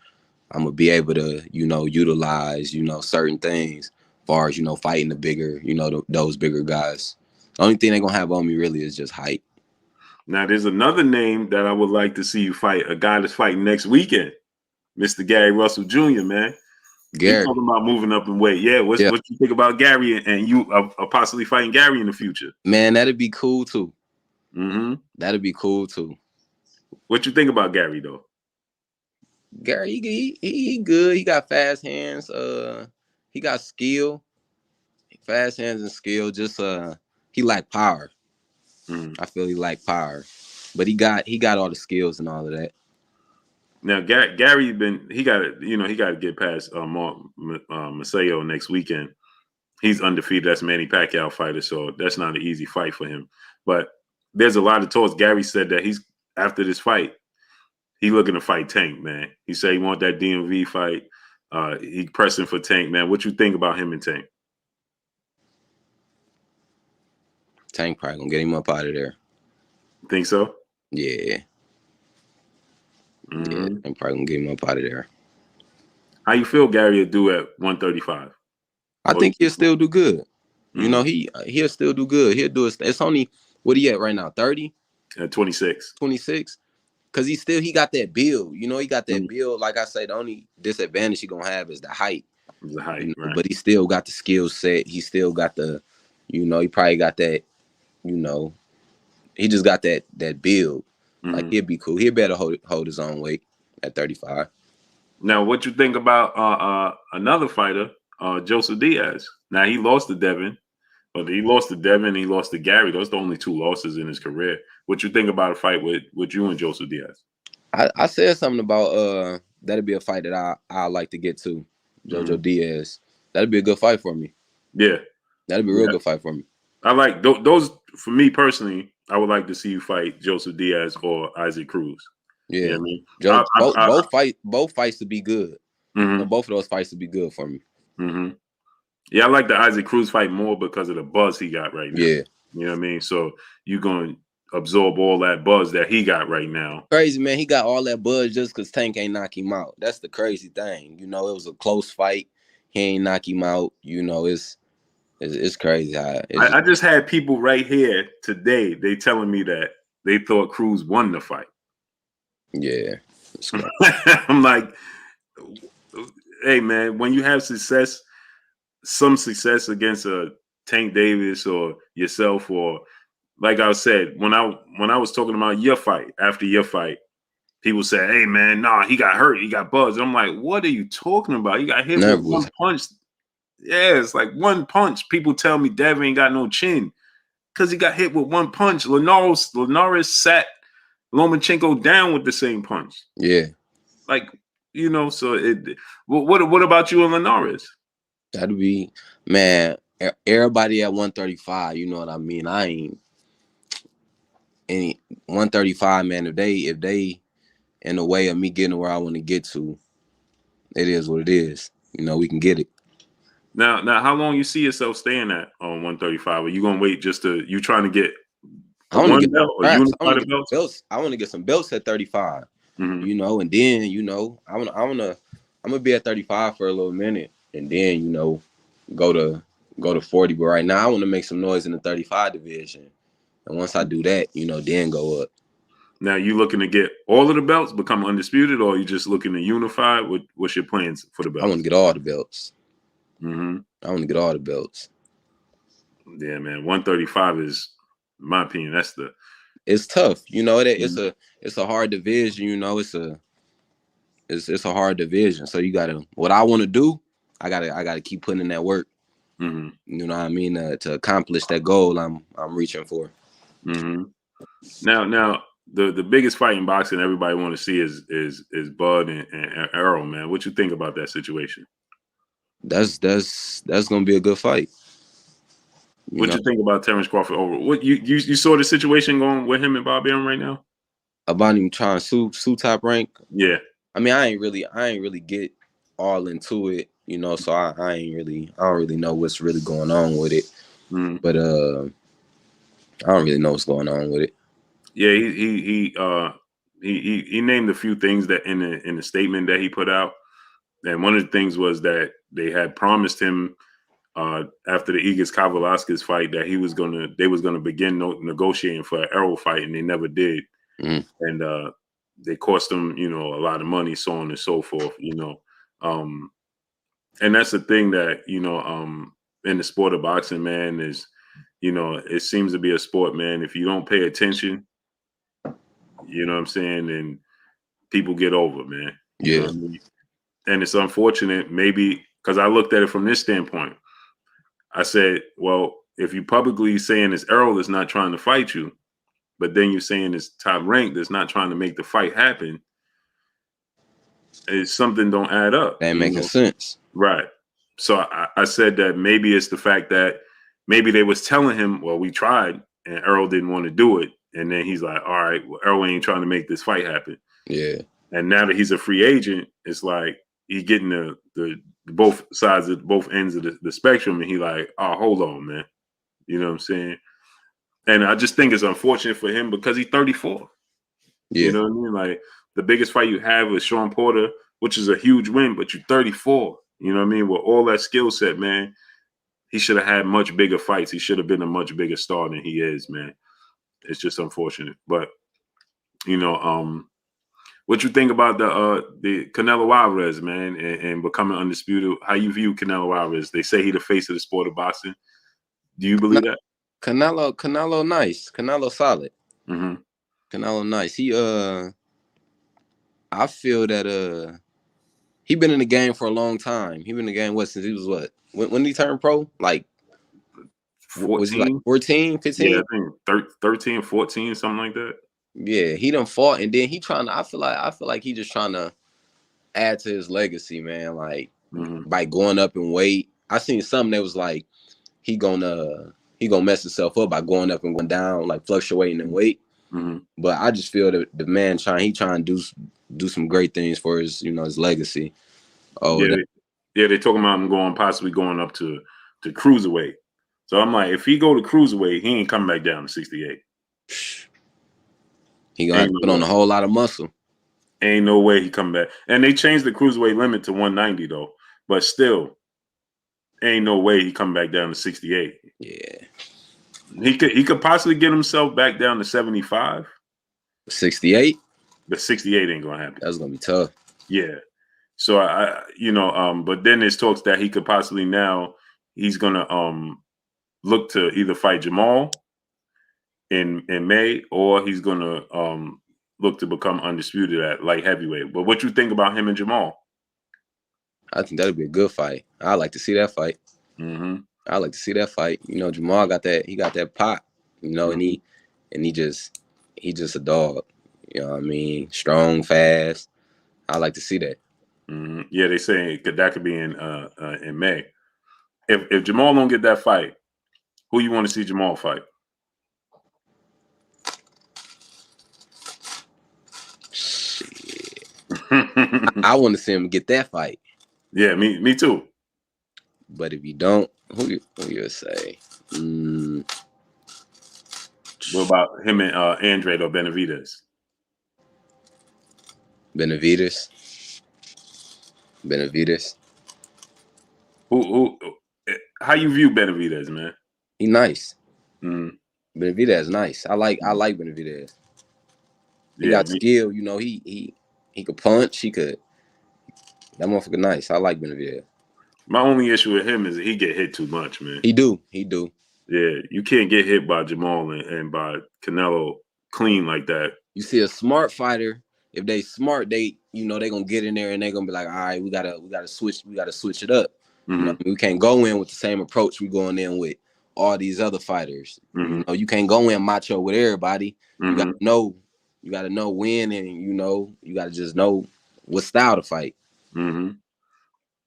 I'm gonna be able to, utilize, certain things as far as, fighting the bigger, those bigger guys. The only thing they gonna have on me really is just height. Now there's another name that I would like to see you fight, a guy that's fighting next weekend, Mr. Gary Russell Jr., man. Gary. He's talking about moving up in weight. Yeah, what you think about Gary and you possibly fighting Gary in the future? Man, that'd be cool too. Mm-hmm. That'd be cool too. What you think about Gary though? Gary, he good. He got fast hands. He got skill, fast hands and skill. Just he lack power. I feel he lack power, but he got all the skills and all of that. Now Gary he got to get past Masayo next weekend. He's undefeated. That's Manny Pacquiao fighter, so that's not an easy fight for him. But there's a lot of talks. Gary said that he's after this fight, he looking to fight Tank, man. He said he want that DMV fight. He pressing for Tank, man. What you think about him and Tank? Tank probably gonna get him up out of there. Think so? Yeah. Mm-hmm. Yeah, I'm probably gonna get him up out of there. How you feel Gary will do at 135? I think he'll still do good. He'll still do good. He'll do it. It's only, what he at right now? 30? 26. 26? Because he got that build. He got that build. Like I said, the only disadvantage he gonna have is the height. The height, right. But he still got the skill set. He still got the, he probably got that, he just got that build. Like he'd be cool. He'd better hold his own weight at 35. Now, what you think about another fighter, Joseph Diaz? Now he lost to Devin, but he lost to Devin. He lost to Gary. Those are the only two losses in his career. What you think about a fight with you and Joseph Diaz? I said something about that'd be a fight that I like to get to. Jojo Diaz. That'd be a good fight for me. Yeah, that'd be a real good fight for me. I like those. For me personally, I would like to see you fight Joseph Diaz or Isaac Cruz. Yeah, you know what I mean? Both fights to be good. Both of those fights to be good for me. Yeah, I like the Isaac Cruz fight more because of the buzz he got right now. Yeah, you know what I mean. So you're gonna absorb all that buzz that he got right now. Crazy, man. He got all that buzz just because Tank ain't knock him out. That's the crazy thing. It was a close fight. He ain't knock him out. It's crazy. I just had people right here today. They telling me that they thought Cruz won the fight. Yeah. I'm like, hey man, when you have some success against a Tank Davis or yourself, or like I said, when I was talking about your fight, after your fight, people said, hey man, nah, he got hurt, he got buzzed. I'm like, what are you talking about? He got hit with one punch. Yeah, it's like one punch. People tell me Devin ain't got no chin because he got hit with one punch. Linares sat Lomachenko down with the same punch. Yeah. Like, so what about you and Linares? That'd be, man, everybody at 135, you know what I mean? I ain't any 135, man. If they in the way of me getting where I want to get to, it is what it is. We can get it. Now, how long you see yourself staying at on 135? Are you gonna wait you trying to get I want to one get belt or straps. I want unified to get belts? belts. I want to get some belts at 35. Mm-hmm. You know, and then I'm gonna be at 35 for a little minute, and then go to 40. But right now, I want to make some noise in the 35 division, and once I do that, then go up. Now, you looking to get all of the belts, become undisputed, or you just looking to unify? What's your plans for the I want belts? to get all the belts. Mm-hmm. I want to get all the belts. Yeah, man. 135 is, in my opinion, that's the. It's tough, Mhm. it's a hard division. It's a hard division. So you gotta what I want to do. I gotta keep putting in that work. Mm-hmm. You know what I mean to accomplish that goal I'm reaching for. Mm-hmm. Now, the biggest fight in boxing everybody want to see is Bud and Errol, man. What you think about that situation? That's gonna be a good fight. You What know you think about Terrence Crawford over? What you saw the situation going with him and Bob Arum right now? about him trying to sue Top Rank. Yeah. I mean, I ain't really get all into it. So I don't really know what's really going on with it. Mm-hmm. But I don't really know what's going on with it. Yeah, he named a few things that in the statement that he put out, and one of the things was that they had promised him after the Igis Kavalauskas fight that they was gonna begin negotiating for an Errol fight, and they never did, Mm, and they cost him a lot of money, so on and so forth, um, and that's the thing that in the sport of boxing, man, is it seems to be a sport, man. If you don't pay attention, you know what I'm saying, and people get over, man. You know yeah, what I mean? And it's unfortunate, maybe because I looked at it from this standpoint. I said, well, if you publicly saying it's Errol that's not trying to fight you, but then you're saying it's Top Rank that's not trying to make the fight happen, it's something don't add up, that ain't making sense. Right. So I said that maybe it's the fact that maybe they was telling him, well, we tried and Errol didn't want to do it. And then he's like, all right, well, Errol ain't trying to make this fight happen. Yeah, And now that he's a free agent, it's like he getting the both sides of both ends of the spectrum, and he like, oh, hold on, man. You know what I'm saying? And I just think it's unfortunate for him because he's 34. You yeah, know what I mean? Like the biggest fight you have is Sean Porter, which is a huge win, but you're 34. You know what I mean? With all that skill set, man, he should have had much bigger fights. He should have been a much bigger star than he is, man. It's just unfortunate. But you know, what you think about the Canelo Alvarez, man, and becoming undisputed? How you view Canelo Alvarez? They say he the face of the sport of boxing. Do you believe that? Canelo, nice. Canelo, solid. Mm-hmm. Canelo, nice. I feel that he been in the game for a long time. He been in the game since he was what? When did he turn pro? Like, was he like 14? 14, Yeah, 15? I think 13, 14, something like that. Yeah, he done fought, and then he trying to. I feel like he just trying to add to his legacy, man. Like Mm-hmm. by going up in weight. I seen something that was like he gonna mess himself up by going up and going down, like fluctuating in weight. Mm-hmm. But I just feel that the man trying to do some great things for his legacy. Oh, Yeah, they talking about him possibly going up to cruiserweight. So I'm like, if he go to cruiserweight, he ain't coming back down to 68. he gonna have Ain't to no put on way. a whole lot of muscle. Ain't no way he come back. And they changed the cruiserweight limit to 190 though. But still, ain't no way he come back down to 68. Yeah, He could possibly get himself back down to 75, 68. but 68 ain't gonna happen. That's gonna be tough. Yeah. So but then there's talks that he could possibly now he's gonna look to either fight Jamal in May, or he's gonna look to become undisputed at light heavyweight. But what you think about him and Jamal? I think that'd be a good fight. I like to see that fight. Mm-hmm. I like to see that fight. Jamal got that. He got that pop. And Mm-hmm. he just a dog. You know what I mean? Strong, fast. I like to see that. Mm-hmm. Yeah, they say that could be in May. If Jamal don't get that fight, who you want to see Jamal fight? Shit. I want to see him get that fight. Yeah, me too. But if you don't, who you say? What about him and Andrade or Benavidez? Benavidez. Benavidez. Who? How you view Benavidez, man? He nice. Mm, Benavidez nice. I like Benavidez. He yeah, got skill. You know, he could punch. That motherfucker nice. I like Benavidez. my only issue with him is he get hit too much, man. He do. He do. Yeah, you can't get hit by Jamal and by Canelo clean like that. You see a smart fighter, if they smart, they gonna get in there and they gonna be like, all right, we gotta switch it up. Mm-hmm. We can't go in with the same approach we going in with all these other fighters. Mm-hmm. You can't go in macho with everybody. Mm-hmm. You gotta know when, and you gotta just know what style to fight. Mm-hmm.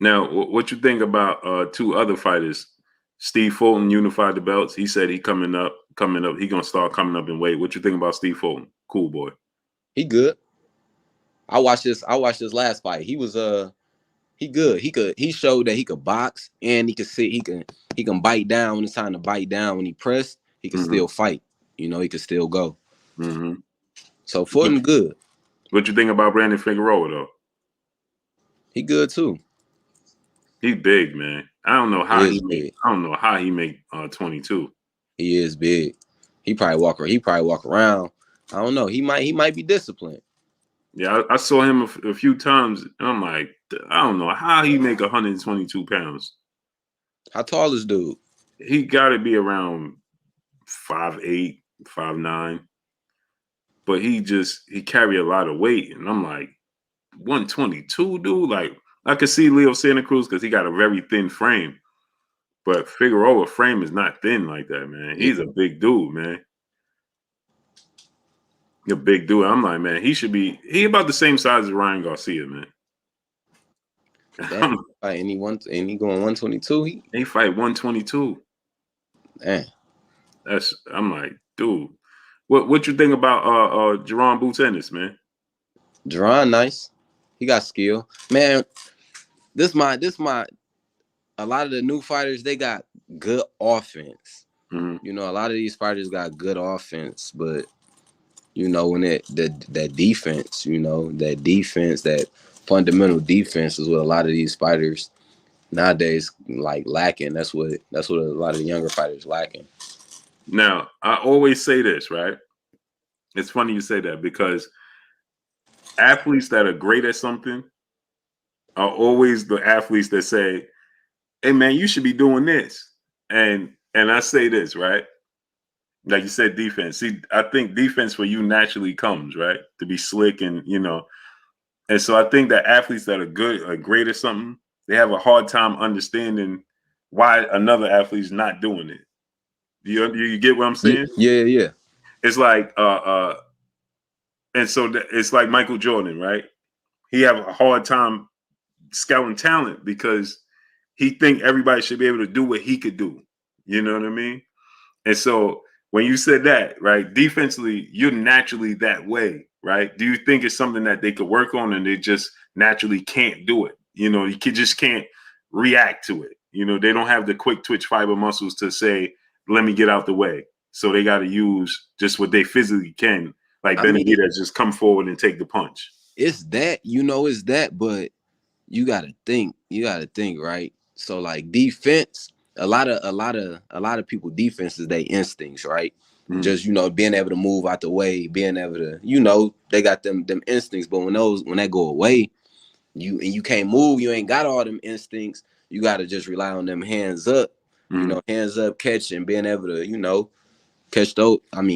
Now, what you think about two other fighters? Steve Fulton unified the belts. He said he coming up. He gonna start coming up in weight. What you think about Steve Fulton? Cool boy. He good. I watched this last fight. He was he good. He showed that he could box and he could sit. He can bite down when it's time to bite down. When he pressed, he can still fight. He could still go. Mm-hmm. So Fulton good. What you think about Brandon Figueroa though? He good too. He big, man. I don't know how he make 22. He is big. He probably walk around. I don't know. He might be disciplined. Yeah, I saw him a few times, and I'm like, I don't know how he make 122 pounds. How tall is dude? He got to be around 5'8", 5'9". But he carry a lot of weight, and I'm like, 122, dude. Like I could see Leo Santa Cruz because he got a very thin frame, but Figueroa frame is not thin like that, man. He's a big dude, man. A big dude. I'm like, man, he about the same size as Ryan Garcia, man. Damn, and he going 122. He fight 122. Damn. I'm like, dude. What you think about Jerron Boots Ennis, man? Jerron nice. He got skill. Man, this my a lot of the new fighters, they got good offense. Mm-hmm. A lot of these fighters got good offense, but when that defense, that fundamental defense is what a lot of these fighters nowadays like lacking. That's what a lot of the younger fighters lacking. Now, I always say this, right? It's funny you say that because athletes that are great at something are always the athletes that say, hey man, you should be doing this. And I say this, right? Like you said, defense. See, I think defense for you naturally comes, right? To be slick and and so I think that athletes that are great at something, they have a hard time understanding why another athlete's not doing it. You get what I'm saying? Yeah. It's like and so it's like Michael Jordan, right? He have a hard time scouting talent because he think everybody should be able to do what he could do. You know what I mean? And so when you said that, right, defensively, you're naturally that way, right? Do you think it's something that they could work on and they just naturally can't do it? You just can't react to it. They don't have the quick twitch fiber muscles to say, let me get out the way. So they got to use just what they physically can. Like Benavidez, just come forward and take the punch. It's that, but you gotta think, right? So like defense, a lot of people defense is their instincts, right? Mm-hmm. Just being able to move out the way, being able to they got them instincts, but when they go away, you can't move, you ain't got all them instincts. You gotta just rely on them hands up, hands up catch and being able to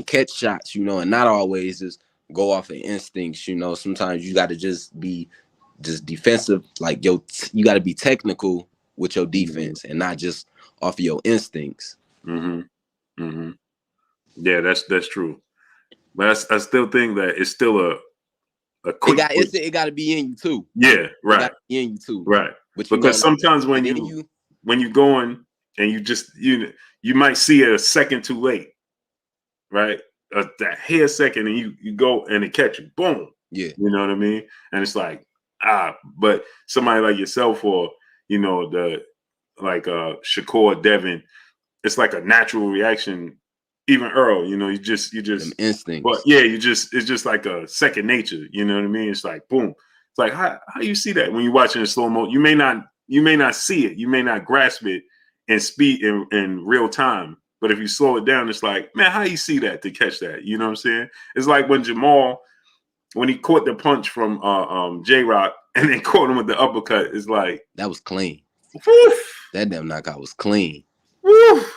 catch shots, and not always just go off of instincts. Sometimes you got to just be defensive, like you got to be technical with your defense and not just off of your instincts. Yeah, that's true. But I still think that it's still a quick. It got to be in you too. Yeah, right. In you too, right. But because sometimes when you going and you just you might see it a second too late, right? That hair second, and you go and it catch you, boom. Yeah, you know what I mean. And it's like but somebody like yourself or the like Shakur Devin, it's like a natural reaction. even Earl, you Them just, but instincts. yeah, it's just like a second nature. You know what I mean? It's like boom. It's like how you see that when you're watching in slow mo. You may not see it. You may not grasp it in speed in real time. But if you slow it down, it's like, man, how you see that to catch that? You know what I'm saying? It's like when Jamal, when he caught the punch from J Rock and then caught him with the uppercut. It's like That was clean. woof, That damn knockout was clean. woof.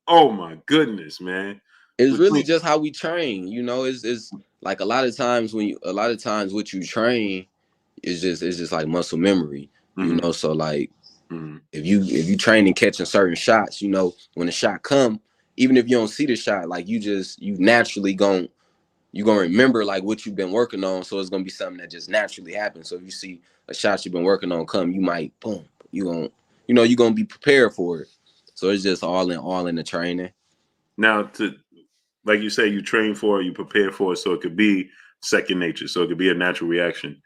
Oh my goodness, man. It's really Between, just how we train. It's like a lot of times what you train is just like muscle memory. mm-hmm, So like mm-hmm, if you train and catching certain shots, when the shot come, even if you don't see the shot, like you naturally you gonna remember like what you've been working on. So it's gonna be something that just naturally happens. So if you see a shot you've been working on come, you might boom, you're gonna be prepared for it. So it's just all in the training. now, to like you say, you train for it, you prepare for it, so it could be second nature, so it could be a natural reaction.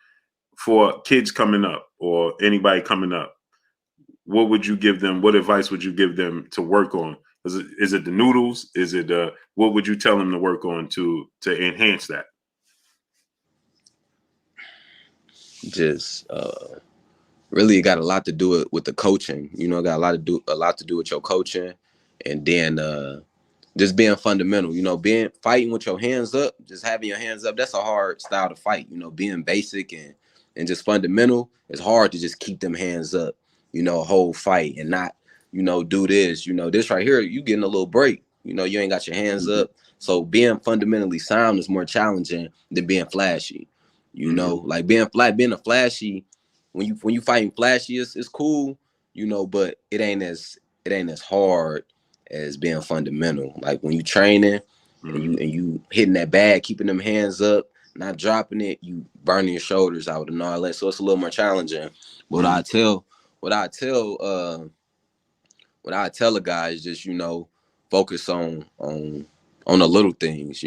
For kids coming up or anybody coming up, what would you give them? What advice would you give them to work on? Is it the noodles? Is it what would you tell them to work on to enhance that? Just really it got a lot to do with the coaching. Got a lot to do with your coaching, and then just being fundamental. Being fighting with your hands up, just having your hands up. That's a hard style to fight. Being basic and just fundamental. It's hard to just keep them hands up. A whole fight and not do this. This right here, you getting a little break. You ain't got your hands Mm-hmm, up. So being fundamentally sound is more challenging than being flashy. mm-hmm, Like being a flashy when you fighting flashy, it's cool, but it ain't as hard as being fundamental. Like when you training mm-hmm, and you hitting that bag, keeping them hands up, not dropping it, you burning your shoulders out and all that. So it's a little more challenging. But mm-hmm. what I tell what I tell a guy is just, focus on the little things,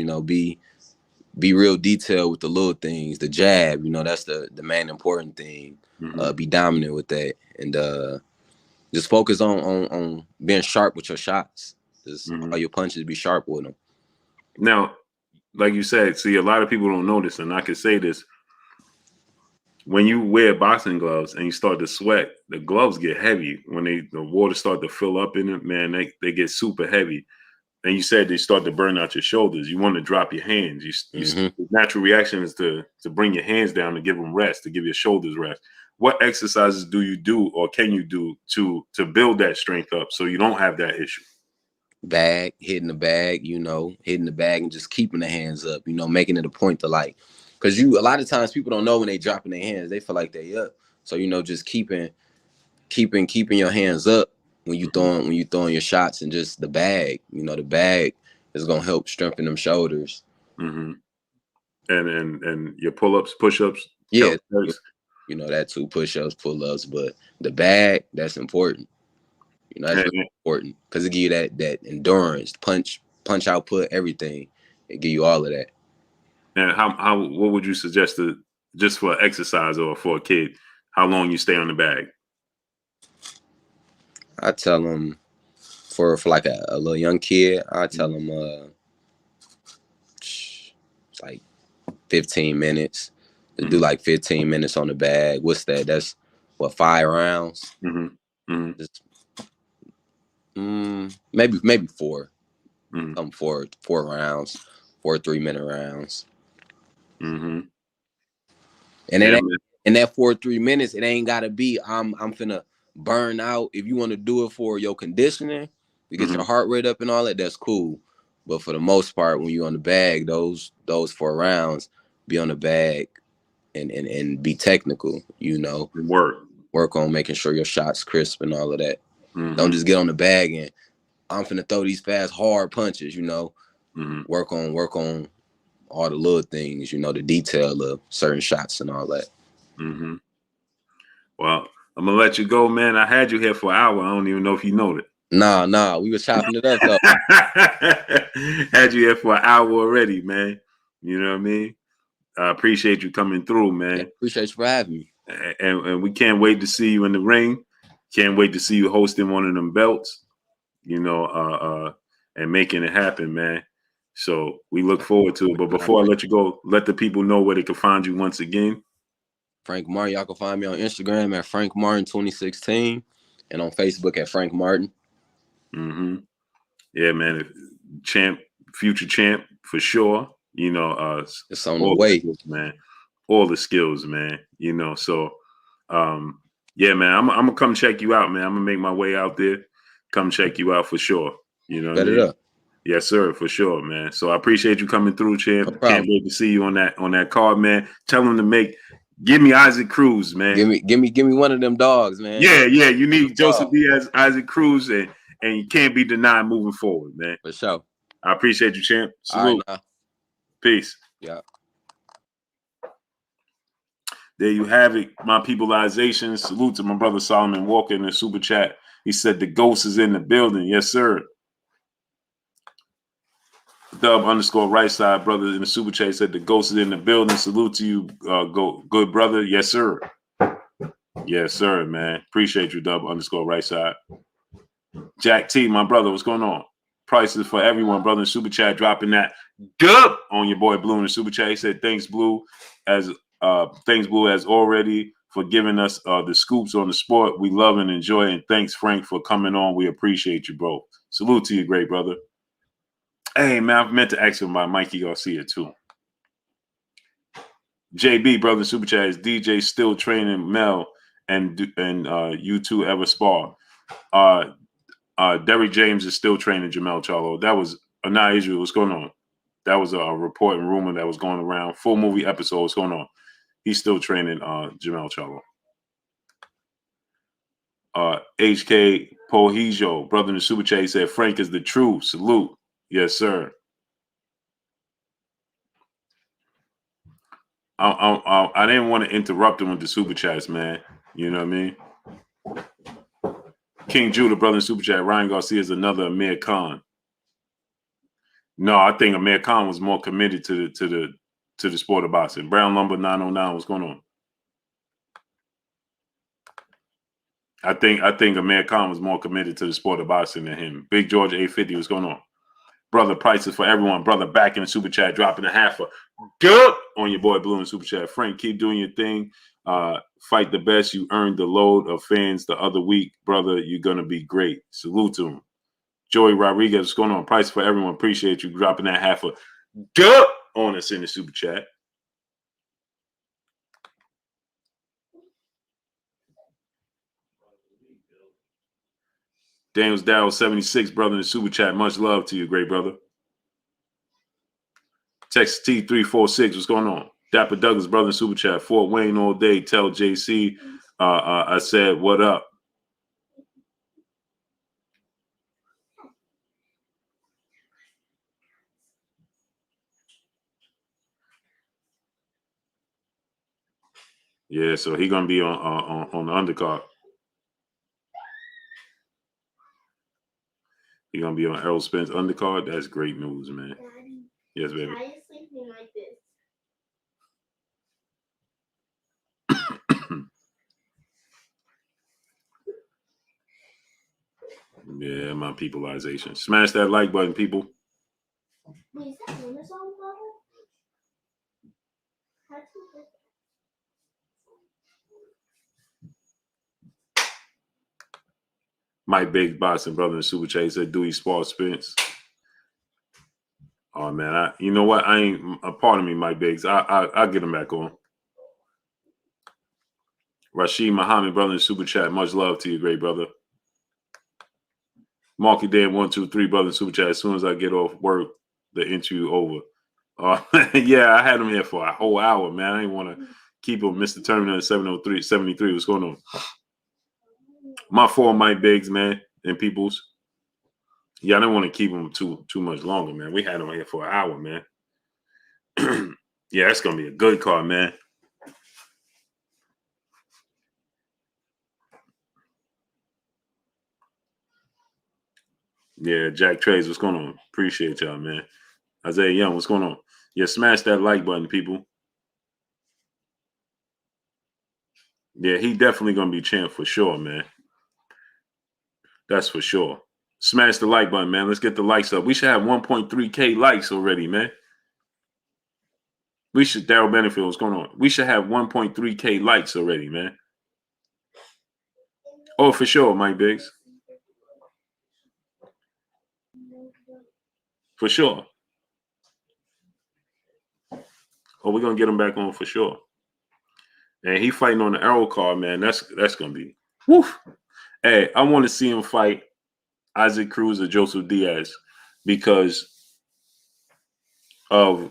be real detailed with the little things. The jab, that's the main important thing. Mm-hmm. Be dominant with that, and just focus on being sharp with your shots. Just Mm-hmm. all your punches, be sharp with them. Now, like you said, see, a lot of people don't know this, and I can say this: when you wear boxing gloves and you start to sweat, the gloves get heavy. When the water start to fill up in it, man, they get super heavy. And you said they start to burn out your shoulders. You want to drop your hands. Mm-hmm. The natural reaction is to bring your hands down to give them rest, to give your shoulders rest. What exercises do you do or can you do to build that strength up so you don't have that issue? Bag, hitting the bag and just keeping the hands up, making it a point to like, because a lot of times people don't know when they dropping their hands, they feel like they up. So, just keeping your hands up Mm-hmm. when you throwing your shots, and just the bag, the bag is gonna help strengthen them shoulders. Mm-hmm. And your pull-ups, push-ups, Yeah, calisthenics. that too, push-ups, pull-ups, but the bag, that's important. That's really And, important because it give you that endurance, punch output, everything. It give you all of that. and how what would you suggest to just for exercise or for a kid, how long you stay on the bag? I tell them for like a little young kid, I tell Mm-hmm. them it's like 15 minutes to do Mm-hmm. like 15 minutes on the bag. What's that? That's what, 5 rounds? Mm-hmm. Mm-hmm. Just maybe four. Mm-hmm. Four rounds, 3 minute rounds. Mm-hmm. And Yeah, then man. in that 3 minutes, it ain't gotta be I'm finna burn out. If you want to do it for your conditioning to get Mm-hmm. your heart rate up and all that, that's cool. But for the most part, when you're on the bag, those 4 rounds, be on the bag and be technical. Work. Work on making sure your shots crisp and all of that. Don't Mm-hmm. just get on the bag and I'm finna throw these fast hard punches. Mm-hmm. Work on all the little things. The detail of certain shots and all that. Mm-hmm. Well, I'm gonna let you go, man. I had you here for an hour. I don't even know if you know that. Nah, we was chopping it up though. Had you here for an hour already, man. You know what I mean? I appreciate you coming through, Yeah, man. appreciate you for having me. And we can't wait to see you in the ring. Can't wait to see you hosting one of them belts. You know, and making it happen, man. So we look forward to it. But before I let you go, let the people know where they can find you once again. Frank Martin. Y'all can find me on Instagram at Frank Martin 2016 and on Facebook at Frank Martin. Mm-hmm. Yeah, man. Champ, future champ for sure. You know, It's on the all way, skills, man. All the skills, man. You know, so yeah, man. I'm gonna come check you out, man. I'm gonna make my way out there, come check you out for sure. You know what I bet it mean? up. Yes, sir, for sure, man. So I appreciate you coming through, champ. No Can't problem. wait to see you on that card, man. Tell him to give me Isaac Cruz, man. Give me one of them dogs, man. Yeah. You need Joseph Dog. Diaz, Isaac Cruz, and you can't be denied moving forward, man. For sure. I appreciate you, champ. All right, Salute. now. Peace. Yeah. There you have it, my peopleization. Salute to my brother Solomon Walker in the super chat. He said the ghost is in the building. Yes, sir. Dub _ right side brother in the super chat said the ghost is in the building. Salute to you, good brother. Yes, sir. Yes, sir, man. Appreciate you, Dub _ right side. Jack T, my brother, what's going on? Prices for everyone, brother in super chat, dropping that dub on your boy Blue in the super chat. He said thanks Blue as already for giving us the scoops on the sport. We love and enjoy it. And thanks Frank for coming on. We appreciate you, bro. Salute to you, great brother. Hey man, I meant to ask him about Mikey Garcia too. JB, brother, super chat, is DJ still training Mel and you two ever spar? Derrick James is still training Jamel Charlo. That was Anna Israel. What's going on? That was a report and rumor that was going around. Full movie episode. What's going on? He's still training Jamel Charlo. HK Pohijo, brother in the super chat, said Frank is the truth. Salute. Yes, sir. I didn't want to interrupt him with the super chats, man. You know what I mean? King Judah, brother in super chat, Ryan Garcia is another Amir Khan. No, I think Amir Khan was more committed to the sport of boxing. Brown Lumber 909, what's going on? I think Amir Khan was more committed to the sport of boxing than him. Big George 850, what's going on? Brother, prices for everyone. Brother, back in the super chat, dropping a half a good on your boy Blue in super chat. Frank, keep doing your thing. Fight the best. You earned the load of fans the other week, brother. You're gonna be great. Salute to him. Joey Rodriguez, what's going on? Price for everyone. Appreciate you dropping that half a good on us in the super chat. Daniels Dow 76, brother in the super chat. Much love to you, great brother. Texas T346, what's going on? Dapper Douglas, brother in super chat. Fort Wayne all day. Tell JC I said what up. Yeah, so he gonna be on the undercard. He gonna be on Errol Spence undercard. That's great news, man. Daddy, Yes, baby. why is sleeping like this? Yeah, my peopleization. Smash that like button, people. Wait, is that Luna's on bottle? How'd you get Mike Biggs boxing brother in super chat said, "Do he spar Spence?" Oh man, you know what? I ain't a part of me, Mike Biggs. I'll get him back on. Rashid Muhammad, brother in super chat. Much love to you, great brother. Marky Dan 123, brother in super chat. As soon as I get off work, the interview over. Yeah, I had him here for a whole hour, man. I didn't want to keep him. Mr. Terminator 73. What's going on? My fault, Mike Biggs, man, and peoples. Yeah, I didn't want to keep him too much longer, man. We had him here for an hour, man. Yeah, that's gonna be a good card, man. Yeah, Jack Trades, what's going on? Appreciate y'all, man. Isaiah Young, what's going on? Yeah, smash that like button, people. Yeah, he definitely gonna be champ for sure, man. That's for sure. Smash the like button, man. Let's get the likes up. We should have 1.3K likes already, man. We should, Daryl Benefield, what's going on? We should have 1.3K likes already, man. Oh, for sure, Mike Biggs. For sure. Oh, we're gonna get him back on for sure. And he fighting on the Errol card, man. That's gonna be woof. Hey, I want to see him fight Isaac Cruz or Joseph Diaz because of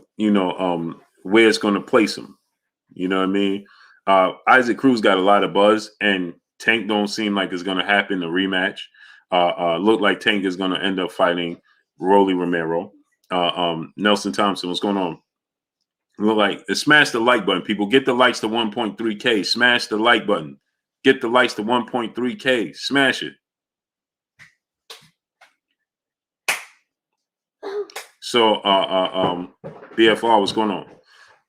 where it's gonna place him. You know what I mean? Isaac Cruz got a lot of buzz, and Tank don't seem like it's gonna happen. The rematch look like Tank is gonna end up fighting Rolly Romero. Nelson Thompson, what's going on? Look like smash the like button, people. Get the likes to 1.3K. Smash the like button. Get the likes to 1.3K. Smash it. So BFR, what's going on?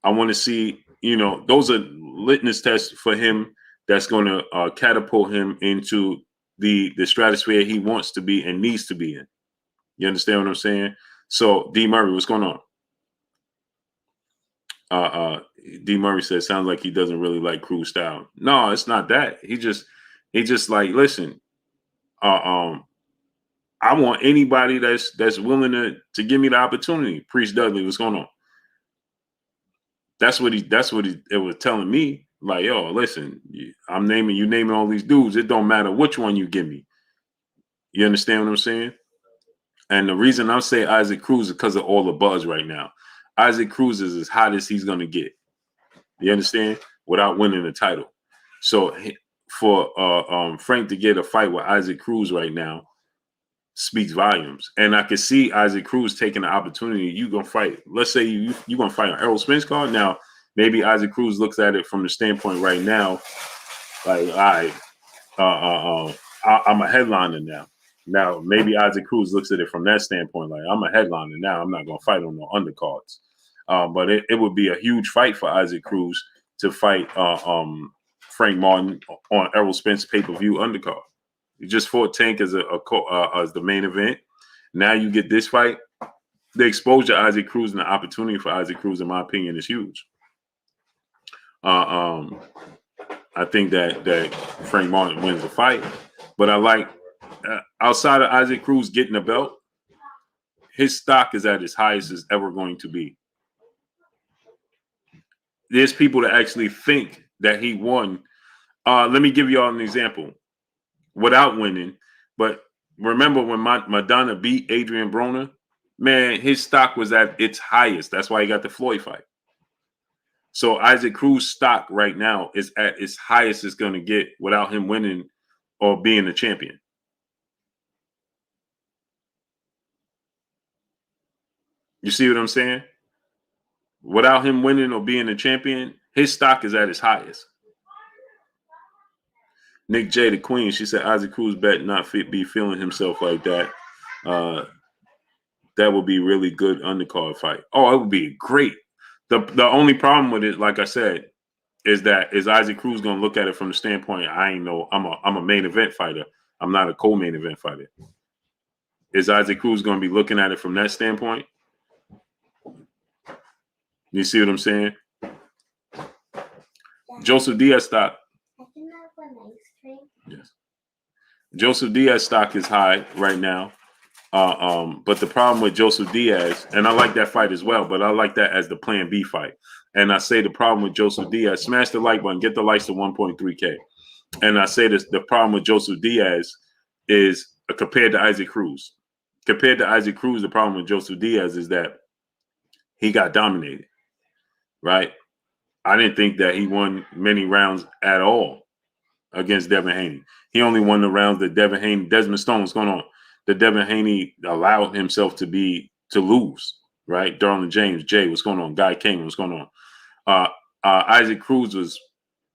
I want to see, those are litmus tests for him that's going to catapult him into the stratosphere he wants to be and needs to be in. You understand what I'm saying? So D Murray, what's going on? D Murray says, sounds like he doesn't really like Cruz style. No, it's not that. He just like, listen, I want anybody that's willing to give me the opportunity. Priest Dudley, what's going on? That's what it was telling me. Like, yo, listen, I'm naming all these dudes. It don't matter which one you give me. You understand what I'm saying? And the reason I'm saying Isaac Cruz is because of all the buzz right now. Isaac Cruz is as hot as he's gonna get. You understand? Without winning the title. So for Frank to get a fight with Isaac Cruz right now speaks volumes. And I can see Isaac Cruz taking the opportunity. You gonna fight. Let's say you gonna fight on Errol Spence card. Now maybe Isaac Cruz looks at it from the standpoint right now, like, all right, I'm a headliner now. Now maybe Isaac Cruz looks at it from that standpoint, like, I'm a headliner now. I'm not gonna fight on no undercards. But it would be a huge fight for Isaac Cruz to fight Frank Martin on Errol Spence pay-per-view undercard. You just fought Tank as as the main event. Now you get this fight. The exposure to Isaac Cruz and the opportunity for Isaac Cruz, in my opinion, is huge. I think that Frank Martin wins the fight, but I like outside of Isaac Cruz getting a belt, his stock is at its highest it's ever going to be. There's people that actually think that he won. Let me give you all an example. Without winning, but remember when Madonna beat Adrian Broner? Man, his stock was at its highest. That's why he got the Floyd fight. So Isaac Cruz stock right now is at its highest it's going to get without him winning or being the champion. You see what I'm saying? Without him winning or being the champion, his stock is at its highest. Nick J, the Queen, she said Isaac Cruz bet not be feeling himself like that. That would be really good undercard fight. Oh, it would be great. The only problem with it, like I said, is Isaac Cruz gonna look at it from the standpoint, I'm a main event fighter. I'm not a co-main event fighter. Is Isaac Cruz gonna be looking at it from that standpoint? You see what I'm saying? Joseph Diaz stock. Yes. Joseph Diaz stock is high right now. But the problem with Joseph Diaz, and I like that fight as well, but I like that as the plan B fight. And I say the problem with Joseph Diaz, smash the like button, get the likes to 1.3K. And I say this, the problem with Joseph Diaz is compared to Isaac Cruz. Compared to Isaac Cruz, the problem with Joseph Diaz is that he got dominated, right? I didn't think that he won many rounds at all against Devin Haney. He only won the rounds that Devin Haney, Desmond Stone, what's going on? That Devin Haney allowed himself to lose, right? Darlin James, Jay, what's going on? Guy King, what's going on? Isaac Cruz was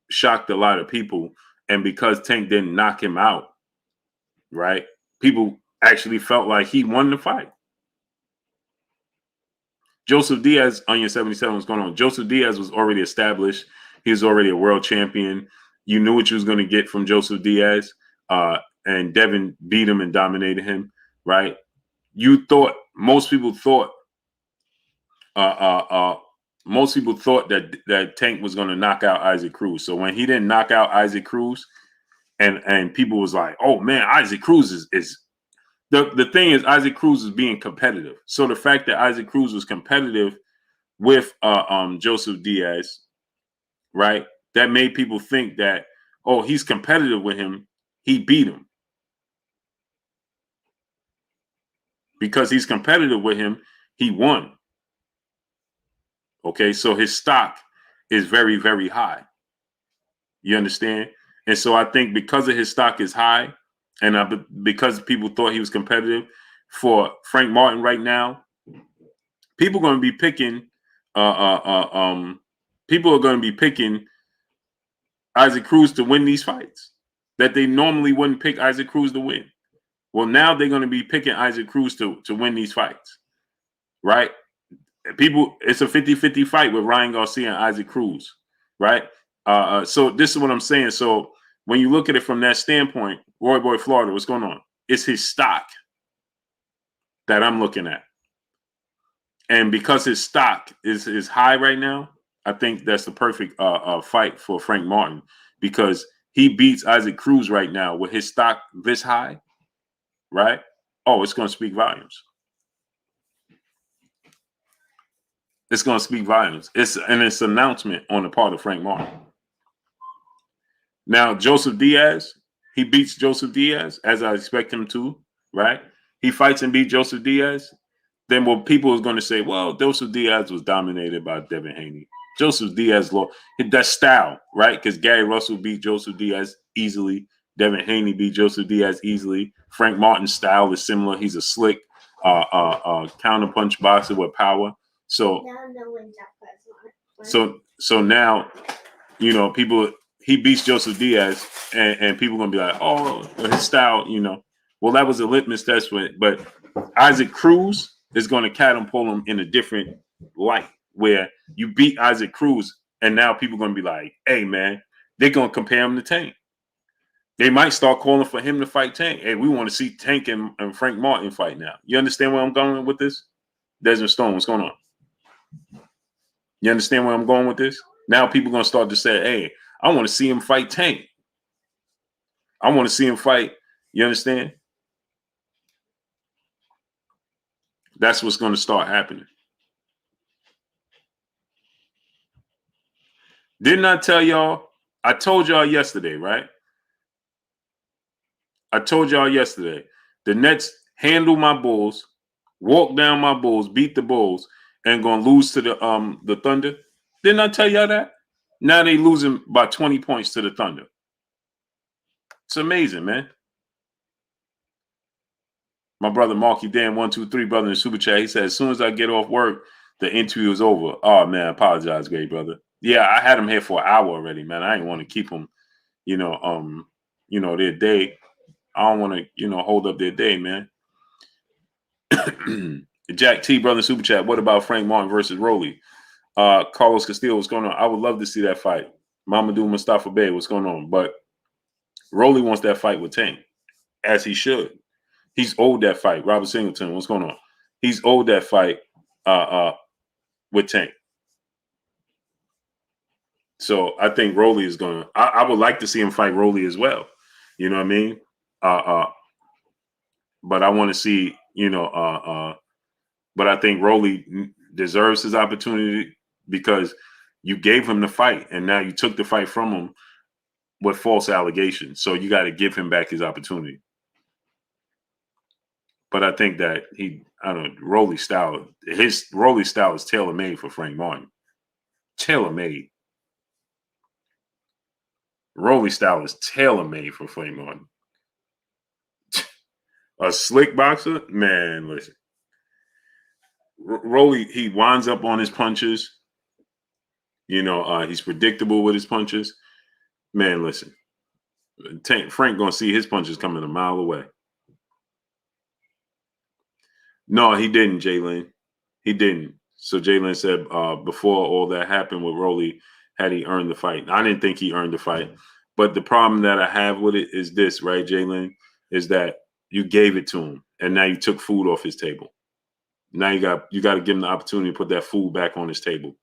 shocked a lot of people, and because Tank didn't knock him out, right? People actually felt like he won the fight. Joseph Diaz, Onion 77, what's going on? Joseph Diaz was already established. He was already a world champion. You knew what you was going to get from Joseph Diaz. And Devin beat him and dominated him. right? Most people thought that Tank was going to knock out Isaac Cruz. So when he didn't knock out Isaac Cruz, and people was like, oh man, Isaac Cruz is the thing is Isaac Cruz is being competitive. So the fact that Isaac Cruz was competitive with Joseph Diaz, right? That made people think that, oh, he's competitive with him. He beat him. Because he's competitive with him, he won. Okay, so his stock is very, very high. You understand? And so I think because of his stock is high, and because people thought he was competitive, for Frank Martin right now, people are going to be picking. People are going to be picking Isaac Cruz to win these fights that they normally wouldn't pick Isaac Cruz to win. Well, now they're going to be picking Isaac Cruz to win these fights, right? It's a 50-50 fight with Ryan Garcia and Isaac Cruz, right? So this is what I'm saying. So when you look at it from that standpoint, Roy Boy Florida, what's going on? It's his stock that I'm looking at. And because his stock is high right now, I think that's the perfect fight for Frank Martin, because he beats Isaac Cruz right now with his stock this high, right? Oh, it's going to speak volumes. It's going to speak volumes. It's an announcement on the part of Frank Martin. Now, Joseph Diaz, he beats Joseph Diaz as I expect him to, right? He fights and beats Joseph Diaz. Then what people is going to say, well, Joseph Diaz was dominated by Devin Haney. Joseph Diaz lost. That's style, right? Because Gary Russell beat Joseph Diaz easily. Devin Haney beat Joseph Diaz easily. Frank Martin's style is similar. He's a slick counterpunch boxer with power. So now, you know, he beats Joseph Diaz, and people are going to be like, oh, his style, you know. Well, that was a litmus test for it. But Isaac Cruz is going to catapult him in a different light, where you beat Isaac Cruz, and now people are going to be like, hey, man, they're going to compare him to Tank. They might start calling for him to fight Tank. Hey, we want to see Tank and Frank Martin fight now. You understand where I'm going with this? Desmond Stone, what's going on? You understand where I'm going with this? Now people are going to start to say, hey, I want to see him fight Tank. I want to see him fight. You understand? That's what's going to start happening. Didn't I tell y'all? I told y'all yesterday, right? I told y'all yesterday. The Nets handle my Bulls, walk down my Bulls, beat the Bulls, and going to lose to the Thunder. Didn't I tell y'all that? Now they losing by 20 points to the Thunder. It's amazing, man. My brother Marky Dan 123 brother in Super Chat. He said, as soon as I get off work, the interview is over. Oh man, I apologize, great brother. Yeah, I had him here for an hour already, man. I didn't want to keep them, their day. I don't want to, hold up their day, man. Jack T, brother Super Chat. What about Frank Martin versus Rolly? Carlos Castillo, what's going on? I would love to see that fight. Mamadou Mustafa Bey, what's going on? But Rolly wants that fight with Tank, as he should. He's owed that fight. Robert Singleton, what's going on? He's owed that fight with Tank. So I think Rolly is going to. I would like to see him fight Rolly as well. You know what I mean? But I want to see, but I think Rolly deserves his opportunity, because you gave him the fight and now you took the fight from him with false allegations. So you got to give him back his opportunity. But I think that Rolly's style is tailor-made for Frank Martin. Tailor-made. Rolly style is tailor-made for Frank Martin. A slick boxer? Man, listen. Rolly, he winds up on his punches. He's predictable with his punches. Man, listen. Frank gonna see his punches coming a mile away. No, he didn't, Jalen. He didn't. So Jalen said before all that happened with Rolly, had he earned the fight? I didn't think he earned the fight. But the problem that I have with it is this, right, Jalen, is that you gave it to him. and now you took food off his table. Now you got to give him the opportunity to put that food back on his table.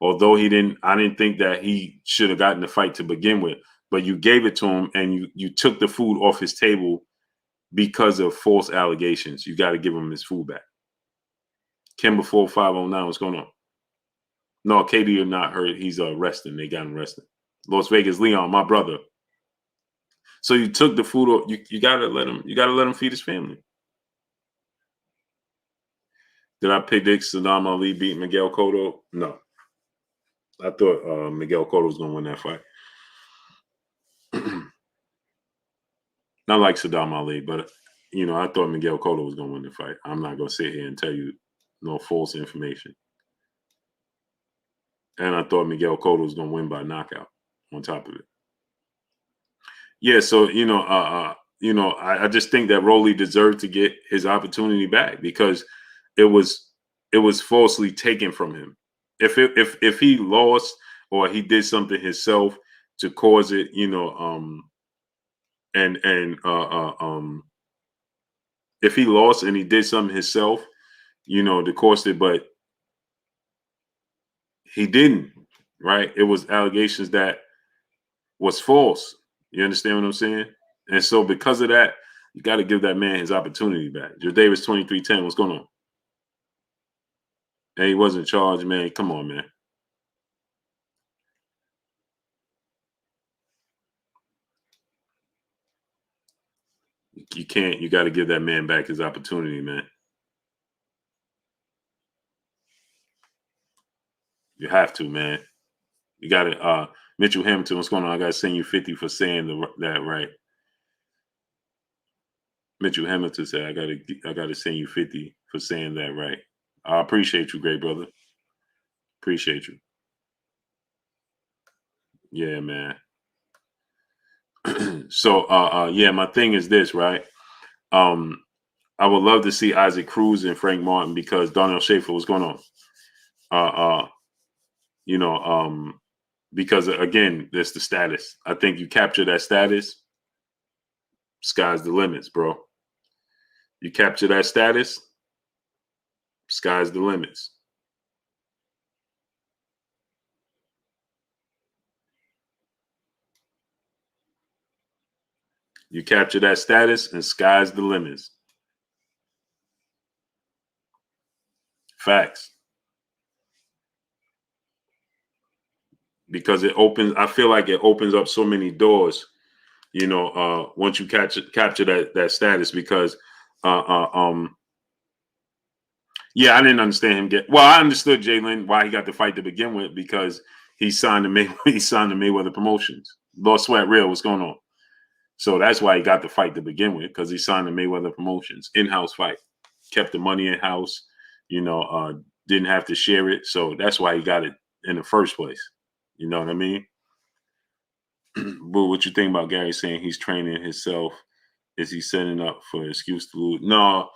Although I didn't think that he should have gotten the fight to begin with, but you gave it to him and you took the food off his table because of false allegations. You got to give him his food back. Kimber 4509, what's going on? No, Katie are not hurt. He's resting. They got him resting. Las Vegas, Leon, my brother. So you took the food off. You gotta let him feed his family. Did I predict Saddam Ali beat Miguel Cotto? No. I thought Miguel Cotto was gonna win that fight. Not like Saddam Ali, but I thought Miguel Cotto was gonna win the fight. I'm not gonna sit here and tell you no false information. And I thought Miguel Cotto was gonna win by knockout on top of it. Yeah, so I just think that Rolly deserved to get his opportunity back because it was falsely taken from him. If he lost or he did something himself to cause it, if he lost and he did something himself, to cause it, but he didn't, right? It was allegations that was false. You understand what I'm saying? And so because of that, you got to give that man his opportunity back. Joe Davis 2310, what's going on? And he wasn't charged, man. Come on, man. You can't. You got to give that man back his opportunity, man. You have to, man. You got to. Mitchell Hamilton, what's going on? I got to send you 50 for saying that right. Mitchell Hamilton said, I got to send you 50 for saying that right. I appreciate you, great brother. Appreciate you. Yeah, man. So, yeah, my thing is this, right? I would love to see Isaac Cruz and Frank Martin because Darnell Schaefer, what's going on? Because again, there's the status. I think you capture that status, sky's the limits, bro. You capture that status, sky's the limits. You capture that status and sky's the limits. Facts. Because I feel like it opens up so many doors, once you capture that status because yeah, I didn't understand him I understood Jalen why he got the fight to begin with because he signed the Mayweather Promotions. Lost Sweat Real, what's going on? So that's why he got the fight to begin with because he signed the Mayweather Promotions in-house fight, kept the money in-house, didn't have to share it. So that's why he got it in the first place. You know what I mean? But what you think about Gary saying he's training himself? Is he setting up for an excuse to lose? No.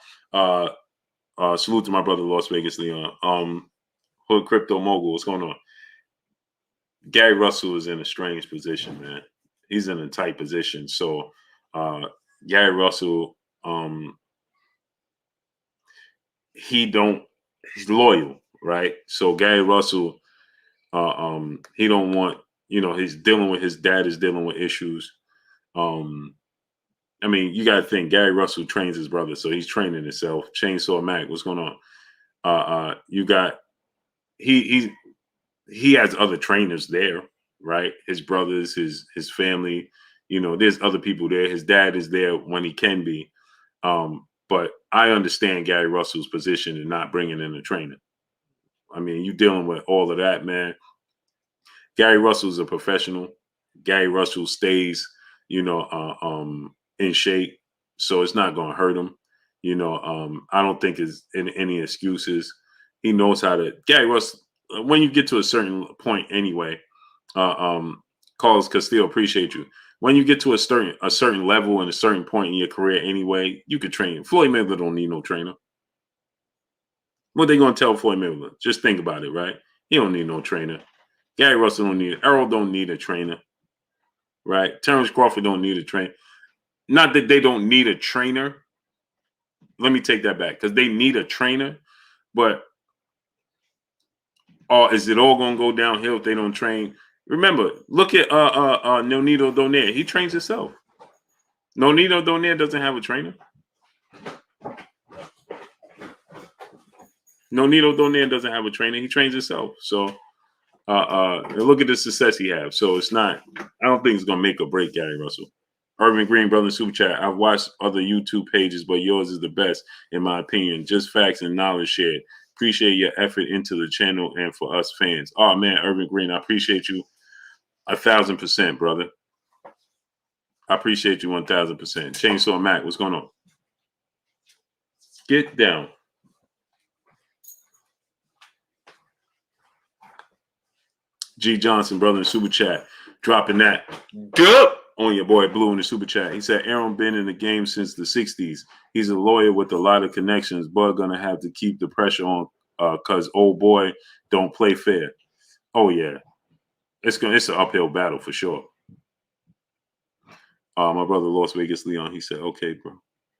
Salute to my brother Las Vegas Leon. Hood Crypto Mogul, what's going on? Gary Russell is in a strange position, man. He's in a tight position. So Gary Russell, he's loyal, right? So Gary Russell, he don't want, he's dealing with his dad is dealing with issues. I mean, you got to think Gary Russell trains his brother, so he's training himself. Chainsaw Mac, what's going on? You got he has other trainers there, right? His brothers, his family. There's other people there. His dad is there when he can be. But I understand Gary Russell's position in not bringing in a trainer. I mean, you dealing with all of that, man. Gary Russell's a professional. Gary Russell stays, in shape, so it's not going to hurt him. I don't think it's any excuses. He knows how to. Gary Russell, when you get to a certain point, anyway. Carlos Castillo, appreciate you. When you get to a certain level and a certain point in your career, anyway, you could train. Floyd Mayweather don't need no trainer. What they gonna tell Floyd Mayweather? Just think about it, right? He don't need no trainer. Gary Russell don't need it. Errol don't need a trainer, right? Terrence Crawford don't need a trainer. Not that they don't need a trainer, let me take that back because they need a trainer, but is it all gonna go downhill if they don't train? Remember, look at Nonito Donaire. He trains himself. Nonito Donaire doesn't have a trainer. Nonito Donaire doesn't have a trainer. He trains himself. So look at the success he has. So it's not. I don't think it's gonna make or break Gary Russell. Urban Green Brother Super Chat. I've watched other YouTube pages, but yours is the best in my opinion. Just facts and knowledge shared. Appreciate your effort into the channel and for us fans. Oh man, Urban Green, I appreciate you 1,000%, brother. I appreciate you 1,000%. Chainsaw Mac, what's going on? Get down. G Johnson, brother, in Super Chat, dropping that on your boy Blue in the Super Chat. He said, Arum been in the game since the 60s. He's a lawyer with a lot of connections, but gonna have to keep the pressure on because old boy don't play fair. Oh, yeah. It's an uphill battle for sure. My brother Las Vegas Leon, he said, okay, bro.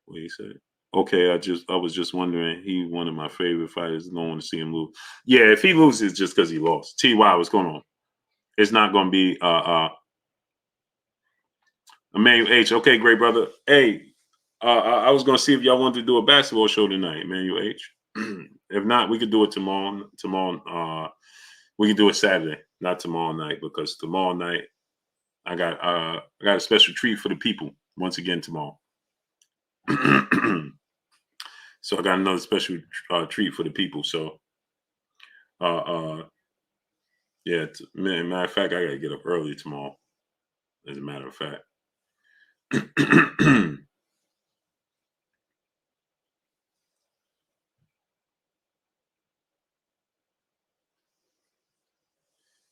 What he said? Okay, I was just wondering. He one of my favorite fighters. Don't want to see him lose. Yeah, if he loses, just because he lost. TY, what's going on? It's not going to be Emmanuel H. Okay, great brother. Hey, I was going to see if y'all wanted to do a basketball show tonight, Emmanuel H. If not, we could do it tomorrow. We could do it Saturday, not tomorrow night, because tomorrow night I got a special treat for the people once again tomorrow. So I got another special treat for the people. So, yeah. Matter of fact, I gotta get up early tomorrow. As a matter of fact.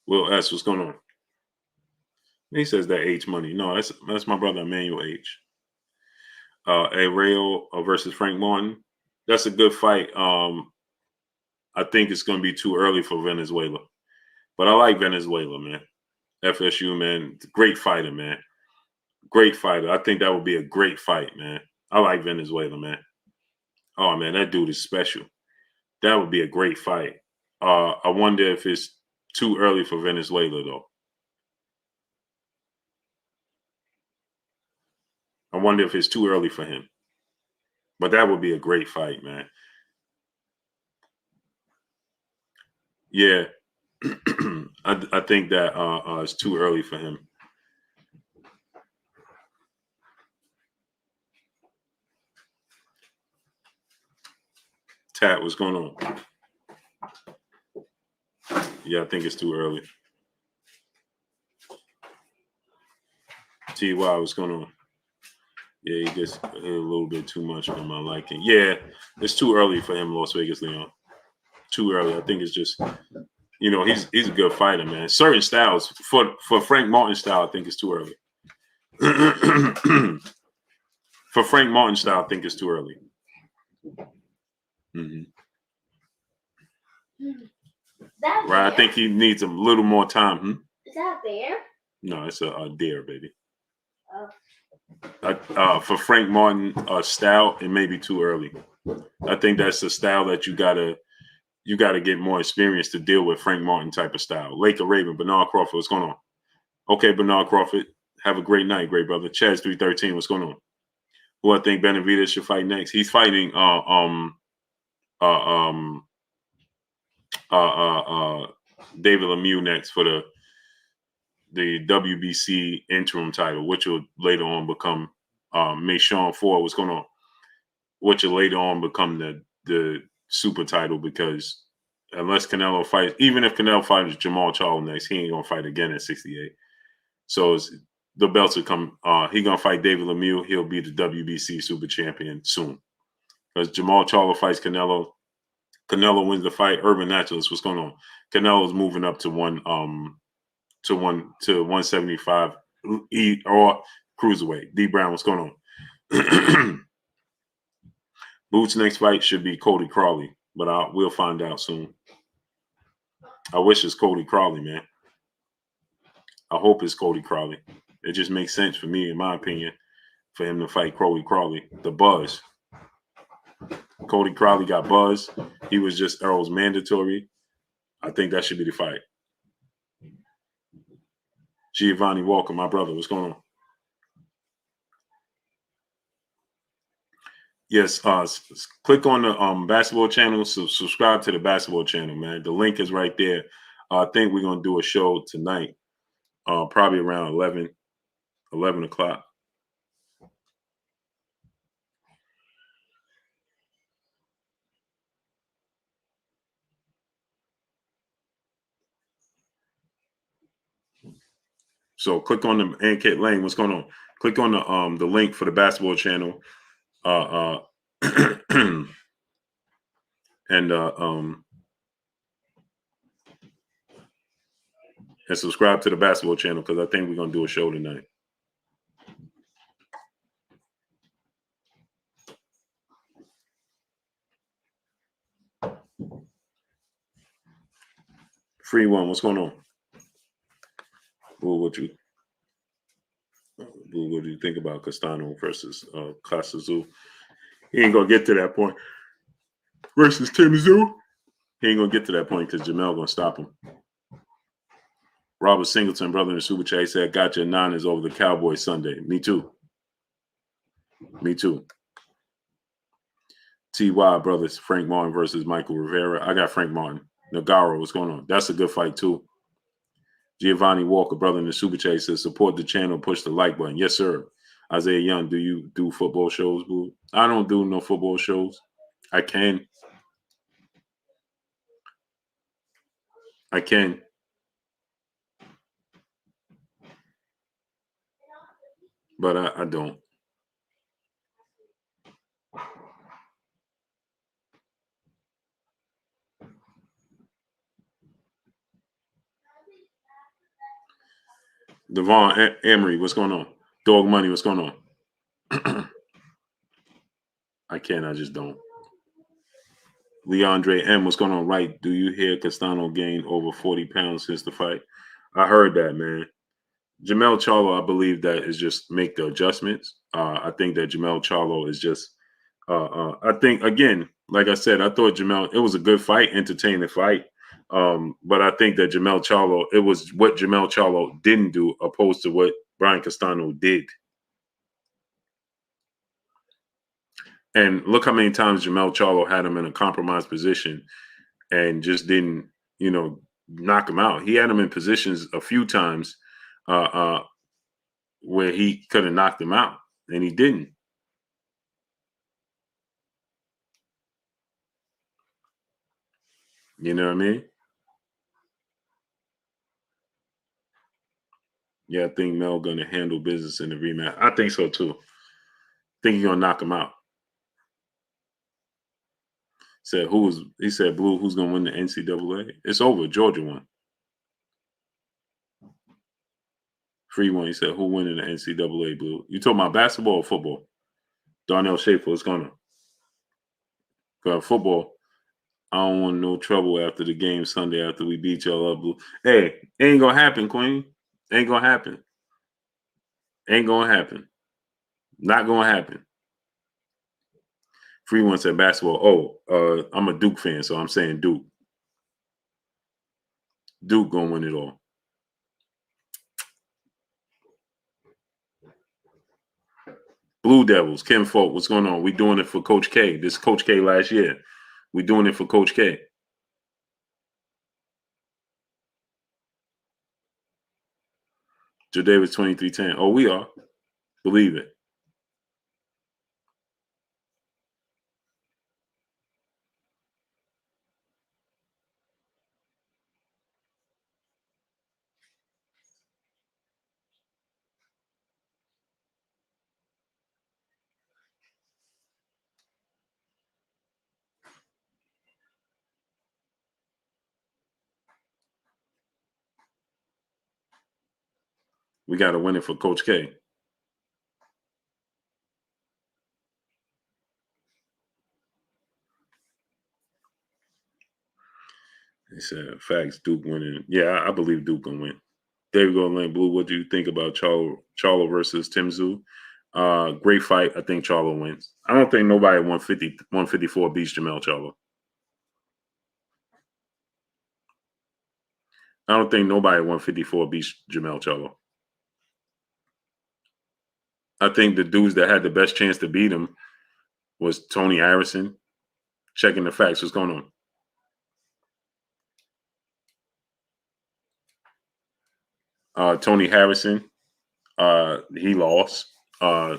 Will S, what's going on? He says that H money. No, that's my brother Emmanuel H. Errol versus Frank Martin. That's a good fight. I think it's gonna be too early for Venezuela, but I like Venezuela, man. FSU, man, great fighter, man. Great fighter. I think that would be a great fight, man. I like Venezuela, man. Oh man, that dude is special. That would be a great fight. I wonder if it's too early for Venezuela, though. I wonder if it's too early for him. But that would be a great fight, man. Yeah. I think that it's too early for him. Tat, what's going on? Yeah, I think it's too early. TY, what's going on? Yeah, he gets a little bit too much for my liking. Yeah, it's too early for him, Las Vegas Leon. Too early. I think it's just, he's a good fighter, man. Certain styles, for Frank Martin style, I think it's too early. For Frank Martin style, I think it's too early. Mm-hmm. Right, I think he needs a little more time. Hmm? Is that a bear? No, it's a deer, baby. Oh. For Frank Martin style, it may be too early. I think that's a style that you gotta get more experience to deal with Frank Martin type of style. Lake of Raven, Bernard Crawford, what's going on? Okay, Bernard Crawford, have a great night, great brother. Chaz 313, what's going on? Who I think Benavidez should fight next? He's fighting David Lemieux next for the WBC interim title, which will later on become Mayshawn Ford. What's going on? Which will later on become the super title, because unless Canelo fights, even if Canelo fights Jamal Charles next, he ain't gonna fight again at 68. So the belts will come. He gonna fight David Lemieux. He'll be the WBC super champion soon. Because Jamal Charlo fights Canelo. Canelo wins the fight. Urban Naturalist, what's going on? Canelo's moving up to 175 or cruiserweight. D Brown, what's going on? Boots' next fight should be Cody Crawley, but we'll find out soon. I wish it's Cody Crawley, man. I hope it's Cody Crawley. It just makes sense for me, in my opinion, for him to fight Cody Crawley. The buzz. Cody Crowley got buzz. He was just Errol's mandatory. I think that should be the fight. Giovanni Walker, my brother, what's going on? Yes, click on the basketball channel. Subscribe to the basketball channel, man. The link is right there. I think we're gonna do a show tonight, probably around 11 o'clock. So click on the and Kate Lane. What's going on? Click on the link for the basketball channel. And subscribe to the basketball channel because I think we're gonna do a show tonight. Free one, what's going on? What do you think about Castano versus Casazu? He ain't gonna get to that point. Versus Tim Zoo, he ain't gonna get to that point because Jamel gonna stop him. Robert Singleton, brother in the super chat, said, "Gotcha, Niners over the Cowboys Sunday." Me too. Me too. Ty, brothers, Frank Martin versus Michael Rivera. I got Frank Martin. Nagaro, what's going on? That's a good fight too. Giovanni Walker, brother in the super chat, says, "Support the channel, push the like button." Yes, sir. Isaiah Young, do you do football shows, boo? I don't do no football shows. I can. But I don't. Devon Emery, what's going on? Dog Money, what's going on? I can't. I just don't. Leandre M, what's going on? Right. Do you hear Castano gained over 40 pounds since the fight? I heard that, man. Jamel Charlo, I believe that is just make the adjustments. I think that Jamel Charlo is just, I think, again, like I said, I thought Jamel, it was a good fight, entertaining fight. But I think that Jamel Charlo, it was what Jamel Charlo didn't do opposed to what Brian Castano did. And look how many times Jamel Charlo had him in a compromised position and just didn't, knock him out. He had him in positions a few times where he could have knocked him out, and he didn't. You know what I mean? Yeah, I think Mel gonna handle business in the rematch. I think so too. Think he's gonna knock him out. He said, Blue, who's gonna win the NCAA? It's over. Georgia won. Free one. He said, who winning the NCAA, Blue? You talking about basketball or football? Darnell Schaefer is gonna. For football, I don't want no trouble after the game Sunday after we beat y'all up, Blue. Hey, ain't gonna happen, Queen. Ain't gonna happen. Ain't gonna happen. Not gonna happen. Free one said basketball. I'm a Duke fan, so I'm saying Duke. Duke gonna win it all. Blue Devils, Kim Folk, what's going on? We doing it for Coach K. This is Coach K last year. We doing it for Coach K. Joe Davis 2310. Oh, we are. Believe it. We got to win it for Coach K. He said, facts, Duke winning. Yeah, I believe Duke gonna win. David Golden Blue, what do you think about Charlo versus Tim Zoo? Great fight. I think Charlo wins. I don't think nobody at 154 beats Jamel Charlo. I don't think nobody at 154 beats Jamel Charlo. I think the dudes that had the best chance to beat him was Tony Harrison. Checking the facts. What's going on? Tony Harrison. He lost. I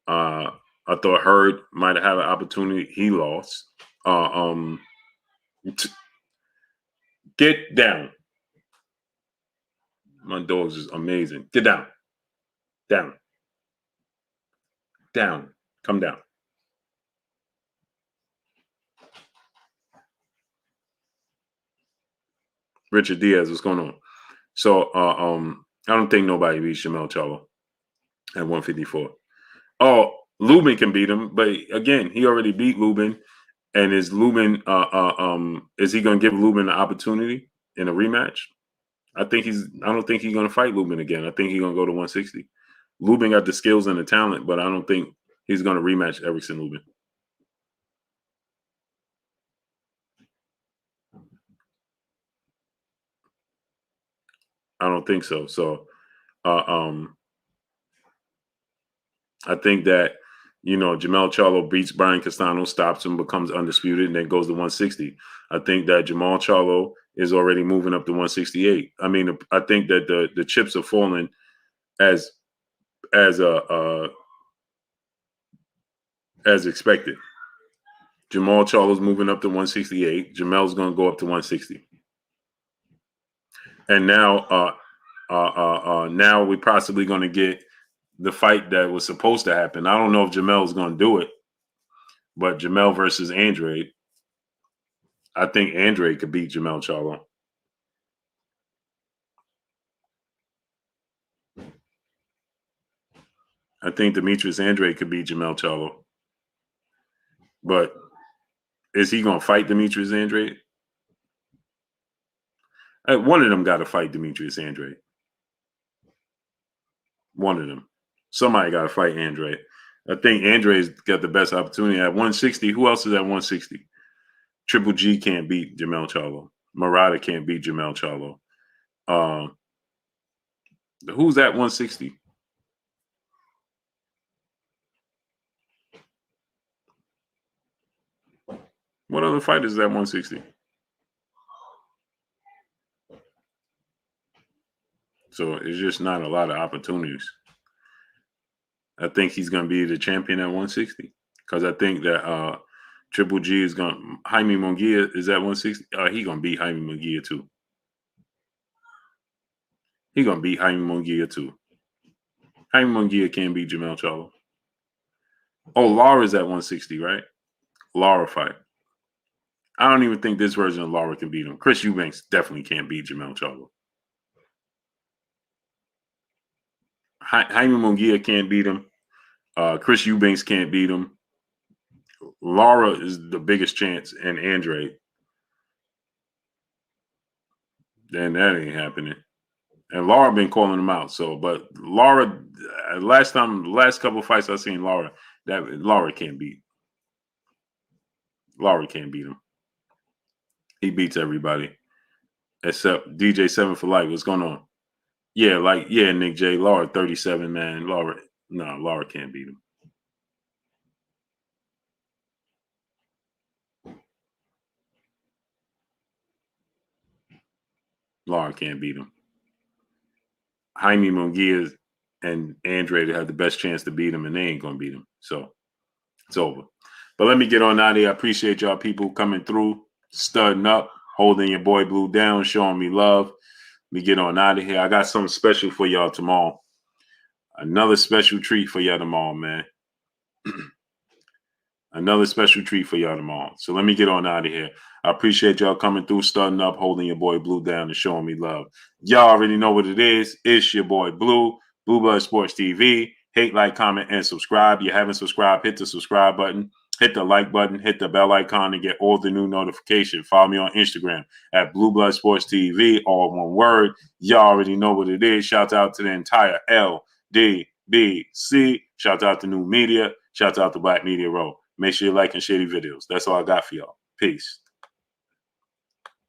thought Hurd might have had an opportunity. He lost. Get down. My dog's is amazing. Get down. Down. Down. Come down. Richard Diaz, what's going on? So I don't think nobody beats Jamel Charlo at 154. Oh, Lubin can beat him, but again, he already beat Lubin. And is Lubin is he gonna give Lubin an opportunity in a rematch? I don't think he's gonna fight Lubin again. I think he's gonna go to 160. Lubin got the skills and the talent, but I don't think he's gonna rematch Erickson Lubin. I don't think so. So I think that, Jamel Charlo beats Brian Castano, stops him, becomes undisputed, and then goes to 160. I think that Jamal Charlo is already moving up to 168. I mean, I think that the chips are falling as expected. Jamal Charlo's moving up to 168. Jamel's going to go up to 160. And now now we're possibly going to get the fight that was supposed to happen. I don't know if Jamel's going to do it, but Jamel versus Andre, I think Andre could beat Jamel Charlo. I think Demetrius Andre could beat Jamel Charlo. But is he going to fight Demetrius Andre? One of them got to fight Demetrius Andre. One of them. Somebody got to fight Andre. I think Andre's got the best opportunity at 160. Who else is at 160? Triple G can't beat Jamel Charlo. Murata can't beat Jamel Charlo. Who's at 160? What other fighters is at 160? So it's just not a lot of opportunities. I think he's going to be the champion at 160 because I think that Triple G is going to – Jaime Munguia is at 160. He's going to beat Jaime Munguia too. He's going to beat Jaime Munguia too. Jaime Munguia can't beat Jamel Charlo. Oh, Laura's at 160, right? Laura fight. I don't even think this version of Laura can beat him. Chris Eubanks definitely can't beat Jamel Charlo. Jaime Munguia can't beat him. Chris Eubanks can't beat him. Laura is the biggest chance, and Andre. Then that ain't happening. And Laura been calling him out. So, but Laura, last couple of fights I've seen Laura, that Laura can't beat. Laura can't beat him. He beats everybody except DJ 7 for Life. What's going on? Yeah, Nick J. Laura 37, man. Laura can't beat him. Laura can't beat him. Jaime Munguia and Andre have the best chance to beat him, and they ain't gonna beat him. So it's over. But let me get on out of here. I appreciate y'all people coming through, studding up, holding your boy Blue down, showing me love. Let me get on out of here. I got something special for y'all tomorrow. Another special treat for y'all tomorrow, man. Another special treat for y'all tomorrow. So let me get on out of here. I appreciate y'all coming through, starting up, holding your boy Blue down, and showing me love. Y'all already know what it is. It's your boy Blue, Blue Blood Sports TV. Hate, like, comment, and subscribe. You haven't subscribed, hit the subscribe button. Hit the like button. Hit the bell icon to get all the new notifications. Follow me on Instagram at Blue Blood Sports TV, all one word. Y'all already know what it is. Shout out to the entire LDB ABC. Shout out to New Media. Shout out to Black Media Row. Make sure you like and share these videos. That's all I got for y'all. Peace.